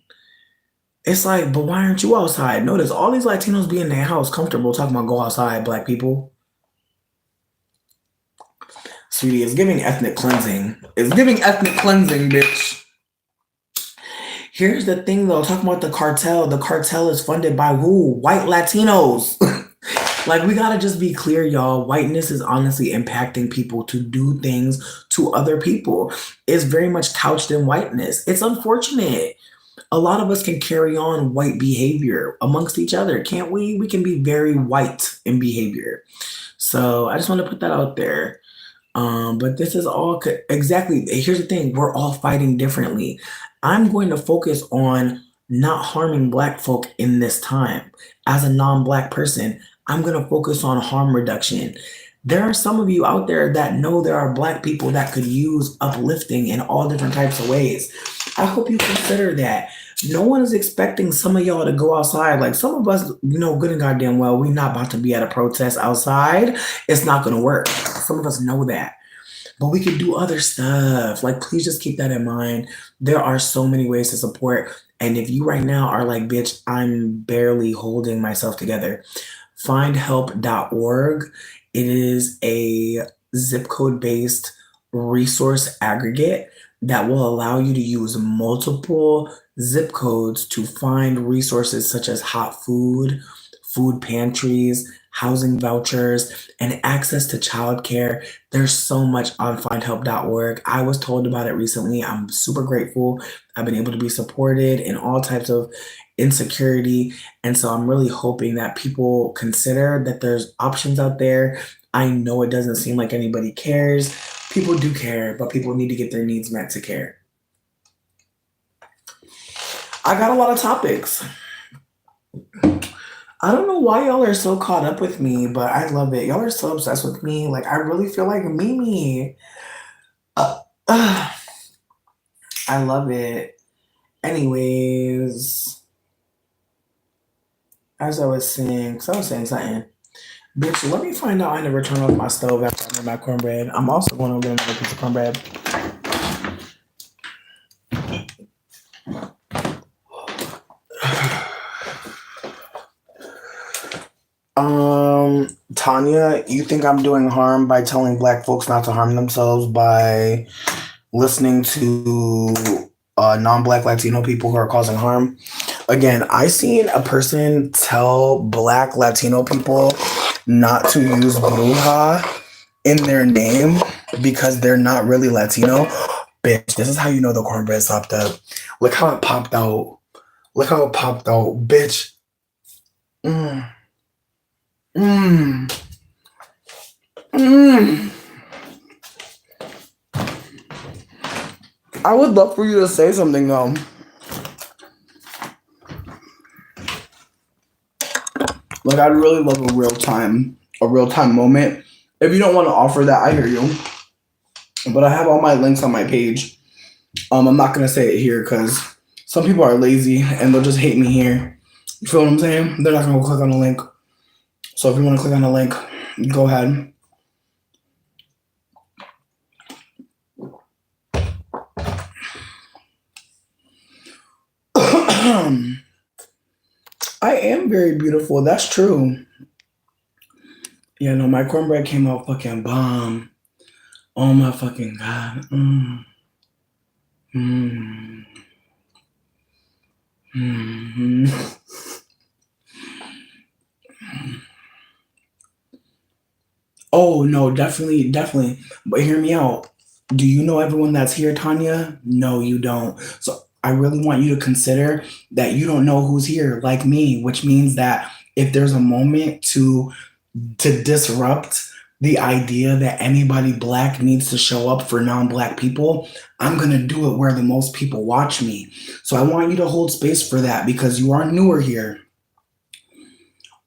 It's like, but why aren't you outside? Notice all these Latinos be in their house comfortable talking about go outside, Black people. Sweetie, it's giving ethnic cleansing. It's giving ethnic cleansing, bitch. Here's the thing though, talking about the cartel. The cartel is funded by who? White Latinos. Like, we gotta just be clear, y'all. Whiteness is honestly impacting people to do things to other people. It's very much couched in whiteness. It's unfortunate. A lot of us can carry on white behavior amongst each other, can't we? We can be very white in behavior. So I just want to put that out there. But this is all exactly. Here's the thing: we're all fighting differently. I'm going to focus on not harming Black folk in this time. As a non-Black person, I'm going to focus on harm reduction. There are some of you out there that know there are Black people that could use uplifting in all different types of ways. I hope you consider that. No one is expecting some of y'all to go outside. Like, some of us, good and goddamn well, we're not about to be at a protest outside. It's not going to work. Some of us know that. But we could do other stuff. Like, please just keep that in mind. There are so many ways to support. And if you right now are like, bitch, I'm barely holding myself together, findhelp.org. It is a zip code based resource aggregate that will allow you to use multiple zip codes to find resources such as hot food, food pantries, housing vouchers, and access to childcare. There's so much on findhelp.org. I was told about it recently. I'm super grateful. I've been able to be supported in all types of insecurity. And so I'm really hoping that people consider that there's options out there. I know it doesn't seem like anybody cares. People do care, but people need to get their needs met to care. I got a lot of topics. I don't know why y'all are so caught up with me, but I love it. Y'all are so obsessed with me. Like, I really feel like Mimi. I love it. Anyways, as I was saying, something. Bitch, let me find out I never turned off my stove after I made my cornbread. I'm also going to get another piece of cornbread. Tanya, you think I'm doing harm by telling Black folks not to harm themselves by listening to non-Black Latino people who are causing harm? Again, I seen a person tell Black Latino people not to use bruja in their name because they're not really Latino. Bitch, this is how you know the cornbread popped up. Look how it popped out. Look how it popped out, bitch. I would love for you to say something though. Like, I'd really love a real time moment. If you don't want to offer that, I hear you. But I have all my links on my page. I'm not gonna say it here because some people are lazy and they'll just hate me here. You feel what I'm saying? They're not gonna click on the link. So if you want to click on the link, go ahead. I am very beautiful. That's true. Yeah, no, my cornbread came out fucking bomb. Oh my fucking God. Oh no, definitely. But hear me out. Do you know everyone that's here, Tanya? No, you don't. So I really want you to consider that you don't know who's here, like me, which means that if there's a moment to disrupt the idea that anybody Black needs to show up for non-Black people, I'm gonna do it where the most people watch me. So I want you to hold space for that because you are newer here.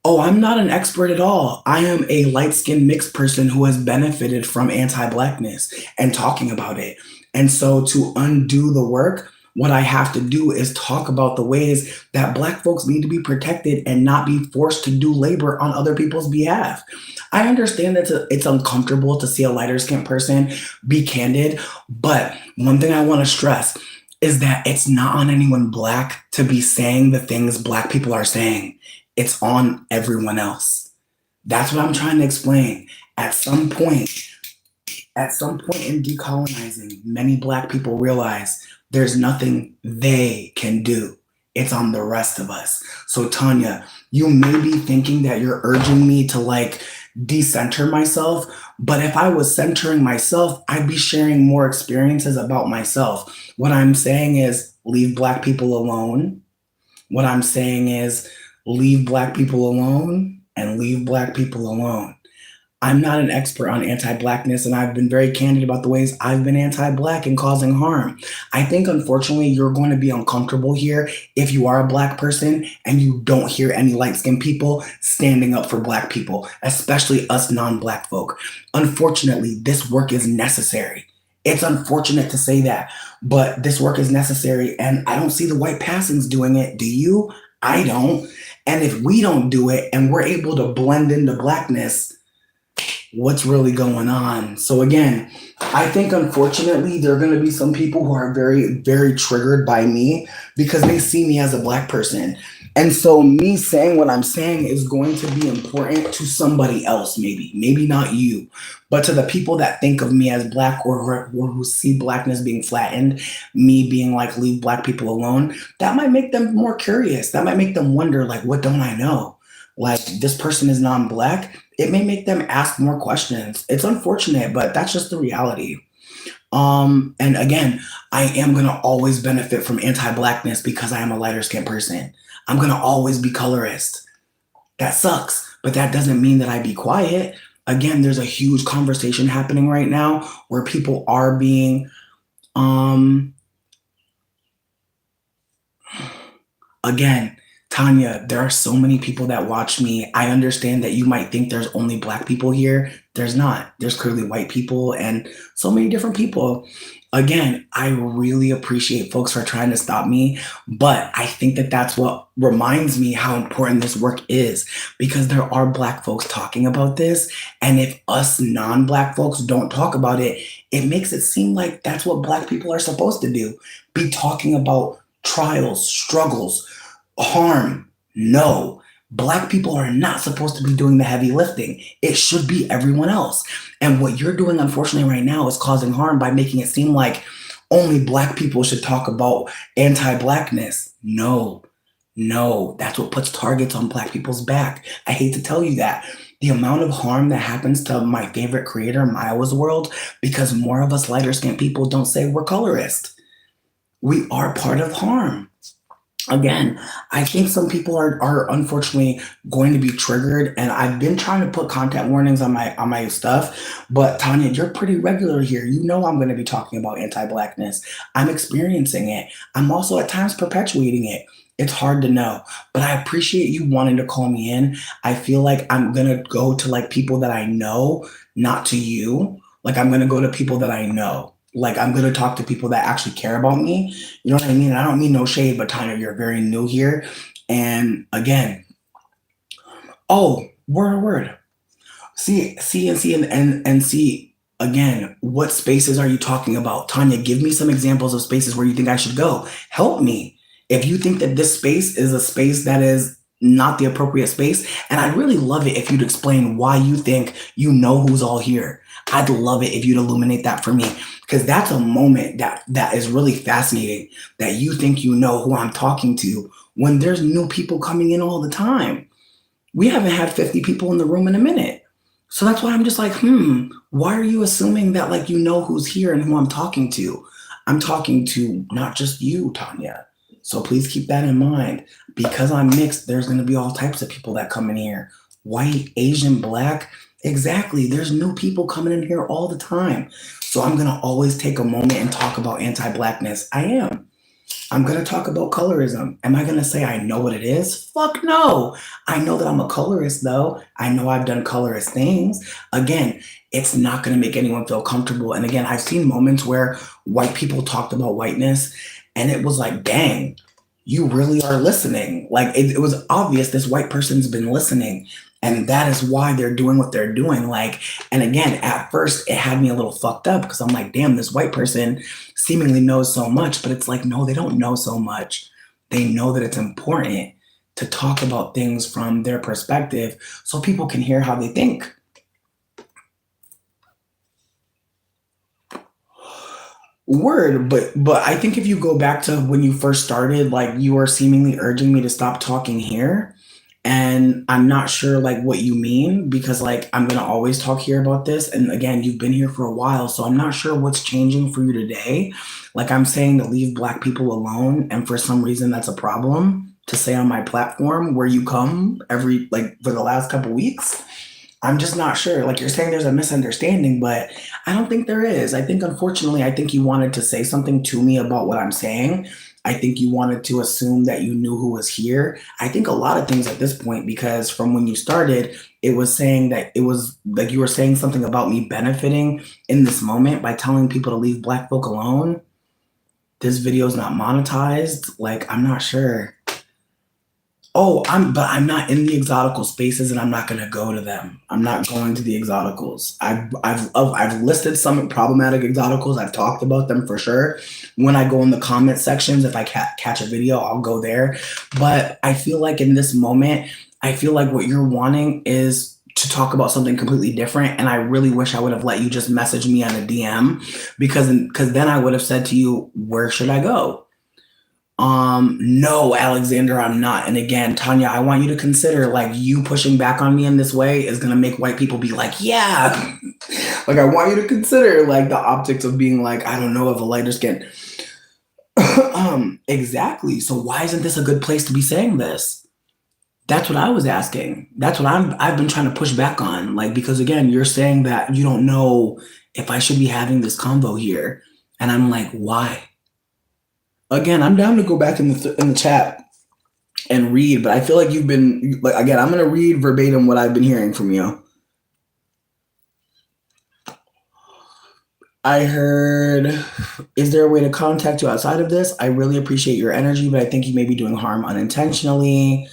Oh, I'm not an expert at all. I am a light-skinned mixed person who has benefited from anti-Blackness and talking about it. And so to undo the work, what I have to do is talk about the ways that Black folks need to be protected and not be forced to do labor on other people's behalf. I understand that it's uncomfortable to see a lighter-skinned person be candid, but one thing I want to stress is that it's not on anyone Black to be saying the things Black people are saying. It's on everyone else. That's what I'm trying to explain. At some point in decolonizing, many Black people realize there's nothing they can do. It's on the rest of us. So Tanya, you may be thinking that you're urging me to like decenter myself, but if I was centering myself, I'd be sharing more experiences about myself. What I'm saying is leave Black people alone. What I'm saying is leave Black people alone and leave Black people alone. I'm not an expert on anti-Blackness, and I've been very candid about the ways I've been anti-Black and causing harm. I think, unfortunately, you're going to be uncomfortable here if you are a Black person and you don't hear any light-skinned people standing up for Black people, especially us non-Black folk. Unfortunately, this work is necessary. It's unfortunate to say that, but this work is necessary, and I don't see the white passings doing it. Do you? I don't. And if we don't do it and we're able to blend into Blackness, what's really going on? So again, I think unfortunately there are going to be some people who are very, very triggered by me because they see me as a Black person. And so me saying what I'm saying is going to be important to somebody else, maybe not you, but to the people that think of me as Black or who see Blackness being flattened, me being like, leave Black people alone. That might make them more curious. That might make them wonder, like, what don't I know? like this person is non-black, it may make them ask more questions. It's unfortunate, but that's just the reality. And again, I am gonna always benefit from anti-blackness because I am a lighter skinned person. I'm gonna always be colorist. That sucks, but that doesn't mean that I be quiet. Again, there's a huge conversation happening right now where people are being, um, again, Tanya, there are so many people that watch me. I understand that you might think there's only black people here. There's not. There's clearly white people and so many different people. Again, I really appreciate folks for trying to stop me, but I think that that's what reminds me how important this work is because there are black folks talking about this. And if us non black folks don't talk about it, it makes it seem like that's what black people are supposed to do, be talking about trials, struggles, harm. No, black people are not supposed to be doing the heavy lifting. It should be everyone else. And what you're doing, unfortunately, right now is causing harm by making it seem like only black people should talk about anti-blackness. No, no, that's what puts targets on black people's back. I hate to tell you that. The amount of harm that happens to my favorite creator, Maya's World, because more of us lighter skinned people don't say we're colorist. We are part of harm. Again, I think some people are unfortunately going to be triggered, and I've been trying to put content warnings on my stuff. But Tanya, you're pretty regular here. You know I'm going to be talking about anti-blackness. I'm experiencing it. I'm also at times perpetuating it. It's hard to know, but I appreciate you wanting to call me in. I feel like I'm gonna go to like people that I know, not to you. Like I'm gonna go to people that I know. Like I'm gonna talk to people that actually care about me. You know what I mean? And I don't mean no shade, but Tanya, you're very new here. And again, oh, word. And see again, what spaces are you talking about? Tanya, give me some examples of spaces where you think I should go. Help me. If you think that this space is a space that is not the appropriate space, and I'd really love it if you'd explain why you think you know who's all here. I'd love it if you'd illuminate that for me, because that's a moment that is really fascinating, that you think you know who I'm talking to when there's new people coming in all the time. We haven't had 50 people in the room in a minute. So that's why I'm just like, why are you assuming that like you know who's here and who I'm talking to? I'm talking to not just you, Tanya. So please keep that in mind. Because I'm mixed, there's going to be all types of people that come in here. White, Asian, black. Exactly. There's new people coming in here all the time. So I'm going to always take a moment and talk about anti-blackness. I am. I'm going to talk about colorism. Am I going to say I know what it is? Fuck no. I know that I'm a colorist, though. I know I've done colorist things. Again, it's not going to make anyone feel comfortable. And again, I've seen moments where white people talked about whiteness, and it was like, dang, you really are listening. Like it was obvious this white person's been listening. And that is why they're doing what they're doing. Like, and again, at first it had me a little fucked up because I'm like, damn, this white person seemingly knows so much, but it's like, no, they don't know so much. They know that it's important to talk about things from their perspective so people can hear how they think. Word, but I think if you go back to when you first started, like you are seemingly urging me to stop talking here. And I'm not sure like what you mean because like I'm gonna always talk here about this. And again, you've been here for a while, so I'm not sure what's changing for you today. Like I'm saying to leave black people alone, and for some reason that's a problem to say on my platform where you come every like for the last couple weeks. I'm just not sure. Like you're saying there's a misunderstanding, but I don't think there is. I think unfortunately, I think you wanted to say something to me about what I'm saying. I think you wanted to assume that you knew who was here. I think a lot of things at this point, because from when you started, it was saying that it was like you were saying something about me benefiting in this moment by telling people to leave black folk alone. This video is not monetized. Like, I'm not sure. Oh, but I'm not in the exotical spaces, and I'm not going to go to them. I'm not going to the exoticals. I've listed some problematic exoticals. I've talked about them for sure. When I go in the comment sections, if I catch a video, I'll go there. But I feel like in this moment, I feel like what you're wanting is to talk about something completely different. And I really wish I would have let you just message me on a DM because then I would have said to you, where should I go? No, Alexander, I'm not. And again, Tanya, I want you to consider like you pushing back on me in this way is gonna make white people be like, yeah. Like I want you to consider like the optics of being like, I don't know, of a lighter skin. Exactly. So why isn't this a good place to be saying this? That's what I was asking. That's what I've been trying to push back on. Like, because again, you're saying that you don't know if I should be having this convo here. And I'm like, why? Again, I'm down to go back in the chat and read, but I feel like you've been like again, I'm gonna read verbatim what I've been hearing from you. I heard, is there a way to contact you outside of this? I really appreciate your energy, but I think you may be doing harm unintentionally.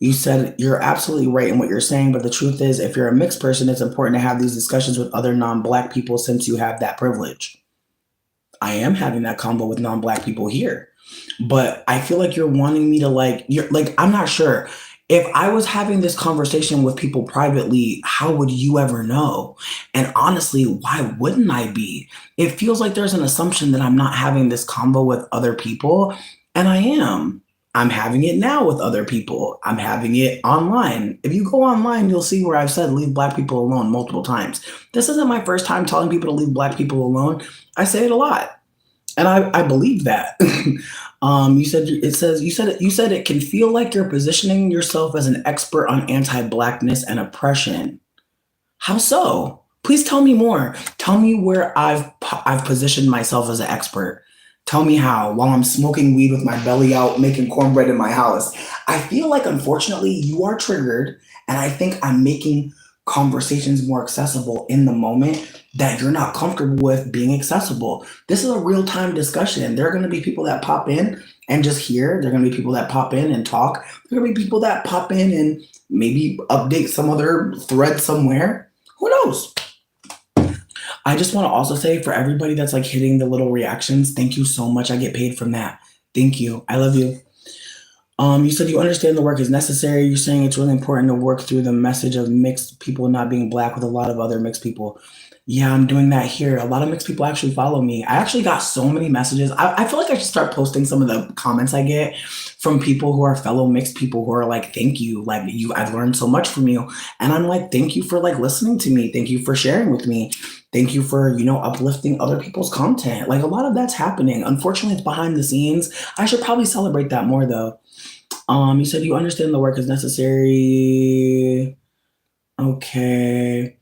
You said you're absolutely right in what you're saying, but the truth is, if you're a mixed person, it's important to have these discussions with other non-Black people since you have that privilege. I am having that combo with non-Black people here. But I feel like you're wanting me to like, you're like, I'm not sure. If I was having this conversation with people privately, how would you ever know? And honestly, why wouldn't I be? It feels like there's an assumption that I'm not having this combo with other people, and I am. I'm having it now with other people. I'm having it online. If you go online, you'll see where I've said leave Black people alone multiple times. This isn't my first time telling people to leave Black people alone. I say it a lot. And I believe that. You said it can feel like you're positioning yourself as an expert on anti-Blackness and oppression. How so? Please tell me more. Tell me where I've positioned myself as an expert. Tell me how, while I'm smoking weed with my belly out, making cornbread in my house. I feel like, unfortunately, you are triggered, and I think I'm making conversations more accessible in the moment that you're not comfortable with being accessible. This is a real-time discussion. There are going to be people that pop in and just hear. There are going to be people that pop in and talk. There are going to be people that pop in and maybe update some other thread somewhere. Who knows? I just want to also say, for everybody that's like hitting the little reactions, thank you so much. I get paid from that. Thank you. I love you. You said you understand the work is necessary. You're saying it's really important to work through the message of mixed people not being Black with a lot of other mixed people. Yeah, I'm doing that here. A lot of mixed people actually follow me. I actually got so many messages. I feel like I should start posting some of the comments I get from people who are fellow mixed people who are like, thank you. Like I've learned so much from you. And I'm like, thank you for like listening to me. Thank you for sharing with me. Thank you for, uplifting other people's content. Like a lot of that's happening. Unfortunately, it's behind the scenes. I should probably celebrate that more though. You said you understand the work is necessary. Okay.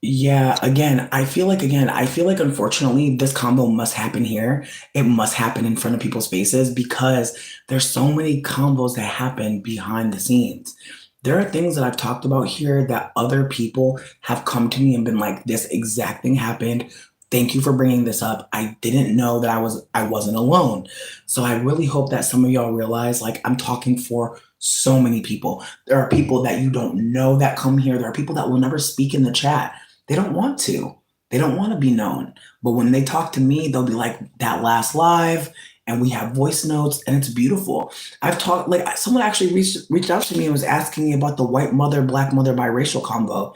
Yeah, I feel like unfortunately this combo must happen here. It must happen in front of people's faces because there's so many combos that happen behind the scenes. There are things that I've talked about here that other people have come to me and been like, this exact thing happened. Thank you for bringing this up. I didn't know that I wasn't alone. So I really hope that some of y'all realize like I'm talking for so many people. There are people that you don't know that come here. There are people that will never speak in the chat. They don't want to. They don't want to be known. But when they talk to me, they'll be like, that last live, and we have voice notes, and it's beautiful. I've talked, like, someone actually reached out to me and was asking me about the white mother, Black mother, biracial combo.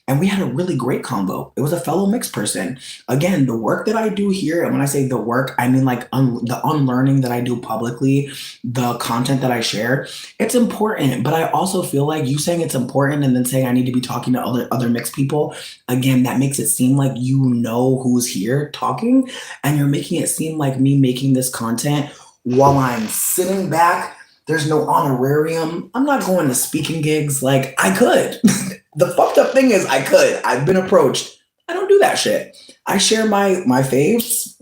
And we had a really great combo. It was a fellow mixed person. Again, the work that I do here, and when I say the work, I mean like the unlearning that I do publicly, the content that I share, it's important. But I also feel like you saying it's important and then saying I need to be talking to other mixed people, again, that makes it seem like you know who's here talking, and you're making it seem like me making this content while I'm sitting back. There's no honorarium. I'm not going to speaking gigs. Like I could. The fucked up thing is I could. I've been approached. I don't do that shit. I share my faves.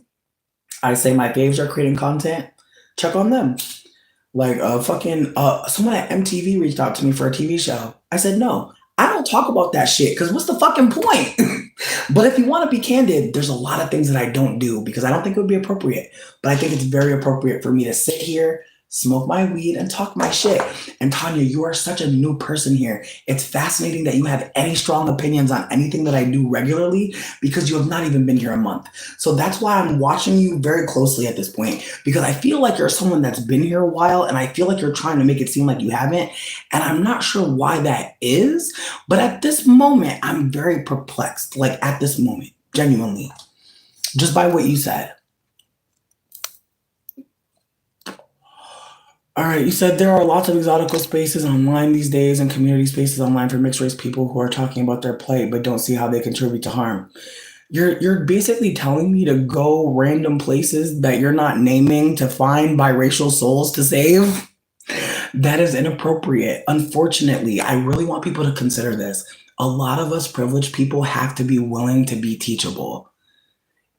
I say my faves are creating content. Check on them. Like someone at MTV reached out to me for a TV show. I said no. I don't talk about that shit because what's the fucking point? But if you want to be candid, there's a lot of things that I don't do because I don't think it would be appropriate. But I think it's very appropriate for me to sit here, smoke my weed, and talk my shit. And Tanya, you are such a new person here. It's fascinating that you have any strong opinions on anything that I do regularly because you have not even been here a month. So that's why I'm watching you very closely at this point because I feel like you're someone that's been here a while and I feel like you're trying to make it seem like you haven't. And I'm not sure why that is, but at this moment, I'm very perplexed. Like at this moment, genuinely, just by what you said. All right, you said there are lots of exotical spaces online these days and community spaces online for mixed race people who are talking about their plight but don't see how they contribute to harm. You're basically telling me to go random places that you're not naming to find biracial souls to save? That is inappropriate. Unfortunately, I really want people to consider this. A lot of us privileged people have to be willing to be teachable.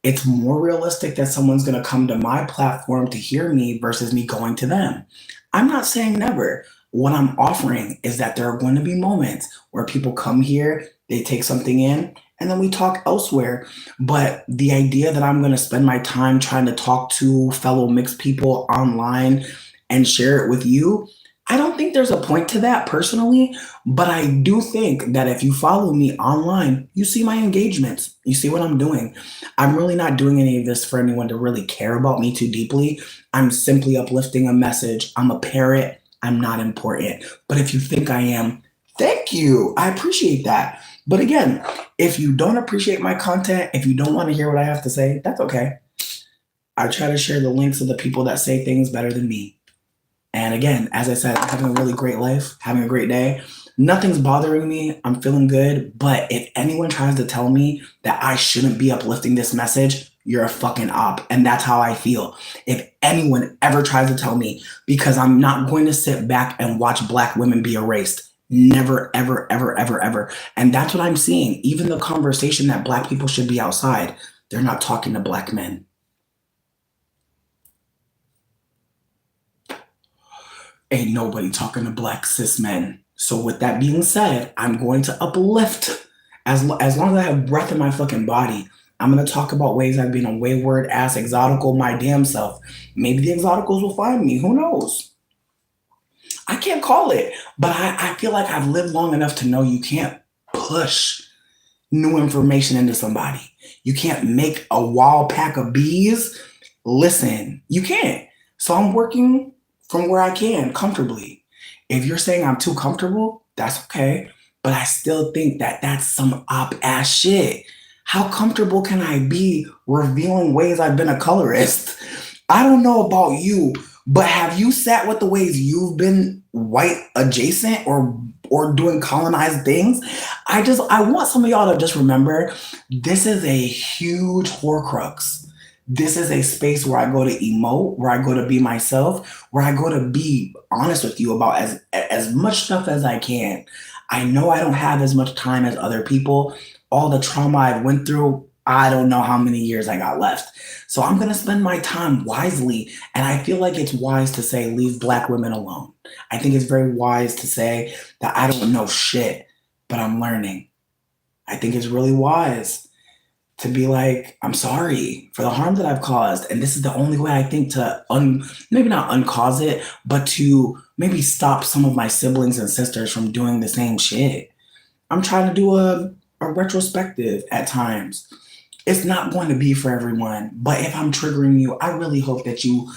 It's more realistic that someone's going to come to my platform to hear me versus me going to them. I'm not saying never. What I'm offering is that there are going to be moments where people come here, they take something in, and then we talk elsewhere. But the idea that I'm going to spend my time trying to talk to fellow mixed people online and share it with you, I don't think there's a point to that personally, but I do think that if you follow me online, you see my engagements, you see what I'm doing. I'm really not doing any of this for anyone to really care about me too deeply. I'm simply uplifting a message. I'm a parrot. I'm not important. But if you think I am, thank you. I appreciate that. But again, if you don't appreciate my content, if you don't want to hear what I have to say, that's okay. I try to share the links of the people that say things better than me. And again, as I said, I'm having a really great life, having a great day. Nothing's bothering me. I'm feeling good. But if anyone tries to tell me that I shouldn't be uplifting this message, you're a fucking op. And that's how I feel. If anyone ever tries to tell me, because I'm not going to sit back and watch Black women be erased. Never, ever, ever, ever, ever. And that's what I'm seeing. Even the conversation that Black people should be outside, they're not talking to Black men. Ain't nobody talking to Black cis men. So with that being said, I'm going to uplift as long as I have breath in my fucking body. I'm going to talk about ways I've been a wayward ass exotical my damn self. Maybe the exoticals will find me. Who knows? I can't call it, but I feel like I've lived long enough to know you can't push new information into somebody. You can't make a wild pack of bees listen. You can't. So I'm working from where I can comfortably. If you're saying I'm too comfortable, that's okay. But I still think that that's some op ass shit. How comfortable can I be revealing ways I've been a colorist? I don't know about you, but have you sat with the ways you've been white adjacent or doing colonized things? I want some of y'all to just remember this is a huge horcrux. This is a space where I go to emote, where I go to be myself, where I go to be honest with you about as much stuff as I can. I know I don't have as much time as other people. All the trauma I went through, I don't know how many years I got left. So I'm going to spend my time wisely. And I feel like it's wise to say, leave Black women alone. I think it's very wise to say that I don't know shit, but I'm learning. I think it's really wise to be like, I'm sorry for the harm that I've caused. And this is the only way I think to maybe not uncause it, but to maybe stop some of my siblings and sisters from doing the same shit. I'm trying to do a retrospective at times. It's not going to be for everyone, but if I'm triggering you, I really hope that you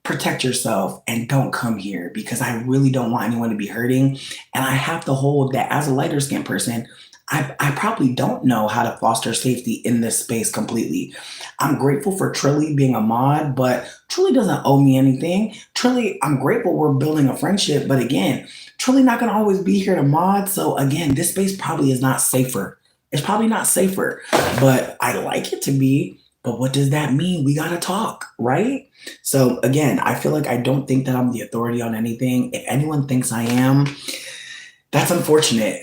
protect yourself and don't come here because I really don't want anyone to be hurting. And I have to hold that as a lighter skinned person, I probably don't know how to foster safety in this space completely. I'm grateful for Trilly being a mod, but Trilly doesn't owe me anything. Trilly, I'm grateful we're building a friendship, but again, Trilly not gonna always be here to mod. So again, this space probably is not safer. It's probably not safer, but I like it to be. But what does that mean? We gotta talk, right? So again, I feel like I don't think that I'm the authority on anything. If anyone thinks I am, that's unfortunate.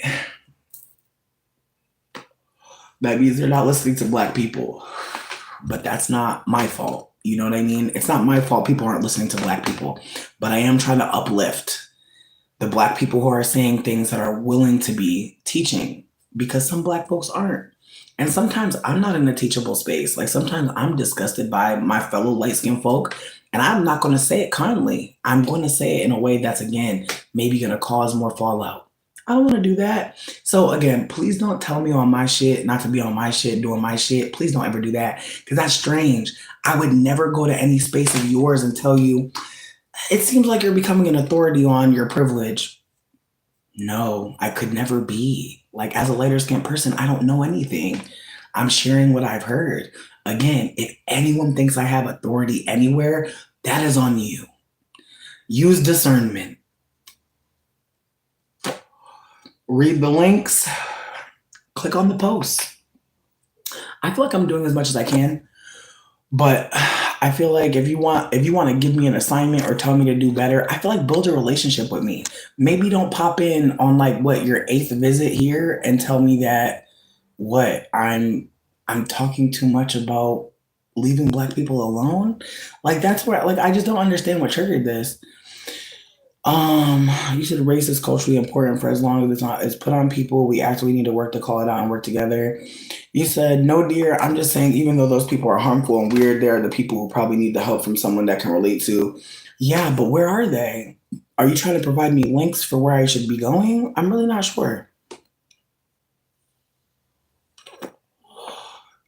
That means they're not listening to Black people. But that's not my fault. You know what I mean? It's not my fault people aren't listening to Black people. But I am trying to uplift the Black people who are saying things that are willing to be teaching because some Black folks aren't. And sometimes I'm not in a teachable space. Like sometimes I'm disgusted by my fellow light-skinned folk, and I'm not going to say it kindly. I'm going to say it in a way that's, again, maybe going to cause more fallout. I don't want to do that. So again, please don't tell me on my shit, not to be on my shit, doing my shit. Please don't ever do that because that's strange. I would never go to any space of yours and tell you, it seems like you're becoming an authority on your privilege. No, I could never be. Like as a lighter skinned person, I don't know anything. I'm sharing what I've heard. Again, if anyone thinks I have authority anywhere, that is on you. Use discernment. Read the links. Click on the posts. I feel like I'm doing as much as I can, but I feel like if you want to give me an assignment or tell me to do better, I feel like build a relationship with me. Maybe don't pop in on like what your 8th visit here and tell me that what I'm talking too much about leaving Black people alone. Like that's where like I just don't understand what triggered this. You said race is culturally important for as long as it's put on people. We actually need to work to call it out and work together. You said, no, dear, I'm just saying, even though those people are harmful and weird, they're the people who probably need the help from someone that can relate to. Yeah, but where are they? Are you trying to provide me links for where I should be going? I'm really not sure.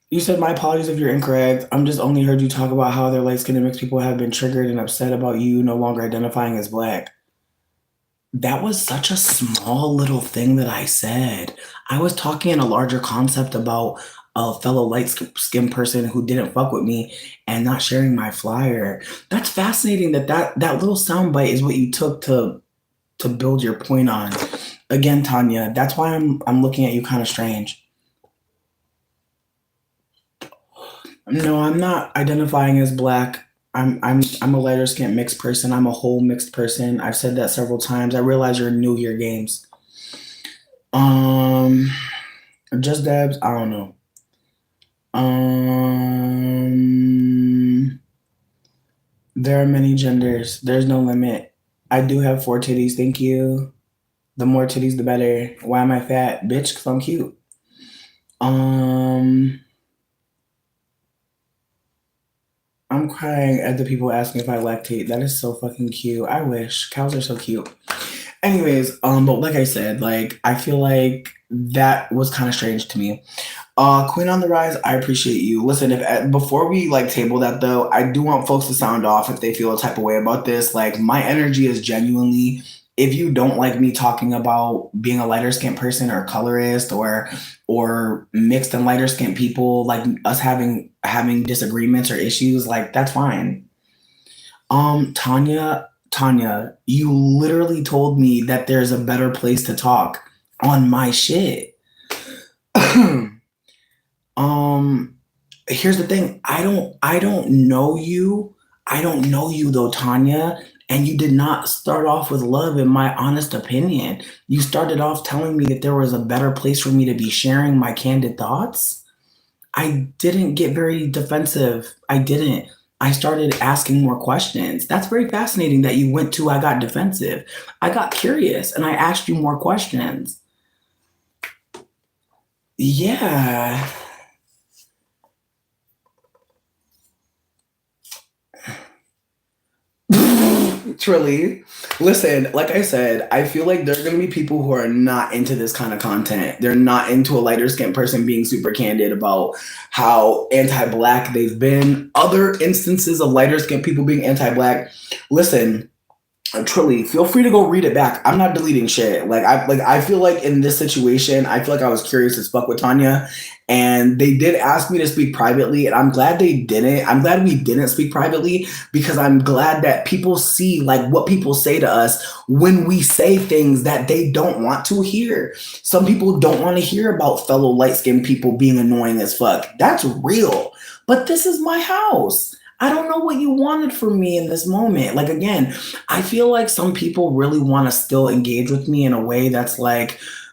You said, my apologies if you're incorrect. I'm just only heard you talk about how other light-skinned and mixed people have been triggered and upset about you no longer identifying as Black. That was such a small little thing that I said. I was talking in a larger concept about a fellow light skinned person who didn't fuck with me and not sharing my flyer. That's fascinating that little soundbite is what you took to build your point on. Again, Tanya, that's why I'm looking at you kind of strange. No, I'm not identifying as Black. I'm a lighter skinned mixed person. I'm a whole mixed person. I've said that several times. I realize you're new here, games. Just dabs. I don't know. There are many genders. There's no limit. I do have 4 titties. Thank you. The more titties, the better. Why am I fat, bitch? Because I'm cute. I'm crying at the people asking if I lactate. That is so fucking cute. I wish. Cows are so cute. Anyways, but like I said, like I feel like that was kind of strange to me. Queen on the Rise, I appreciate you. Listen, if before we like table that though, I do want folks to sound off if they feel a type of way about this. Like my energy is genuinely, if you don't like me talking about being a lighter skinned person or colorist or mixed and lighter skinned people, like us having disagreements or issues, like that's fine. Tanya, you literally told me that there's a better place to talk on my shit. Here's the thing. I don't know you. I don't know you though, Tanya. And you did not start off with love, in my honest opinion. You started off telling me that there was a better place for me to be sharing my candid thoughts. I didn't get very defensive. I didn't. I started asking more questions. That's very fascinating that you went to, I got defensive. I got curious and I asked you more questions. Yeah. Truly. Listen, like I said, I feel like there are going to be people who are not into this kind of content. They're not into a lighter skinned person being super candid about how anti-Black they've been. Other instances of lighter skinned people being anti-Black. Listen, truly, feel free to go read it back. I'm not deleting shit. I feel like in this situation, I feel like I was curious as fuck with Tanya, and they did ask me to speak privately, and I'm glad they didn't. I'm glad we didn't speak privately because I'm glad that people see like what people say to us when we say things that they don't want to hear. Some people don't want to hear about fellow light-skinned people being annoying as fuck. That's real. But this is my house. I don't know what you wanted from me in this moment. Like, again, I feel like some people really want to still engage with me in a way that's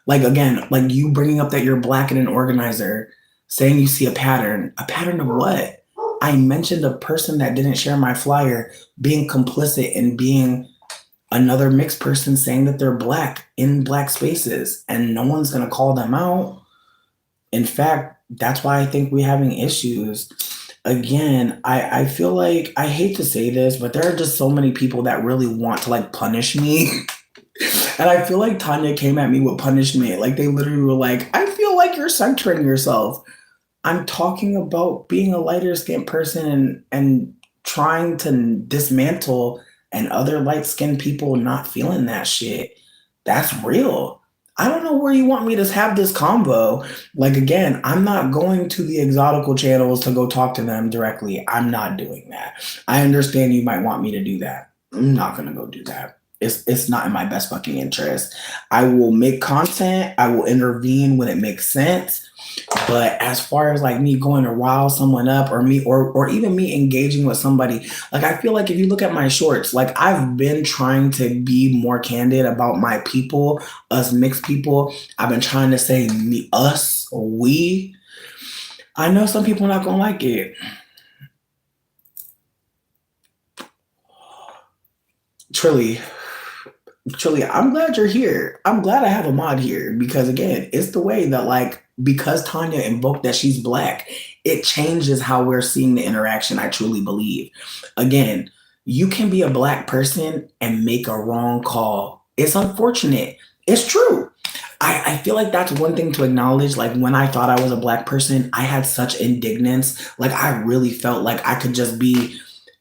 again, like you bringing up that you're Black and an organizer, saying you see a pattern. A pattern of what? I mentioned a person that didn't share my flyer being complicit in being another mixed person saying that they're Black in Black spaces, and no one's going to call them out. In fact, that's why I think we're having issues. Again, I feel like, I hate to say this, but there are just so many people that really want to like punish me. And I feel like Tanya came at me with punishment. Like they literally were like, I feel like you're centering yourself. I'm talking about being a lighter skinned person and trying to dismantle and other light skinned people not feeling that shit. That's real. I don't know where you want me to have this convo. Like, again, I'm not going to the exotical channels to go talk to them directly. I'm not doing that. I understand you might want me to do that. I'm not gonna go do that. It's not in my best fucking interest. I will make content. I will intervene when it makes sense. But as far as like me going to rile someone up or me or even me engaging with somebody, like I feel like if you look at my shorts, like I've been trying to be more candid about my people, us mixed people. I've been trying to say me, us, we. I know some people are not gonna like it. Trilly, Trilly, I'm glad you're here. I'm glad I have a mod here because again, it's the way that like because Tanya invoked that she's black, it changes how we're seeing the interaction. I truly believe. Again, you can be a black person and make a wrong call. It's unfortunate. It's true. I feel like that's one thing to acknowledge. Like when I thought I was a black person, I had such indignance. Like I really felt like I could just be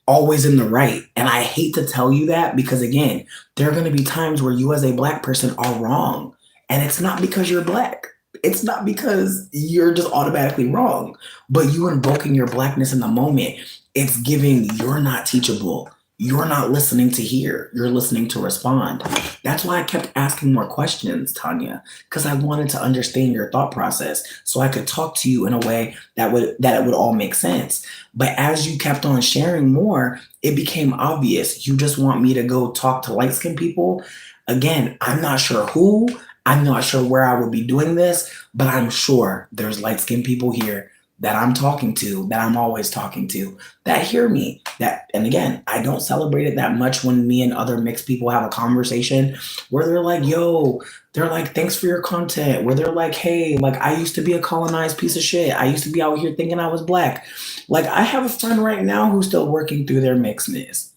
always in the right. And I hate to tell you that because again, there are going to be times where you as a black person are wrong. And it's not because you're black. It's not because you're just automatically wrong, but you invoking your blackness in the moment, it's giving you're not teachable. You're not listening to hear. You're listening to respond. That's why I kept asking more questions, Tanya, because I wanted to understand your thought process so I could talk to you in a way that it would all make sense. But as you kept on sharing more, it became obvious you just want me to go talk to light-skinned people. Again, I'm not sure who, I'm not sure where I would be doing this, but I'm sure there's light-skinned people here that I'm talking to, that I'm always talking to, that hear me. That, and again, I don't celebrate it that much when me and other mixed people have a conversation where they're like, yo, they're like, thanks for your content. Where they're like, hey, like I used to be a colonized piece of shit. I used to be out here thinking I was black. Like I have a friend right now who's still working through their mixedness.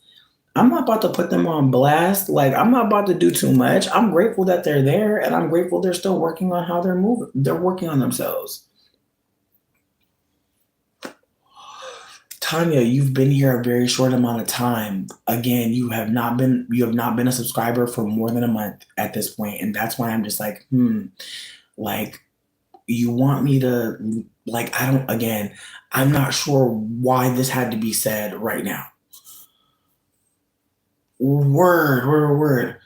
I'm not about to put them on blast. Like I'm not about to do too much. I'm grateful that they're there and I'm grateful they're still working on how they're moving. They're working on themselves. Tanya, you've been here a very short amount of time. Again, you have not been a subscriber for more than a month at this point, and that's why I'm just like, like you want me to like I don't again, I'm not sure why this had to be said right now. Word.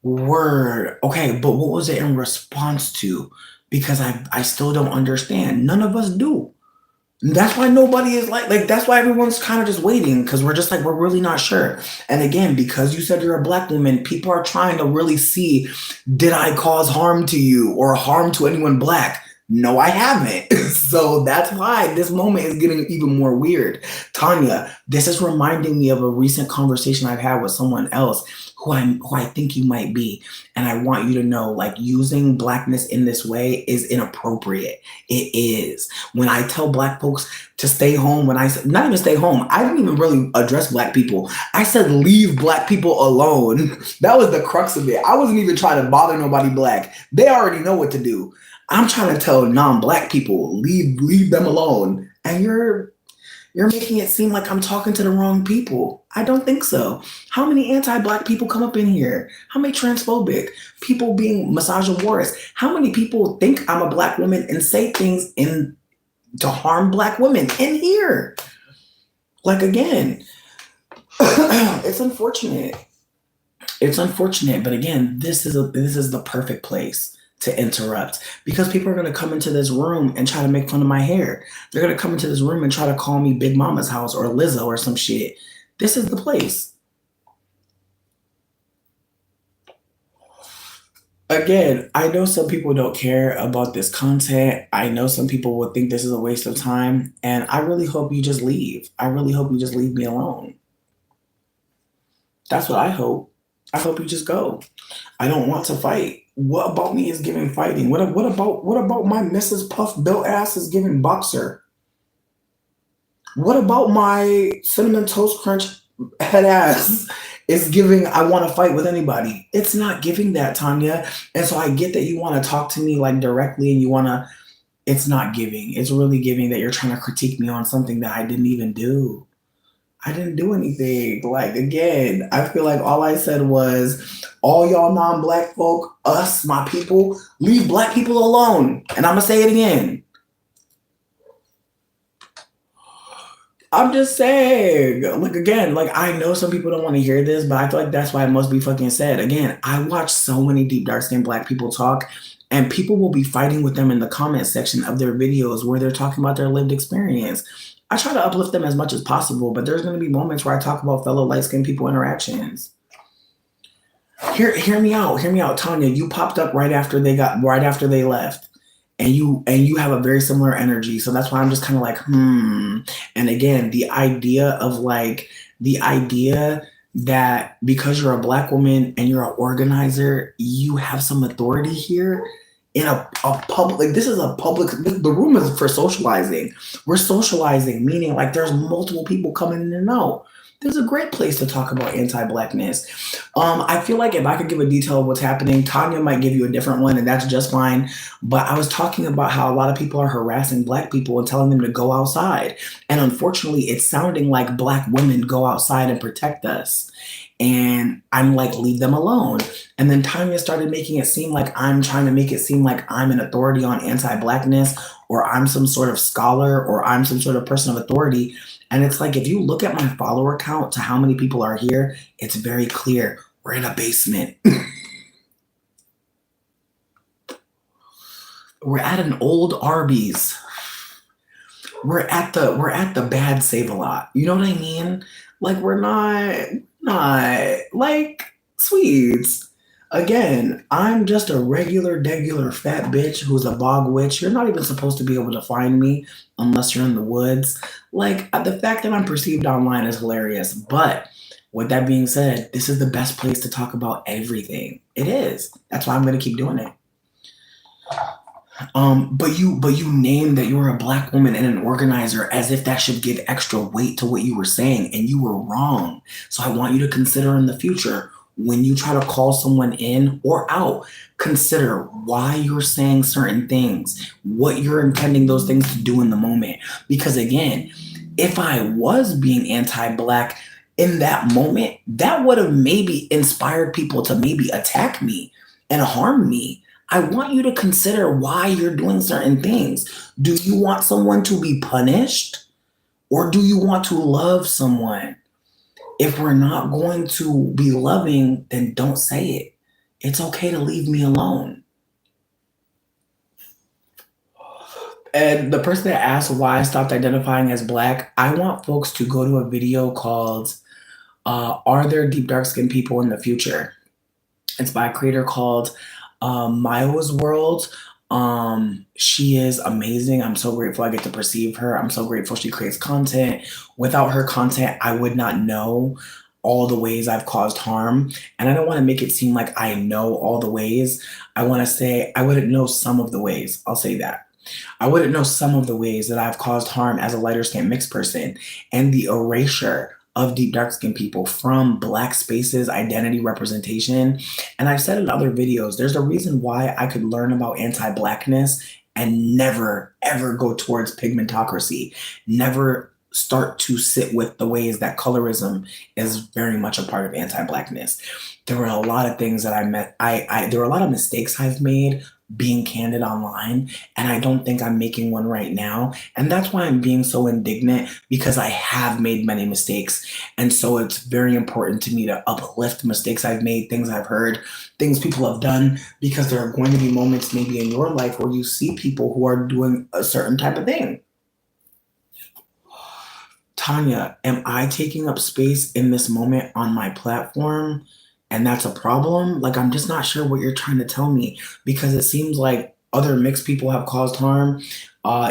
Okay, but what was it in response to? Because I still don't understand. None of us do. That's why nobody is like that's why everyone's kind of just waiting because we're just like we're really not sure. And again, because you said you're a black woman, people are trying to really see, did I cause harm to you or harm to anyone black? No, I haven't. So that's why this moment is getting even more weird. Tanya, this is reminding me of a recent conversation I've had with someone else who I think you might be. And I want you to know, like using blackness in this way is inappropriate. It is. When I tell black folks to stay home, when I said not even stay home, I didn't even really address black people. I said leave black people alone. That was the crux of it. I wasn't even trying to bother nobody black. They already know what to do. I'm trying to tell non-black people leave them alone. And you're making it seem like I'm talking to the wrong people. I don't think so. How many anti-black people come up in here? How many transphobic people being misogynoirous? How many people think I'm a black woman and say things to harm black women in here? Like again, it's unfortunate. It's unfortunate, but again, this is the perfect place to interrupt because people are going to come into this room and try to make fun of my hair. They're going to come into this room and try to call me Big Mama's house or Lizzo or some shit. This is the place. Again, I know some people don't care about this content. I know some people will think this is a waste of time. And I really hope you just leave. I really hope you just leave me alone. That's what I hope. I hope you just go. I don't want to fight. What about me is giving fighting? What about my Mrs. Puff built ass is giving boxer? What about my cinnamon toast crunch head ass is giving I want to fight with anybody? It's not giving that, Tanya. And so I get that you want to talk to me like directly and you want to, it's not giving. It's really giving that you're trying to critique me on something that I didn't even do. I didn't do anything. Like, again, I feel like all I said was, all y'all non-black folk, us, my people, leave black people alone. And I'm going to say it again. I'm just saying, like, again, like, I know some people don't want to hear this, but I feel like that's why it must be fucking said. Again, I watch so many deep, dark skinned black people talk, and people will be fighting with them in the comment section of their videos where they're talking about their lived experience. I try to uplift them as much as possible, but there's going to be moments where I talk about fellow light skinned people interactions. Hear me out. Hear me out, Tanya. You popped up right after they left, and you have a very similar energy. So that's why I'm just kind of like, And again, the idea that because you're a black woman and you're an organizer, you have some authority here in a public. Like, this is a public. The room is for socializing. We're socializing, meaning like there's multiple people coming in and out. There's a great place to talk about anti-blackness. I feel like if I could give a detail of what's happening, Tanya might give you a different one, and that's just fine. But I was talking about how a lot of people are harassing black people and telling them to go outside. And unfortunately, it's sounding like black women go outside and protect us. And I'm like, leave them alone. And then Tanya started making it seem like I'm trying to make it seem like I'm an authority on anti-blackness, or I'm some sort of scholar, or I'm some sort of person of authority. And it's like, if you look at my follower count to how many people are here, it's very clear. We're in a basement. We're at an old Arby's. We're at the bad Save-A-Lot. You know what I mean? Like, we're not like sweets. Again, I'm just a regular, degular fat bitch who's a bog witch. You're not even supposed to be able to find me unless you're in the woods. Like, the fact that I'm perceived online is hilarious. But with that being said, this is the best place to talk about everything. It is. That's why I'm going to keep doing it. But you named that you were a black woman and an organizer as if that should give extra weight to what you were saying, and you were wrong. So I want you to consider in the future, when you try to call someone in or out, consider why you're saying certain things, what you're intending those things to do in the moment. Because again, if I was being anti-black in that moment, that would have maybe inspired people to maybe attack me and harm me. I want you to consider why you're doing certain things. Do you want someone to be punished, or do you want to love someone? If we're not going to be loving, then don't say it. It's okay to leave me alone. And the person that asked why I stopped identifying as black, I want folks to go to a video called Are There Deep Dark Skinned People in the Future? It's by a creator called Mayo's World. She is amazing. I'm so grateful I get to perceive her. I'm so grateful she creates content. Without her content, I would not know all the ways I've caused harm. And I don't want to make it seem like I know all the ways. I want to say I wouldn't know some of the ways. I'll say that. I wouldn't know some of the ways that I've caused harm as a lighter skinned mixed person, and the erasure of deep dark skinned people from black spaces, identity representation. And I've said in other videos, there's a reason why I could learn about anti-blackness and never, ever go towards pigmentocracy, never start to sit with the ways that colorism is very much a part of anti-blackness. There were a lot of things that there were a lot of mistakes I've made being candid online, and I don't think I'm making one right now. And that's why I'm being so indignant, because I have made many mistakes. And so it's very important to me to uplift mistakes I've made, things I've heard, things people have done, because there are going to be moments maybe in your life where you see people who are doing a certain type of thing. Tanya, am I taking up space in this moment on my platform? And that's a problem? Like, I'm just not sure what you're trying to tell me, because it seems like other mixed people have caused harm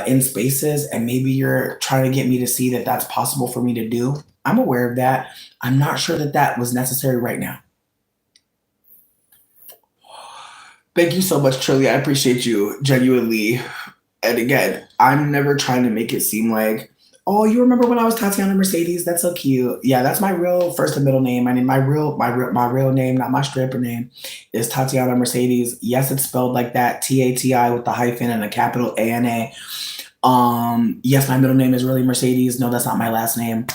in spaces, and maybe you're trying to get me to see that that's possible for me to do. I'm aware of that. I'm not sure that that was necessary right now. Thank you so much, Trilly. I appreciate you genuinely. And again, I'm never trying to make it seem like, oh, you remember when I was Tatiana Mercedes? That's so cute. Yeah, that's my real first and middle name. I mean, my real name, not my stripper name, is Tatiana Mercedes. Yes, it's spelled like that, Tati with the hyphen and a capital ANA. Yes, my middle name is really Mercedes. No, that's not my last name.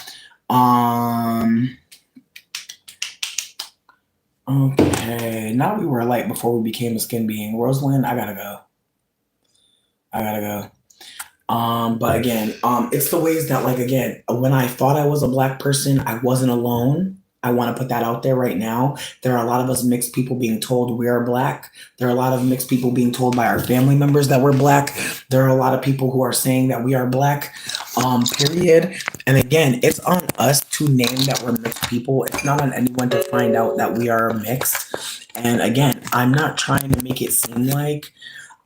Okay, now we were like before we became a skin being. Rosalind, I gotta go. But again, it's the ways that, like, again, when I thought I was a black person, I wasn't alone. I want to put that out there right now. There are a lot of us mixed people being told we are black. There are a lot of mixed people being told by our family members that we're black. There are a lot of people who are saying that we are black, period. And again, it's on us to name that we're mixed people. It's not on anyone to find out that we are mixed. And again, I'm not trying to make it seem like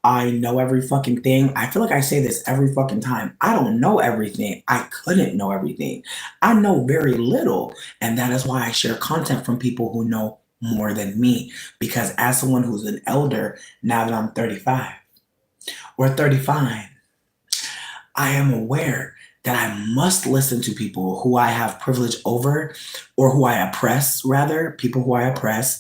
I know every fucking thing. I feel like I say this every fucking time. I don't know everything. I couldn't know everything. I know very little. And that is why I share content from people who know more than me. Because as someone who's an elder, now that I'm 35 or 35, I am aware that I must listen to people who I have privilege over, or who I oppress, rather, people who I oppress,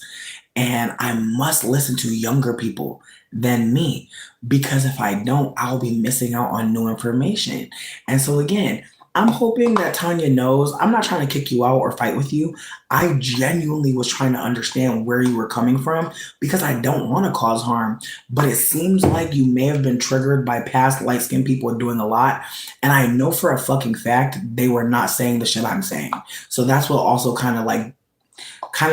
and I must listen to younger people than me, because if I don't, I'll be missing out on new information. And so again, I'm hoping that Tanya knows I'm not trying to kick you out or fight with you. I genuinely was trying to understand where you were coming from, because I don't want to cause harm. But it seems like you may have been triggered by past light skinned people doing a lot. And I know for a fucking fact they were not saying the shit I'm saying. So that's what also kind of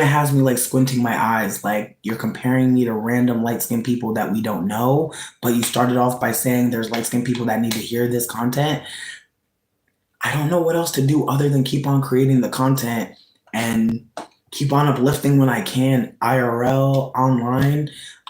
has me like squinting my eyes, like you're comparing me to random light skinned people that we don't know, but you started off by saying there's light skinned people that need to hear this content. I don't know what else to do other than keep on creating the content and keep on uplifting when I can, IRL, online.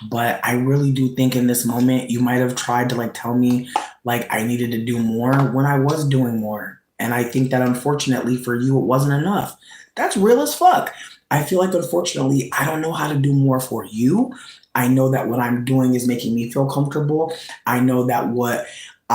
But I really do think in this moment you might have tried to like tell me like I needed to do more when I was doing more. And I think that unfortunately for you, it wasn't enough. That's real as fuck. I feel like unfortunately I don't know how to do more for you. I know that what I'm doing is making me feel comfortable. I know that what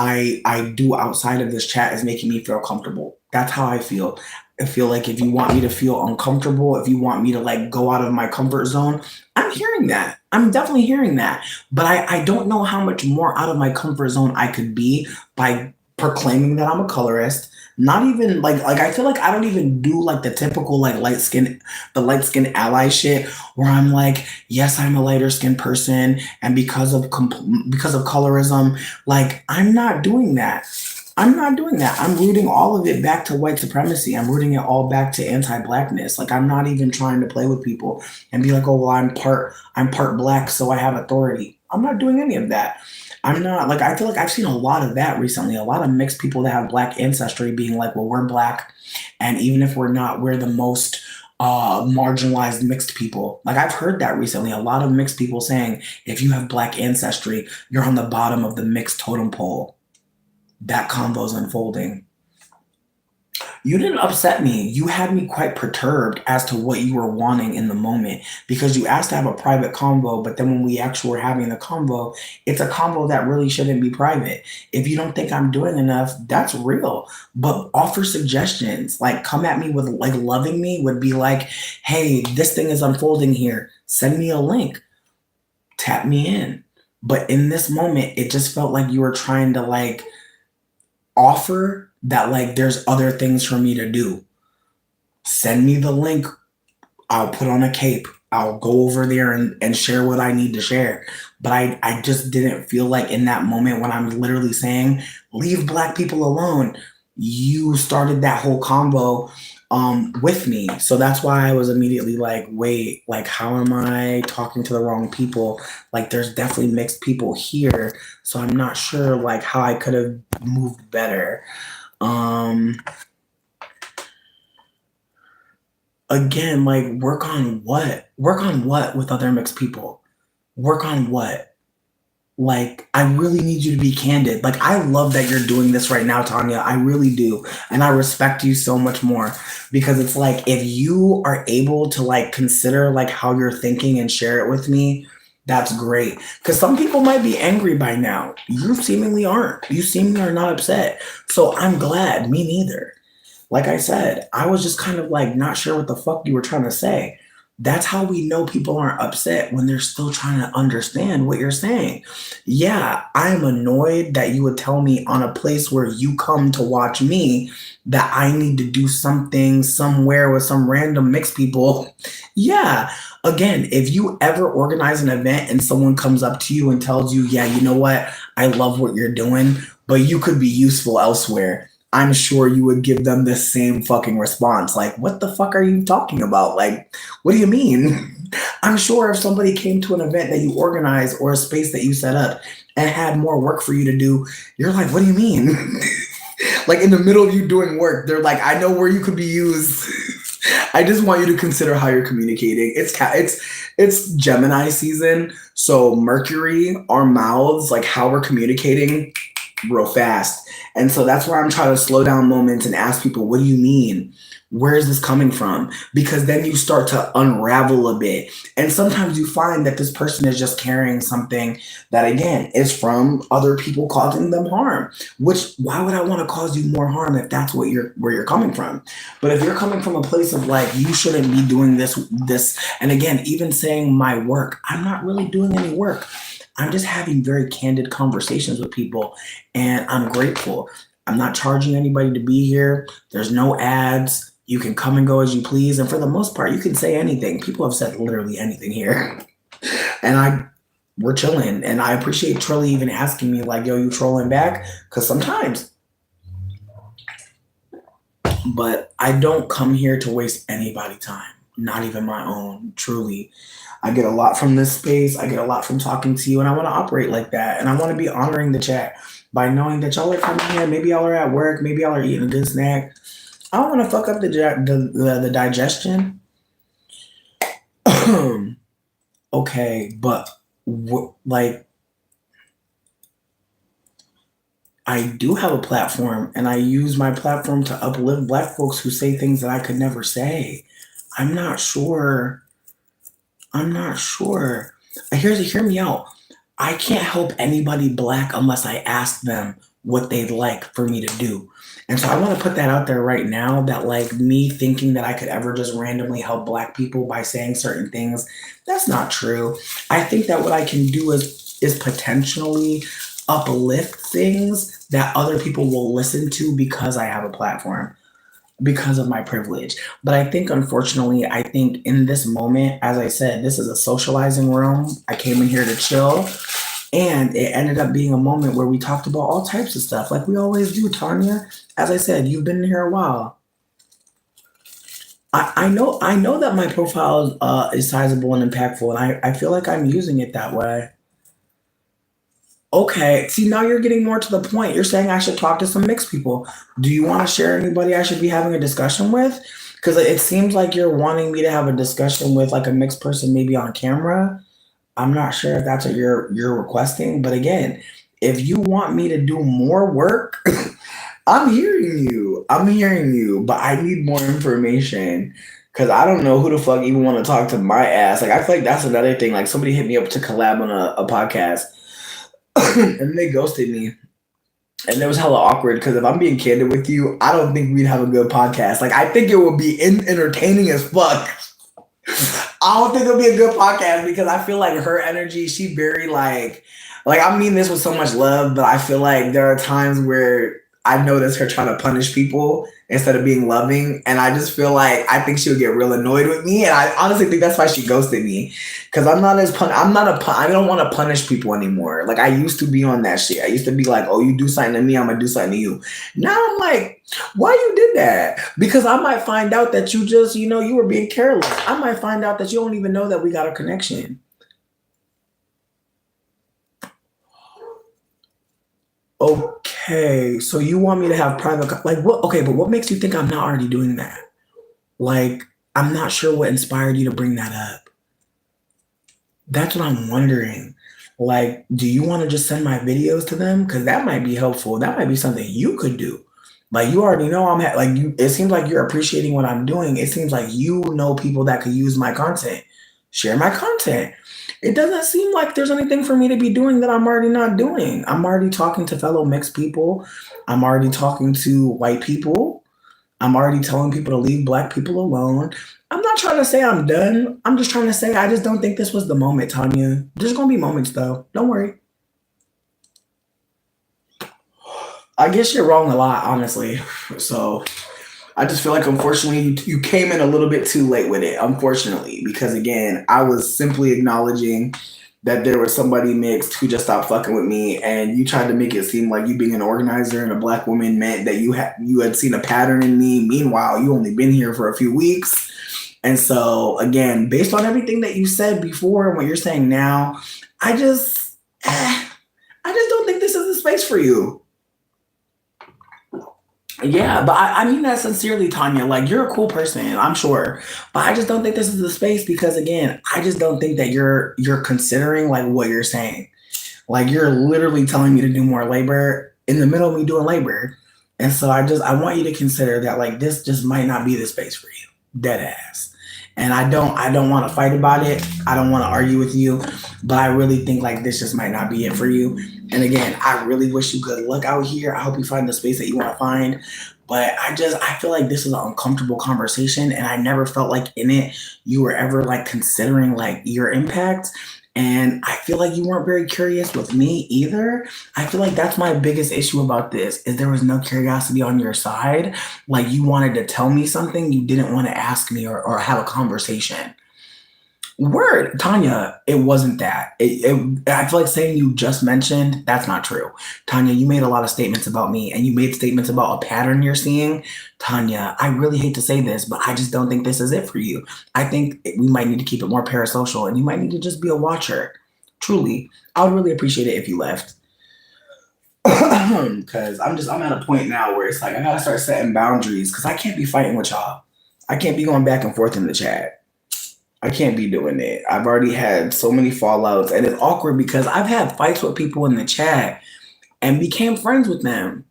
I do outside of this chat is making me feel comfortable. That's how I feel. I feel like if you want me to feel uncomfortable, if you want me to like go out of my comfort zone, I'm hearing that. I'm definitely hearing that. But I don't know how much more out of my comfort zone I could be by proclaiming that I'm a colorist. Not even like I feel like I don't even do like the typical like light skin ally shit where I'm like, yes, I'm a lighter skinned person, and because of colorism, like I'm not doing that. I'm not doing that. I'm rooting all of it back to white supremacy. I'm rooting it all back to anti-blackness. Like I'm not even trying to play with people and be like, oh well, I'm part black, so I have authority. I'm not doing any of that. I'm not like I feel like I've seen a lot of that recently. A lot of mixed people that have black ancestry being like, well, we're black, and even if we're not, we're the most marginalized mixed people. Like I've heard that recently. A lot of mixed people saying if you have black ancestry, you're on the bottom of the mixed totem pole. That convo's unfolding. You didn't upset me. You had me quite perturbed as to what you were wanting in the moment, because you asked to have a private convo, but then when we actually were having the convo, it's a convo that really shouldn't be private. If you don't think I'm doing enough, that's real. But offer suggestions. Like come at me with like loving me would be like, hey, this thing is unfolding here. Send me a link. Tap me in. But in this moment, it just felt like you were trying to like offer that like there's other things for me to do. Send me the link. I'll put on a cape. I'll go over there and share what I need to share. But I just didn't feel like in that moment when I'm literally saying, leave black people alone, you started that whole combo with me. So that's why I was immediately like, wait, like how am I talking to the wrong people? Like there's definitely mixed people here. So I'm not sure like how I could have moved better. Again, like work on what? Work on what with other mixed people? Work on what? Like, I really need you to be candid. Like, I love that you're doing this right now, Tanya. I really do. And I respect you so much more, because it's like, if you are able to like consider like how you're thinking and share it with me, that's great. Because some people might be angry by now. You seemingly aren't. You seemingly are not upset. So I'm glad. Me neither. Like I said, I was just kind of like not sure what the fuck you were trying to say. That's how we know people aren't upset, when they're still trying to understand what you're saying. Yeah, I'm annoyed that you would tell me on a place where you come to watch me that I need to do something somewhere with some random mixed people. Yeah. Again, if you ever organize an event and someone comes up to you and tells you, yeah, you know what? I love what you're doing, but you could be useful elsewhere, I'm sure you would give them the same fucking response. Like, what the fuck are you talking about? Like, what do you mean? I'm sure if somebody came to an event that you organize or a space that you set up and had more work for you to do, you're like, what do you mean? Like in the middle of you doing work, they're like, I know where you could be used. I just want you to consider how you're communicating. It's Gemini season, so Mercury, our mouths, like how we're communicating, real fast. And so that's where I'm trying to slow down moments and ask people, what do you mean? Where is this coming from? Because then you start to unravel a bit. And sometimes you find that this person is just carrying something that, again, is from other people causing them harm. Which, why would I want to cause you more harm if that's where you're coming from? But if you're coming from a place of like, you shouldn't be doing this, and again, even saying my work, I'm not really doing any work. I'm just having very candid conversations with people, and I'm grateful. I'm not charging anybody to be here. There's no ads. You can come and go as you please. And for the most part, you can say anything. People have said literally anything here. And we're chilling. And I appreciate Trilly even asking me like, yo, you trolling back? Because sometimes. But I don't come here to waste anybody's time. Not even my own, truly. I get a lot from this space. I get a lot from talking to you, and I want to operate like that. And I want to be honoring the chat by knowing that y'all are coming here. Maybe y'all are at work. Maybe y'all are eating a good snack. I don't want to fuck up the digestion. Okay, but like, I do have a platform, and I use my platform to uplift Black folks who say things that I could never say. I'm not sure. Hear me out. I can't help anybody Black unless I ask them what they'd like for me to do. And so I want to put that out there right now, that like me thinking that I could ever just randomly help Black people by saying certain things, that's not true. I think that what I can do is potentially uplift things that other people will listen to because I have a platform, because of my privilege. But I think, unfortunately, in this moment, as I said, this is a socializing room. I came in here to chill, and it ended up being a moment where we talked about all types of stuff, like we always do, Tanya. As I said, you've been here a while. I know that my profile is sizable and impactful, and I feel like I'm using it that way. Okay, see, now you're getting more to the point. You're saying I should talk to some mixed people. Do you want to share anybody I should be having a discussion with? Because it seems like you're wanting me to have a discussion with like a mixed person, maybe on camera. I'm not sure if that's what you're requesting. But again, if you want me to do more work, I'm hearing you. But I need more information. Because I don't know who the fuck even want to talk to my ass. Like, I feel like that's another thing. Like, somebody hit me up to collab on a podcast. And they ghosted me, and it was hella awkward because if I'm being candid with you, I don't think we'd have a good podcast. Like, I think it would be entertaining as fuck. I don't think it'll be a good podcast because I feel like her energy, she very like I mean this with so much love, but I feel like there are times where I notice her trying to punish people instead of being loving, and I just feel like I think she'll get real annoyed with me, and I honestly think that's why she ghosted me, because I don't want to punish people anymore. Like, I used to be on that shit. I used to be like, oh, you do something to me, I'm gonna do something to you. Now I'm like, why you did that? Because I might find out that you just, you were being careless. I might find out that you don't even know that we got a connection. Okay, so you want me to have private, like what? Okay, but what makes you think I'm not already doing that? Like, I'm not sure what inspired you to bring that up. That's what I'm wondering. Like, do you want to just send my videos to them? Because that might be helpful. That might be something you could do. Like, you already know it seems like you're appreciating what I'm doing. It seems like you know people that could use my content. Share my content. It doesn't seem like there's anything for me to be doing that I'm already not doing. I'm already talking to fellow mixed people. I'm already talking to white people. I'm already telling people to leave Black people alone. I'm not trying to say I'm done. I'm just trying to say I just don't think this was the moment, Tanya. There's going to be moments, though. Don't worry. I guess you're wrong a lot, honestly. So I just feel like, unfortunately, you came in a little bit too late with it, unfortunately, because, again, I was simply acknowledging that there was somebody mixed who just stopped fucking with me, and you tried to make it seem like you being an organizer and a black woman meant that you had seen a pattern in me. Meanwhile, you only been here for a few weeks. And so again, based on everything that you said before and what you're saying now, I just don't think this is the space for you. Yeah, but I mean that sincerely, Tanya. Like, you're a cool person, I'm sure, but I just don't think this is the space because, again, I just don't think that you're considering like what you're saying. Like, you're literally telling me to do more labor in the middle of me doing labor, and so I want you to consider that like this just might not be the space for you, dead ass. And I don't want to fight about it. I don't want to argue with you, but I really think like this just might not be it for you. And again, I really wish you good luck out here. I hope you find the space that you want to find. But I feel like this is an uncomfortable conversation, and I never felt like in it you were ever like considering like your impact. And I feel like you weren't very curious with me either. I feel like that's my biggest issue about this is there was no curiosity on your side. Like, you wanted to tell me something, you didn't want to ask me or have a conversation. Word, Tanya, it wasn't that. I feel like saying you just mentioned, that's not true. Tanya, you made a lot of statements about me and you made statements about a pattern you're seeing. Tanya, I really hate to say this, but I just don't think this is it for you. I think we might need to keep it more parasocial and you might need to just be a watcher. Truly, I would really appreciate it if you left. Because I'm at a point now where it's like I gotta start setting boundaries because I can't be fighting with y'all. I can't be going back and forth in the chat. I can't be doing it. I've already had so many fallouts, and it's awkward because I've had fights with people in the chat and became friends with them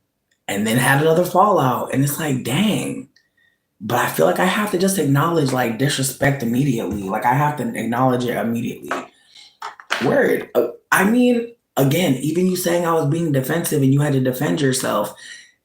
and then had another fallout. And it's like, dang. But I feel like I have to just acknowledge like disrespect immediately. Like, I have to acknowledge it immediately. Word. I mean, again, even you saying I was being defensive and you had to defend yourself,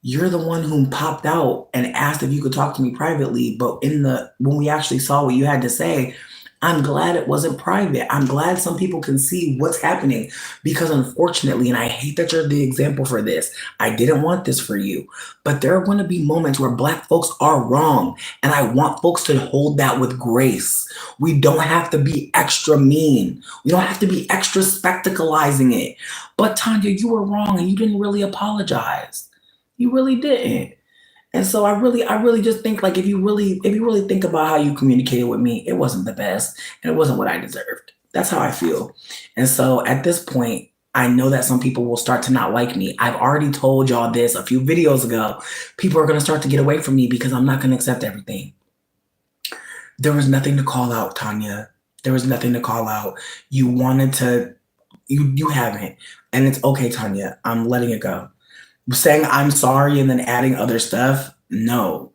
you're the one who popped out and asked if you could talk to me privately. But when we actually saw what you had to say, I'm glad it wasn't private. I'm glad some people can see what's happening because, unfortunately, and I hate that you're the example for this, I didn't want this for you, but there are going to be moments where Black folks are wrong, and I want folks to hold that with grace. We don't have to be extra mean. We don't have to be extra spectacleizing it. But Tanya, you were wrong, and you didn't really apologize. You really didn't. And so I really just think like if you really think about how you communicated with me, it wasn't the best and it wasn't what I deserved. That's how I feel. And so at this point, I know that some people will start to not like me. I've already told y'all this a few videos ago. People are going to start to get away from me because I'm not going to accept everything. There was nothing to call out, Tanya. There was nothing to call out. You wanted to, you haven't. And it's okay, Tanya. I'm letting it go. Saying I'm sorry and then adding other stuff, no.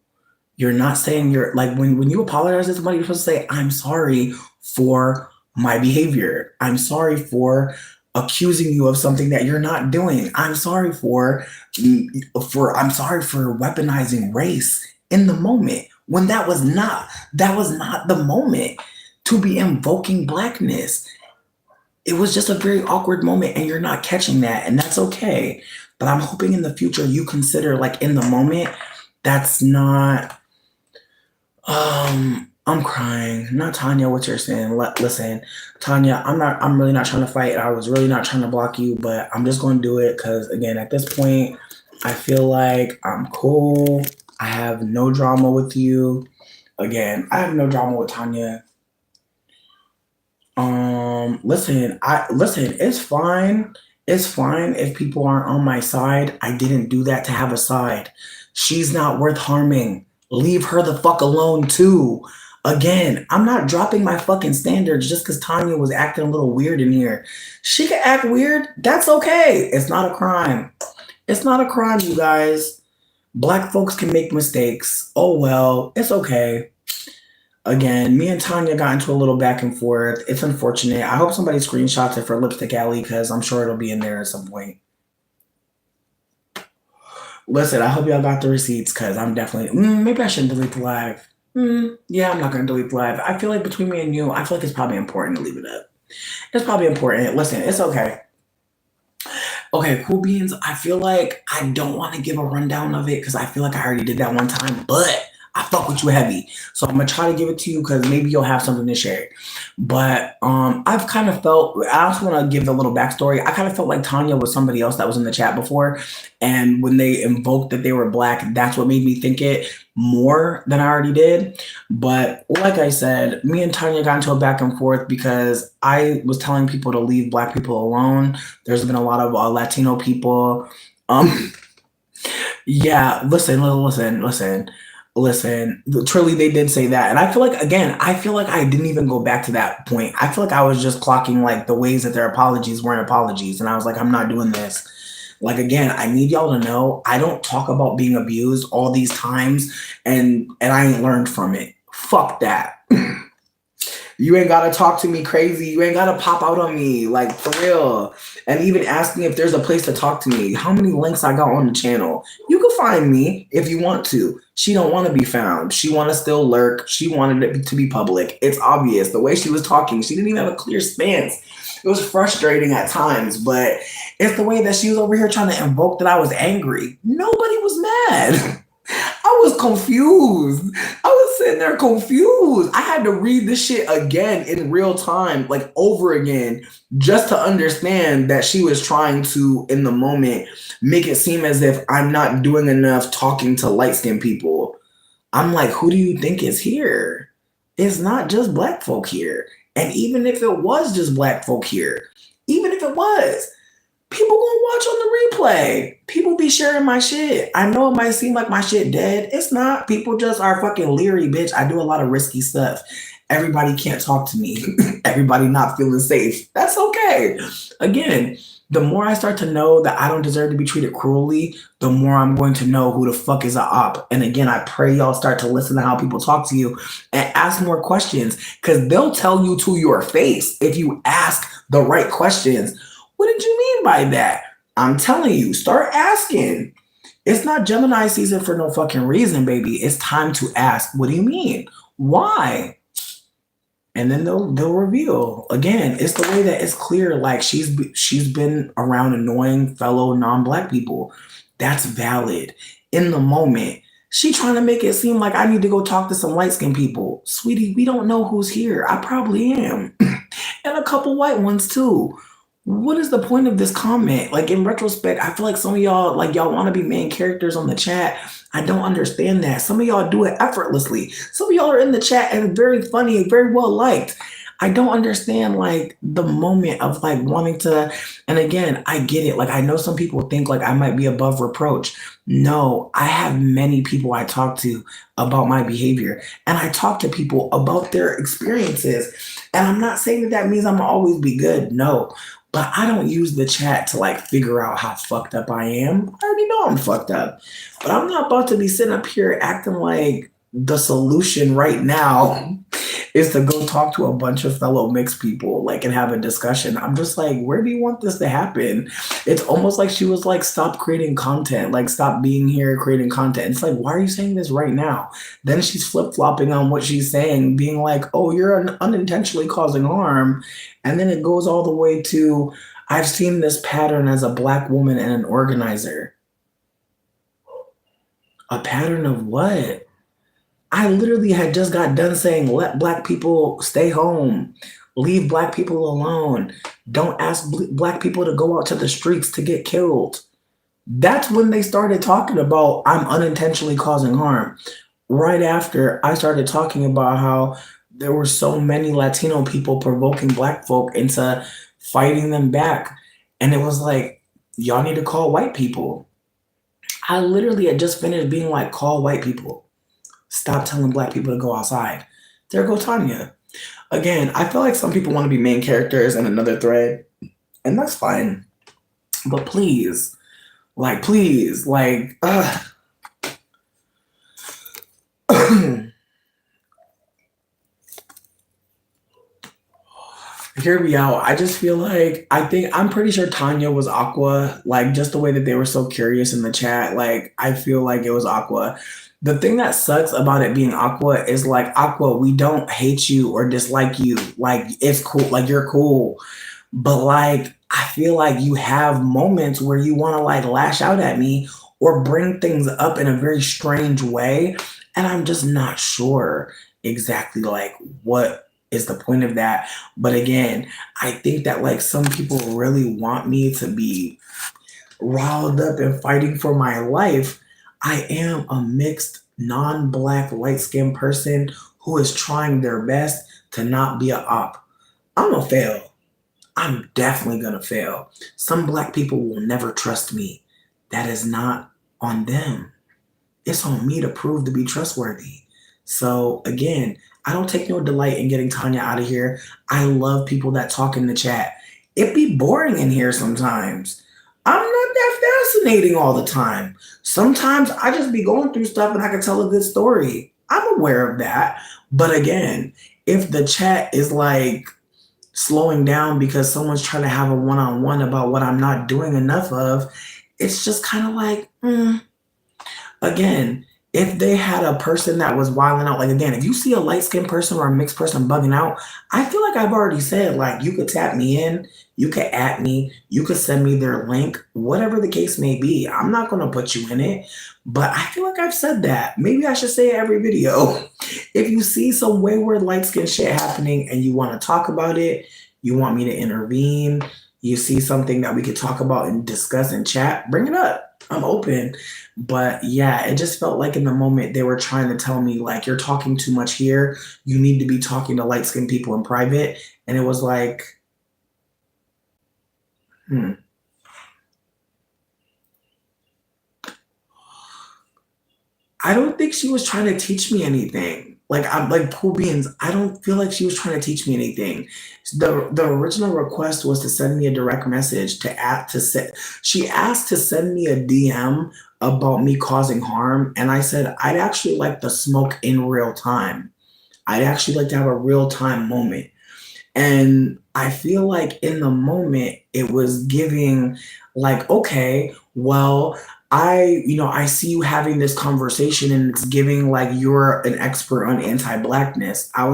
You're not saying you're like when you apologize to somebody, you're supposed to say, I'm sorry for my behavior. I'm sorry for accusing you of something that you're not doing. I'm sorry for weaponizing race in the moment when that was not the moment to be invoking Blackness. It was just a very awkward moment and you're not catching that, and that's okay. But I'm hoping in the future you consider like in the moment, that's not, I'm crying. Not Tanya, what you're saying. Listen, Tanya, I'm really not trying to fight. I was really not trying to block you, but I'm just going to do it because, again, at this point, I feel like I'm cool. I have no drama with you. Again, I have no drama with Tanya. Listen, it's fine. It's fine if people aren't on my side. I didn't do that to have a side. She's not worth harming. Leave her the fuck alone too. Again, I'm not dropping my fucking standards just because Tanya was acting a little weird in here. She can act weird. That's okay. It's not a crime. It's not a crime, you guys. Black folks can make mistakes. Oh well, it's okay. Again, me and Tanya got into a little back and forth. It's unfortunate. I hope somebody screenshots it for Lipstick Alley because I'm sure it'll be in there at some point. Listen, I hope y'all got the receipts because I'm definitely, maybe I shouldn't delete the live. Yeah, I'm not going to delete the live. I feel like between me and you, I feel like it's probably important to leave it up. It's probably important. Listen, it's okay. Okay, cool beans. I feel like I don't want to give a rundown of it because I feel like I already did that one time, but I fuck with you heavy. So I'm gonna try to give it to you because maybe you'll have something to share. But I've kind of felt, I also want to give a little backstory. I kind of felt like Tanya was somebody else that was in the chat before. And when they invoked that they were black, that's what made me think it more than I already did. But like I said, me and Tanya got into a back and forth because I was telling people to leave black people alone. There's been a lot of Latino people. Yeah, listen. Truly, they did say that. And I feel like, again, I feel like I didn't even go back to that point. I feel like I was just clocking like the ways that their apologies weren't apologies. And I was like, I'm not doing this. Like, again, I need y'all to know I don't talk about being abused all these times and I ain't learned from it. Fuck that. You ain't gotta talk to me crazy. You ain't gotta pop out on me, like, for real. And even ask me if there's a place to talk to me. How many links I got on the channel? You can find me if you want to. She don't want to be found. She want to still lurk. She wanted it to be public. It's obvious. The way she was talking, she didn't even have a clear stance. It was frustrating at times, but it's the way that she was over here trying to invoke that I was angry. Nobody was mad. I was confused. I was sitting there confused. I had to read this shit again in real time, like over again, just to understand that she was trying to, in the moment, make it seem as if I'm not doing enough talking to light-skinned people. I'm like, who do you think is here? It's not just black folk here. And even if it was just black folk here, even if it was, people gonna watch on the replay. People be sharing my shit. I know it might seem like my shit dead. It's not. People just are fucking leery, bitch. I do a lot of risky stuff. Everybody can't talk to me. Everybody not feeling safe. That's okay. Again, the more I start to know that I don't deserve to be treated cruelly, the more I'm going to know who the fuck is a op. And again, I pray y'all start to listen to how people talk to you and ask more questions because they'll tell you to your face if you ask the right questions. What did you mean by that? I'm telling you, start asking. It's not Gemini season for no fucking reason, baby. It's time to ask. What do you mean? Why? And then they'll reveal. Again, it's the way that it's clear. Like she's been around annoying fellow non-black people. That's valid. In the moment, she trying to make it seem like I need to go talk to some light-skinned people. Sweetie, we don't know who's here. I probably am. And a couple white ones too. What is the point of this comment? Like in retrospect, I feel like some of y'all, like y'all want to be main characters on the chat. I don't understand that. Some of y'all do it effortlessly. Some of y'all are in the chat and very funny and very well liked. I don't understand like the moment of like wanting to, and again, I get it. Like I know some people think like I might be above reproach. No, I have many people I talk to about my behavior and I talk to people about their experiences. And I'm not saying that that means I'm gonna always be good. No. But I don't use the chat to like figure out how fucked up I am. I already know I'm fucked up. But I'm not about to be sitting up here acting like the solution right now is to go talk to a bunch of fellow mixed people like and have a discussion. I'm just like, where do you want this to happen? It's almost like she was like, stop creating content, like stop being here creating content. It's like, why are you saying this right now? Then she's flip-flopping on what she's saying, being like, oh, you're unintentionally causing harm. And then it goes all the way to, I've seen this pattern as a black woman and an organizer. A pattern of what? I literally had just got done saying, let black people stay home, leave black people alone. Don't ask black people to go out to the streets to get killed. That's when they started talking about I'm unintentionally causing harm. Right after I started talking about how there were so many Latino people provoking black folk into fighting them back. And it was like, y'all need to call white people. I literally had just finished being like, call white people. Stop telling black people to go outside. There go Tanya. Again, I feel like some people want to be main characters in another thread, and that's fine. But please, hear me out. I just feel like I'm pretty sure Tanya was Aqua. Like just the way that they were so curious in the chat. Like I feel like it was Aqua. The thing that sucks about it being Aqua is like, Aqua, we don't hate you or dislike you. Like it's cool. Like you're cool. But like, I feel like you have moments where you want to like lash out at me or bring things up in a very strange way. And I'm just not sure exactly like what is the point of that. But again, I think that like some people really want me to be riled up and fighting for my life. I am a mixed, non-black, light-skinned person who is trying their best to not be a op. I'm gonna fail. I'm definitely gonna fail. Some black people will never trust me. That is not on them. It's on me to prove to be trustworthy. So again, I don't take no delight in getting Tanya out of here. I love people that talk in the chat. It be boring in here sometimes. I'm not that fascinating all the time. Sometimes I just be going through stuff and I can tell a good story. I'm aware of that. But again, if the chat is like slowing down because someone's trying to have a one-on-one about what I'm not doing enough of, it's just kind of like, again, if they had a person that was wilding out, like again, if you see a light skinned person or a mixed person bugging out, I feel like I've already said, like, you could tap me in, you could at me, you could send me their link, whatever the case may be. I'm not going to put you in it, but I feel like I've said that. Maybe I should say it every video. If you see some wayward light skin shit happening and you want to talk about it, you want me to intervene, you see something that we could talk about and discuss and chat, bring it up. I'm open. But yeah, it just felt like in the moment they were trying to tell me, like, you're talking too much here. You need to be talking to light skinned people in private. And it was like, I don't think she was trying to teach me anything. Like, I'm like, poor beans, I don't feel like she was trying to teach me anything. The original request was to send me a direct message she asked to send me a DM about me causing harm. And I said, I'd actually like the smoke in real time. I'd actually like to have a real time moment. And I feel like in the moment it was giving like, okay, well, I see you having this conversation and it's giving like you're an expert on anti-blackness. I'm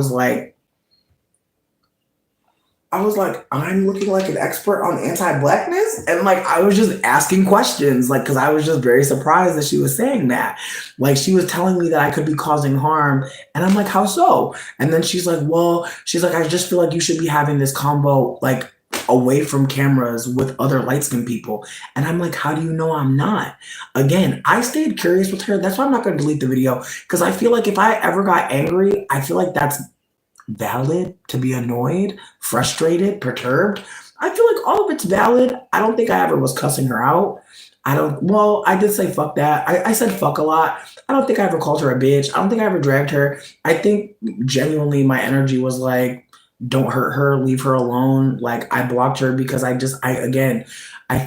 looking like an expert on anti-blackness? And like, I was just asking questions, like, because I was just very surprised that she was saying that. Like, she was telling me that I could be causing harm. And I'm like, how so? And then she's like, I just feel like you should be having this combo, like, away from cameras with other light-skinned people. And I'm like, how do you know I'm not? Again, I stayed curious with her. That's why I'm not going to delete the video. Because I feel like if I ever got angry, I feel like that's valid to be annoyed, frustrated, perturbed. I feel like all of it's valid. I don't think I ever was cussing her out. I did say fuck that. I said fuck a lot. I don't think I ever called her a bitch. I don't think I ever dragged her. I think genuinely my energy was like, don't hurt her, leave her alone. Like, I blocked her because I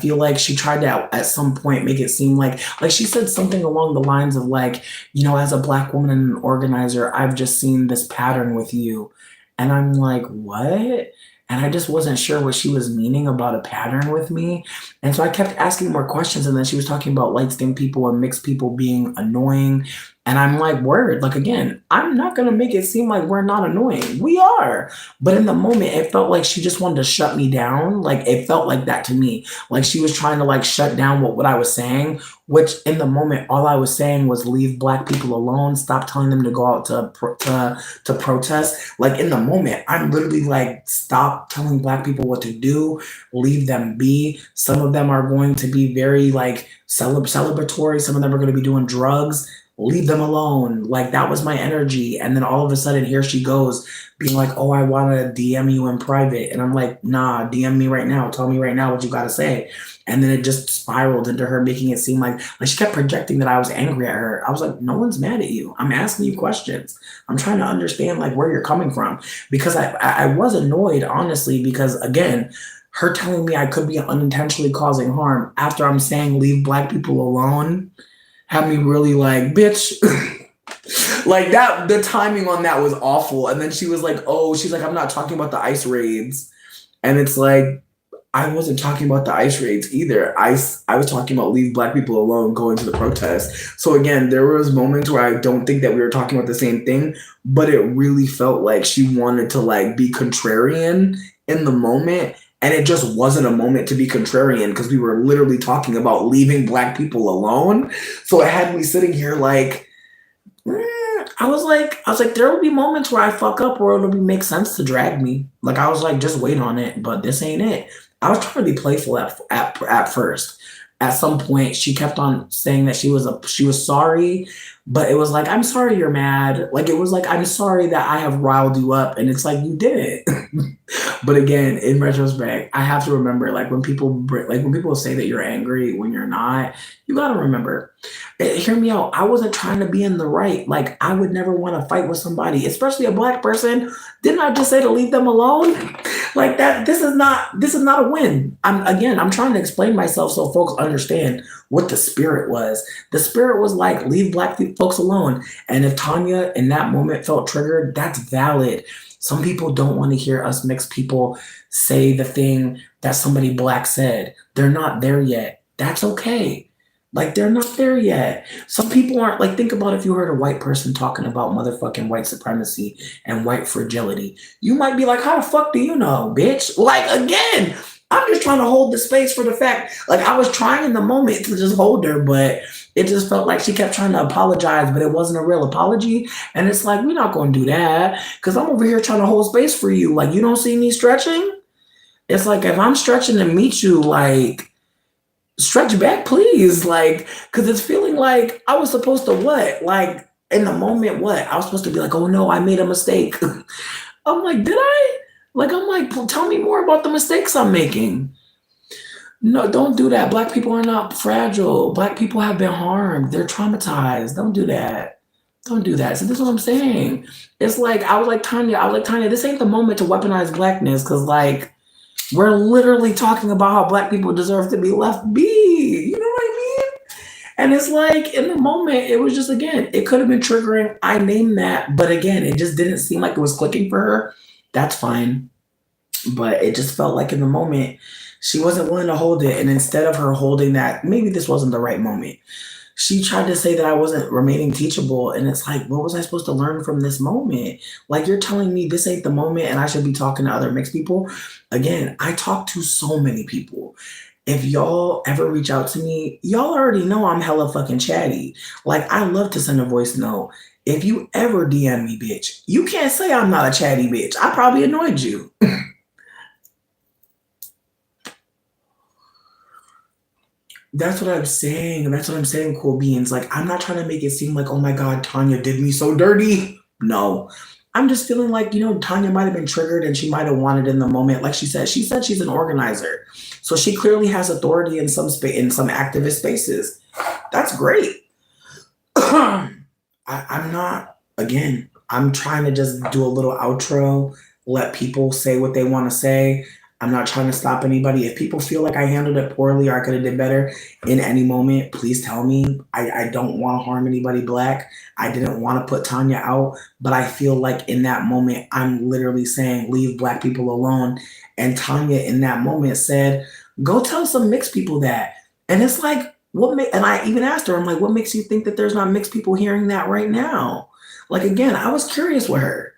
feel like she tried to at some point make it seem like she said something along the lines of like, as a black woman and an organizer, I've just seen this pattern with you. And I'm like, what? And I just wasn't sure what she was meaning about a pattern with me. And so I kept asking more questions. And then she was talking about light-skinned people and mixed people being annoying. And I'm like, word, like, again, I'm not going to make it seem like we're not annoying. We are. But in the moment, it felt like she just wanted to shut me down. Like, it felt like that to me. Like, she was trying to, like, shut down what I was saying, which in the moment, all I was saying was leave black people alone. Stop telling them to go out to protest. Like, in the moment, I'm literally like, stop telling black people what to do. Leave them be. Some of them are going to be very, like, celebratory. Some of them are going to be doing drugs. Leave them alone. Like, that was my energy. And then all of a sudden, here she goes being like, oh, I want to DM you in private. And I'm like, nah, DM me right now. Tell me right now what you got to say. And then it just spiraled into her making it seem like she kept projecting that I was angry at her. I was like, no one's mad at you. I'm asking you questions. I'm trying to understand like where you're coming from, because I was annoyed, honestly, because again, her telling me I could be unintentionally causing harm after I'm saying leave black people alone had me really like, bitch. Like, that, the timing on that was awful. And then she was like, she's like, I'm not talking about the ICE raids. And it's like, I wasn't talking about the ICE raids either. I was talking about leave black people alone going to the protest. So again, there was moments where I don't think that we were talking about the same thing, but it really felt like she wanted to like be contrarian in the moment. And it just wasn't a moment to be contrarian because we were literally talking about leaving black people alone. So it had me sitting here like, I was like, there will be moments where I fuck up where it'll make sense to drag me. Like I was like, just wait on it, but this ain't it. I was trying to be playful at first. At some point, she kept on saying that she was sorry, but it was like, I'm sorry you're mad. Like it was like, I'm sorry that I have riled you up, and it's like you did it. But again, in retrospect, I have to remember like when people say that you're angry when you're not, you gotta remember. Hear me out. I wasn't trying to be in the right. Like I would never want to fight with somebody, especially a black person. Didn't I just say to leave them alone? Like that. This is not a win. I'm trying to explain myself so folks understand what the spirit was. The spirit was like leave folks alone. And if Tanya in that moment felt triggered, that's valid. Some people don't want to hear us mixed people say the thing that somebody black said. They're not there yet. That's okay. Like they're not there yet. Some people aren't like, think about if you heard a white person talking about motherfucking white supremacy and white fragility. You might be like, how the fuck do you know, bitch? Like again, I'm just trying to hold the space for the fact. Like I was trying in the moment to just hold her, but it just felt like she kept trying to apologize, but it wasn't a real apology. And it's like, we're not going to do that because I'm over here trying to hold space for you. Like you don't see me stretching. It's like if I'm stretching to meet you, like stretch back, please. Like, because it's feeling like I was supposed to what? Like in the moment, what? I was supposed to be like, oh no, I made a mistake. I'm like, did I? Like, I'm like, tell me more about the mistakes I'm making. No, don't do that. Black people are not fragile. Black people have been harmed. They're traumatized. Don't do that. Don't do that. So this is what I'm saying. It's like I was like, Tanya, this ain't the moment to weaponize blackness because like we're literally talking about how black people deserve to be left be. You know what I mean? And it's like in the moment, it was just again, it could have been triggering. I named that, but again, it just didn't seem like it was clicking for her. That's fine. But it just felt like in the moment, she wasn't willing to hold it. And instead of her holding that, maybe this wasn't the right moment. She tried to say that I wasn't remaining teachable. And it's like, what was I supposed to learn from this moment? Like, you're telling me this ain't the moment and I should be talking to other mixed people. Again, I talk to so many people. If y'all ever reach out to me, y'all already know I'm hella fucking chatty. Like, I love to send a voice note. If you ever DM me, bitch, you can't say I'm not a chatty bitch. I probably annoyed you. That's what I'm saying. That's what I'm saying, cool beans. Like, I'm not trying to make it seem like, oh my God, Tanya did me so dirty. No. I'm just feeling like, Tanya might have been triggered and she might have wanted in the moment. Like she said she's an organizer. So she clearly has authority in in some activist spaces. That's great. I'm not, again, I'm trying to just do a little outro, let people say what they want to say. I'm not trying to stop anybody. If people feel like I handled it poorly or I could have did better in any moment, please tell me. I don't want to harm anybody black. I didn't want to put Tanya out, but I feel like in that moment, I'm literally saying, leave black people alone. And Tanya in that moment said, go tell some mixed people that. And it's like, and I even asked her, I'm like, what makes you think that there's not mixed people hearing that right now? Like, again, I was curious with her.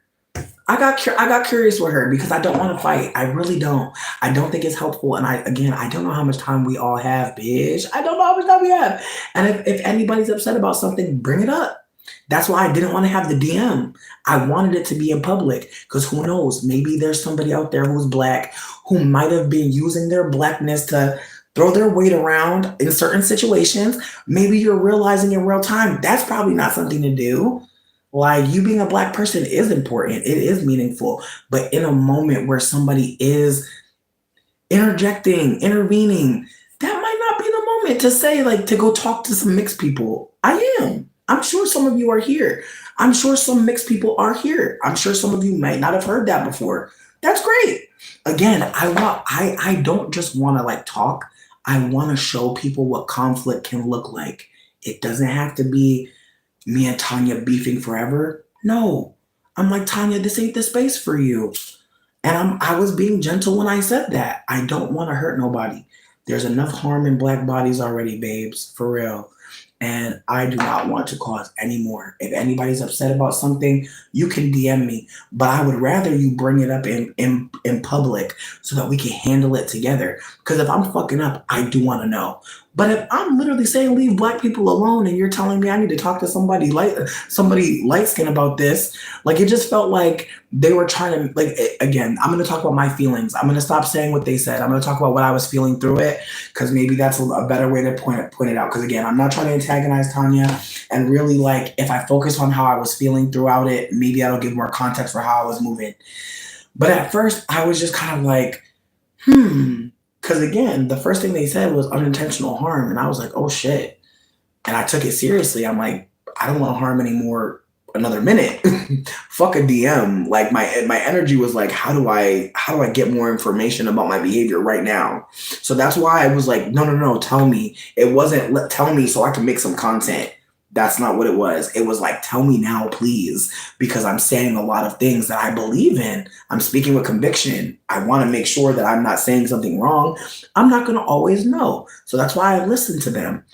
I got curious with her because I don't want to fight. I really don't. I don't think it's helpful. And I don't know how much time we all have, bitch. I don't know how much time we have. And if anybody's upset about something, bring it up. That's why I didn't want to have the DM. I wanted it to be in public because who knows? Maybe there's somebody out there who's black who might have been using their blackness to throw their weight around in certain situations. Maybe you're realizing in real time that's probably not something to do. Like, you being a black person is important. It is meaningful. But in a moment where somebody is intervening, that might not be the moment to say, like, to go talk to some mixed people. I am. I'm sure some of you are here. I'm sure some mixed people are here. I'm sure some of you might not have heard that before. That's great. Again, I don't just want to like talk. I want to show people what conflict can look like. It doesn't have to be me and Tanya beefing forever. No. I'm like, Tanya, this ain't the space for you. And I was being gentle when I said that. I don't want to hurt nobody. There's enough harm in black bodies already, babes. For real. And I do not want to cause any more. If anybody's upset about something, you can DM me. But I would rather you bring it up in public so that we can handle it together. Because if I'm fucking up, I do want to know. But if I'm literally saying leave black people alone and you're telling me I need to talk to somebody light skin about this, like it just felt like they were trying to again, I'm going to talk about my feelings. I'm going to stop saying what they said. I'm going to talk about what I was feeling through it because maybe that's a better way to point it out. Because again, I'm not trying to antagonize Tanya, and really like if I focus on how I was feeling throughout it, maybe that'll give more context for how I was moving. But at first I was just kind of like, because again, the first thing they said was unintentional harm. And I was like, oh shit. And I took it seriously. I'm like, I don't want to harm anymore another minute. Fuck a DM. Like my energy was like, how do I get more information about my behavior right now? So that's why I was like, no, tell me. It wasn't tell me so I can make some content. That's not what it was. It was like, tell me now, please, because I'm saying a lot of things that I believe in. I'm speaking with conviction. I want to make sure that I'm not saying something wrong. I'm not going to always know. So that's why I listened to them.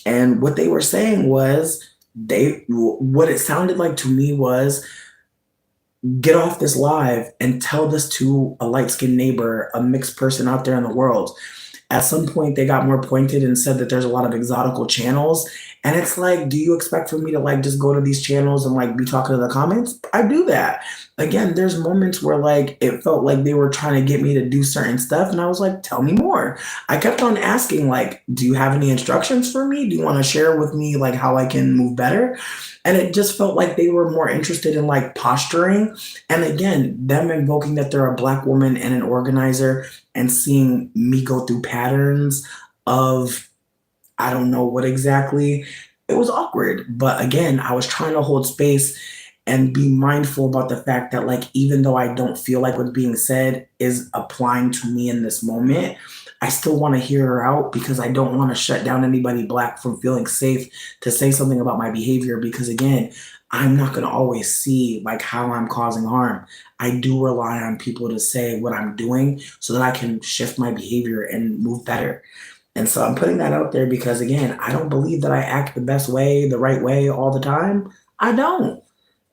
And what they were saying was, what it sounded like to me was, get off this live and tell this to a light-skinned neighbor, a mixed person out there in the world. At some point, they got more pointed and said that there's a lot of exotical channels. And it's like, do you expect for me to like just go to these channels and like be talking to the comments? I do that. Again, there's moments where like it felt like they were trying to get me to do certain stuff. And I was like, tell me more. I kept on asking, like, do you have any instructions for me? Do you want to share with me like how I can move better? And it just felt like they were more interested in like posturing. And again, them invoking that they're a Black woman and an organizer and seeing me go through patterns of I don't know what exactly. It was awkward. But again, I was trying to hold space and be mindful about the fact that like even though I don't feel like what's being said is applying to me in this moment, I still want to hear her out because I don't want to shut down anybody Black from feeling safe to say something about my behavior because again, I'm not going to always see like how I'm causing harm. I do rely on people to say what I'm doing so that I can shift my behavior and move better. And so I'm putting that out there because again, I don't believe that I act the best way, the right way all the time. I don't.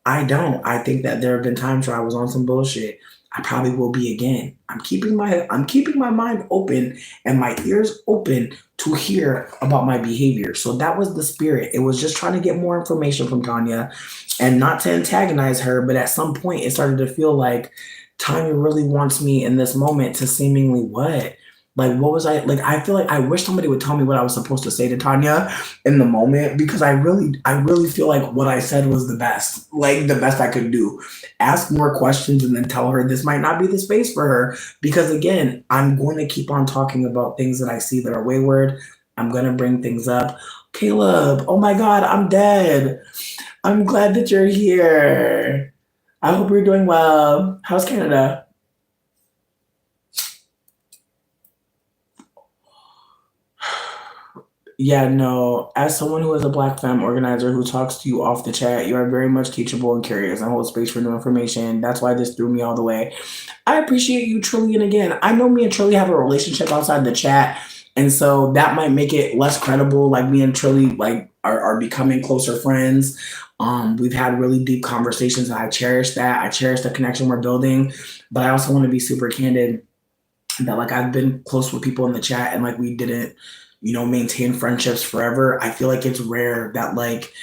I think that there have been times where I was on some bullshit. I probably will be again. I'm keeping my mind open and my ears open to hear about my behavior. So that was the spirit. It was just trying to get more information from Tanya and not to antagonize her, but at some point it started to feel like Tanya really wants me in this moment to seemingly what? Like, what was I like? I feel like I wish somebody would tell me what I was supposed to say to Tanya in the moment because I really feel like what I said was the best, like the best I could do. Ask more questions and then tell her this might not be the space for her because again, I'm going to keep on talking about things that I see that are wayward. I'm going to bring things up. Caleb, oh my God, I'm dead. I'm glad that you're here. I hope you're doing well. How's Canada? Yeah, no. As someone who is a Black femme organizer who talks to you off the chat, you are very much teachable and curious and hold space for new information. That's why this threw me all the way. I appreciate you, Trilly. And again, I know me and Trilly have a relationship outside the chat. And so that might make it less credible. Like me and Trilly like are becoming closer friends. We've had really deep conversations. And I cherish that. I cherish the connection we're building. But I also want to be super candid that like I've been close with people in the chat and like we didn't maintain friendships forever. I feel like it's rare that like,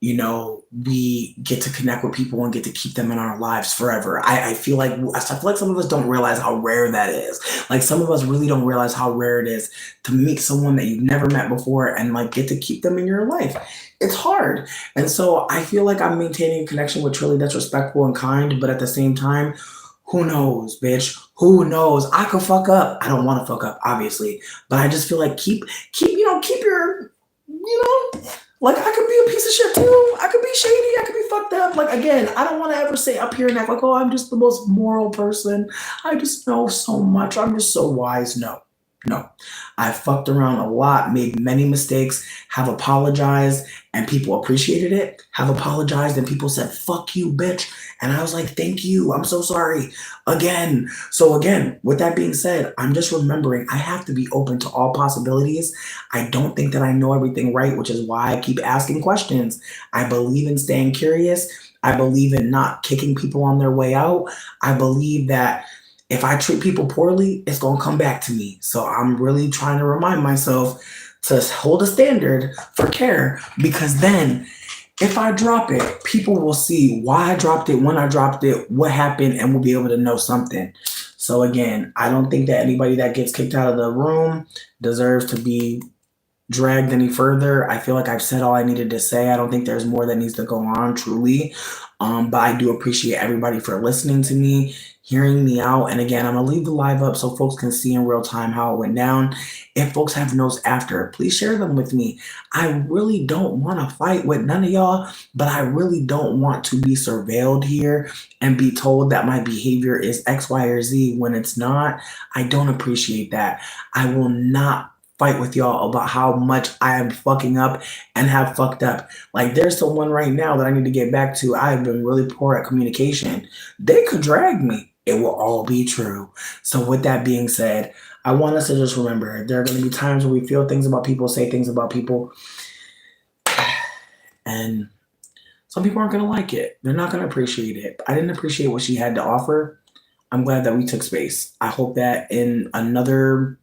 we get to connect with people and get to keep them in our lives forever. I feel like some of us don't realize how rare that is. Like some of us really don't realize how rare it is to meet someone that you've never met before and like get to keep them in your life. It's hard. And so I feel like I'm maintaining a connection with Trilly that's respectful and kind, but at the same time, who knows, bitch? Who knows? I could fuck up. I don't want to fuck up, obviously, but I just feel like keep your, like I could be a piece of shit too. I could be shady. I could be fucked up. Like again, I don't want to ever say up here and act like, oh, I'm just the most moral person. I just know so much. I'm just so wise. No, No. I fucked around a lot, made many mistakes, have apologized, and people appreciated it. Have apologized, and people said, fuck you, bitch. And I was like, thank you. I'm so sorry. Again. So, again, with that being said, I'm just remembering I have to be open to all possibilities. I don't think that I know everything right, which is why I keep asking questions. I believe in staying curious. I believe in not kicking people on their way out. I believe that if I treat people poorly, it's going to come back to me. So I'm really trying to remind myself to hold a standard for care, because then if I drop it, people will see why I dropped it, when I dropped it, what happened, and we'll be able to know something. So again, I don't think that anybody that gets kicked out of the room deserves to be dragged any further. I feel like I've said all I needed to say. I don't think there's more that needs to go on, truly. But I do appreciate everybody for listening to me, hearing me out. And again, I'm gonna leave the live up so folks can see in real time how it went down. If folks have notes after, please share them with me. I really don't want to fight with none of y'all, but I really don't want to be surveilled here and be told that my behavior is X, Y, or Z when it's not. I don't appreciate that. I will not fight with y'all about how much I am fucking up and have fucked up. Like, there's someone right now that I need to get back to. I've been really poor at communication. They could drag me. It will all be true. So with that being said, I want us to just remember there are going to be times where we feel things about people, say things about people, and some people aren't going to like it. They're not going to appreciate it. I didn't appreciate what she had to offer. I'm glad that we took space. I hope that in another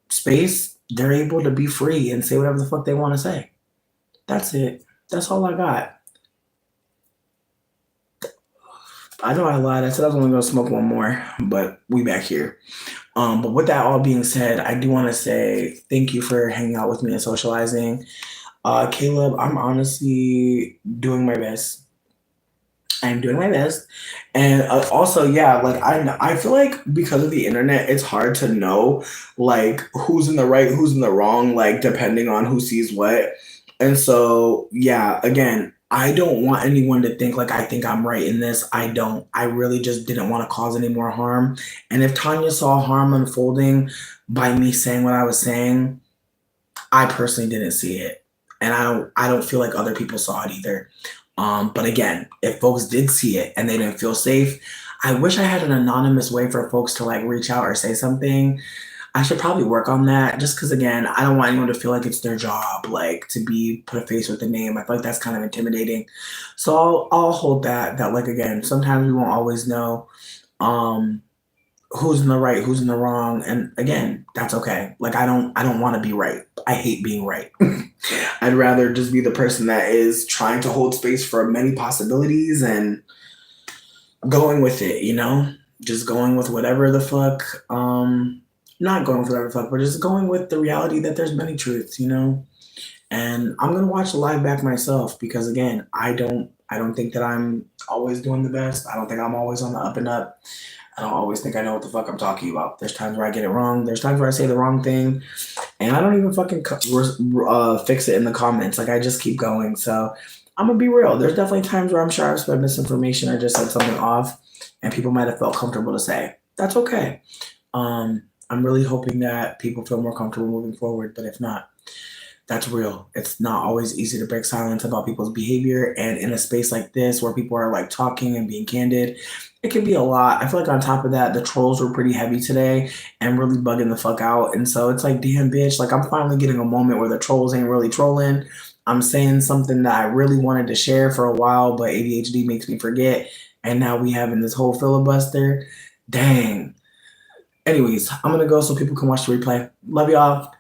space, they're able to be free and say whatever the fuck they want to say. That's it. That's all I got. I know I lied. I said I was only going to smoke one more, but we back here. But with that all being said, I do want to say thank you for hanging out with me and socializing. Caleb, I'm honestly doing my best. I'm doing my best. And also, yeah, like I feel like because of the internet, it's hard to know like who's in the right, who's in the wrong, like depending on who sees what. And so, yeah, again, I don't want anyone to think like I think I'm right in this. I don't. I really just didn't want to cause any more harm. And if Tanya saw harm unfolding by me saying what I was saying, I personally didn't see it. And I don't feel like other people saw it either. But again, if folks did see it and they didn't feel safe, I wish I had an anonymous way for folks to like reach out or say something. I should probably work on that just because, again, I don't want anyone to feel like it's their job, like to be put a face with a name. I feel like that's kind of intimidating. So I'll hold that, like, again, sometimes we won't always know who's in the right, who's in the wrong. And again, that's okay. Like, I don't want to be right. I hate being right. I'd rather just be the person that is trying to hold space for many possibilities and going with it, just going with whatever the fuck, not going with whatever the fuck, but just going with the reality that there's many truths, and I'm going to watch the live back myself because again, I don't think that I'm always doing the best. I don't think I'm always on the up and up. I don't always think I know what the fuck I'm talking about. There's times where I get it wrong. There's times where I say the wrong thing and I don't even fucking fix it in the comments. Like I just keep going. So I'm gonna be real. There's definitely times where I'm sure I've spread misinformation or just said something off and people might have felt comfortable to say. That's okay. I'm really hoping that people feel more comfortable moving forward, but if not, that's real. It's not always easy to break silence about people's behavior. And in a space like this where people are like talking and being candid, it can be a lot. I feel like on top of that, the trolls were pretty heavy today and really bugging the fuck out. And so it's like, damn, bitch, like I'm finally getting a moment where the trolls ain't really trolling. I'm saying something that I really wanted to share for a while, but ADHD makes me forget. And now we having this whole filibuster. Dang. Anyways, I'm going to go so people can watch the replay. Love y'all.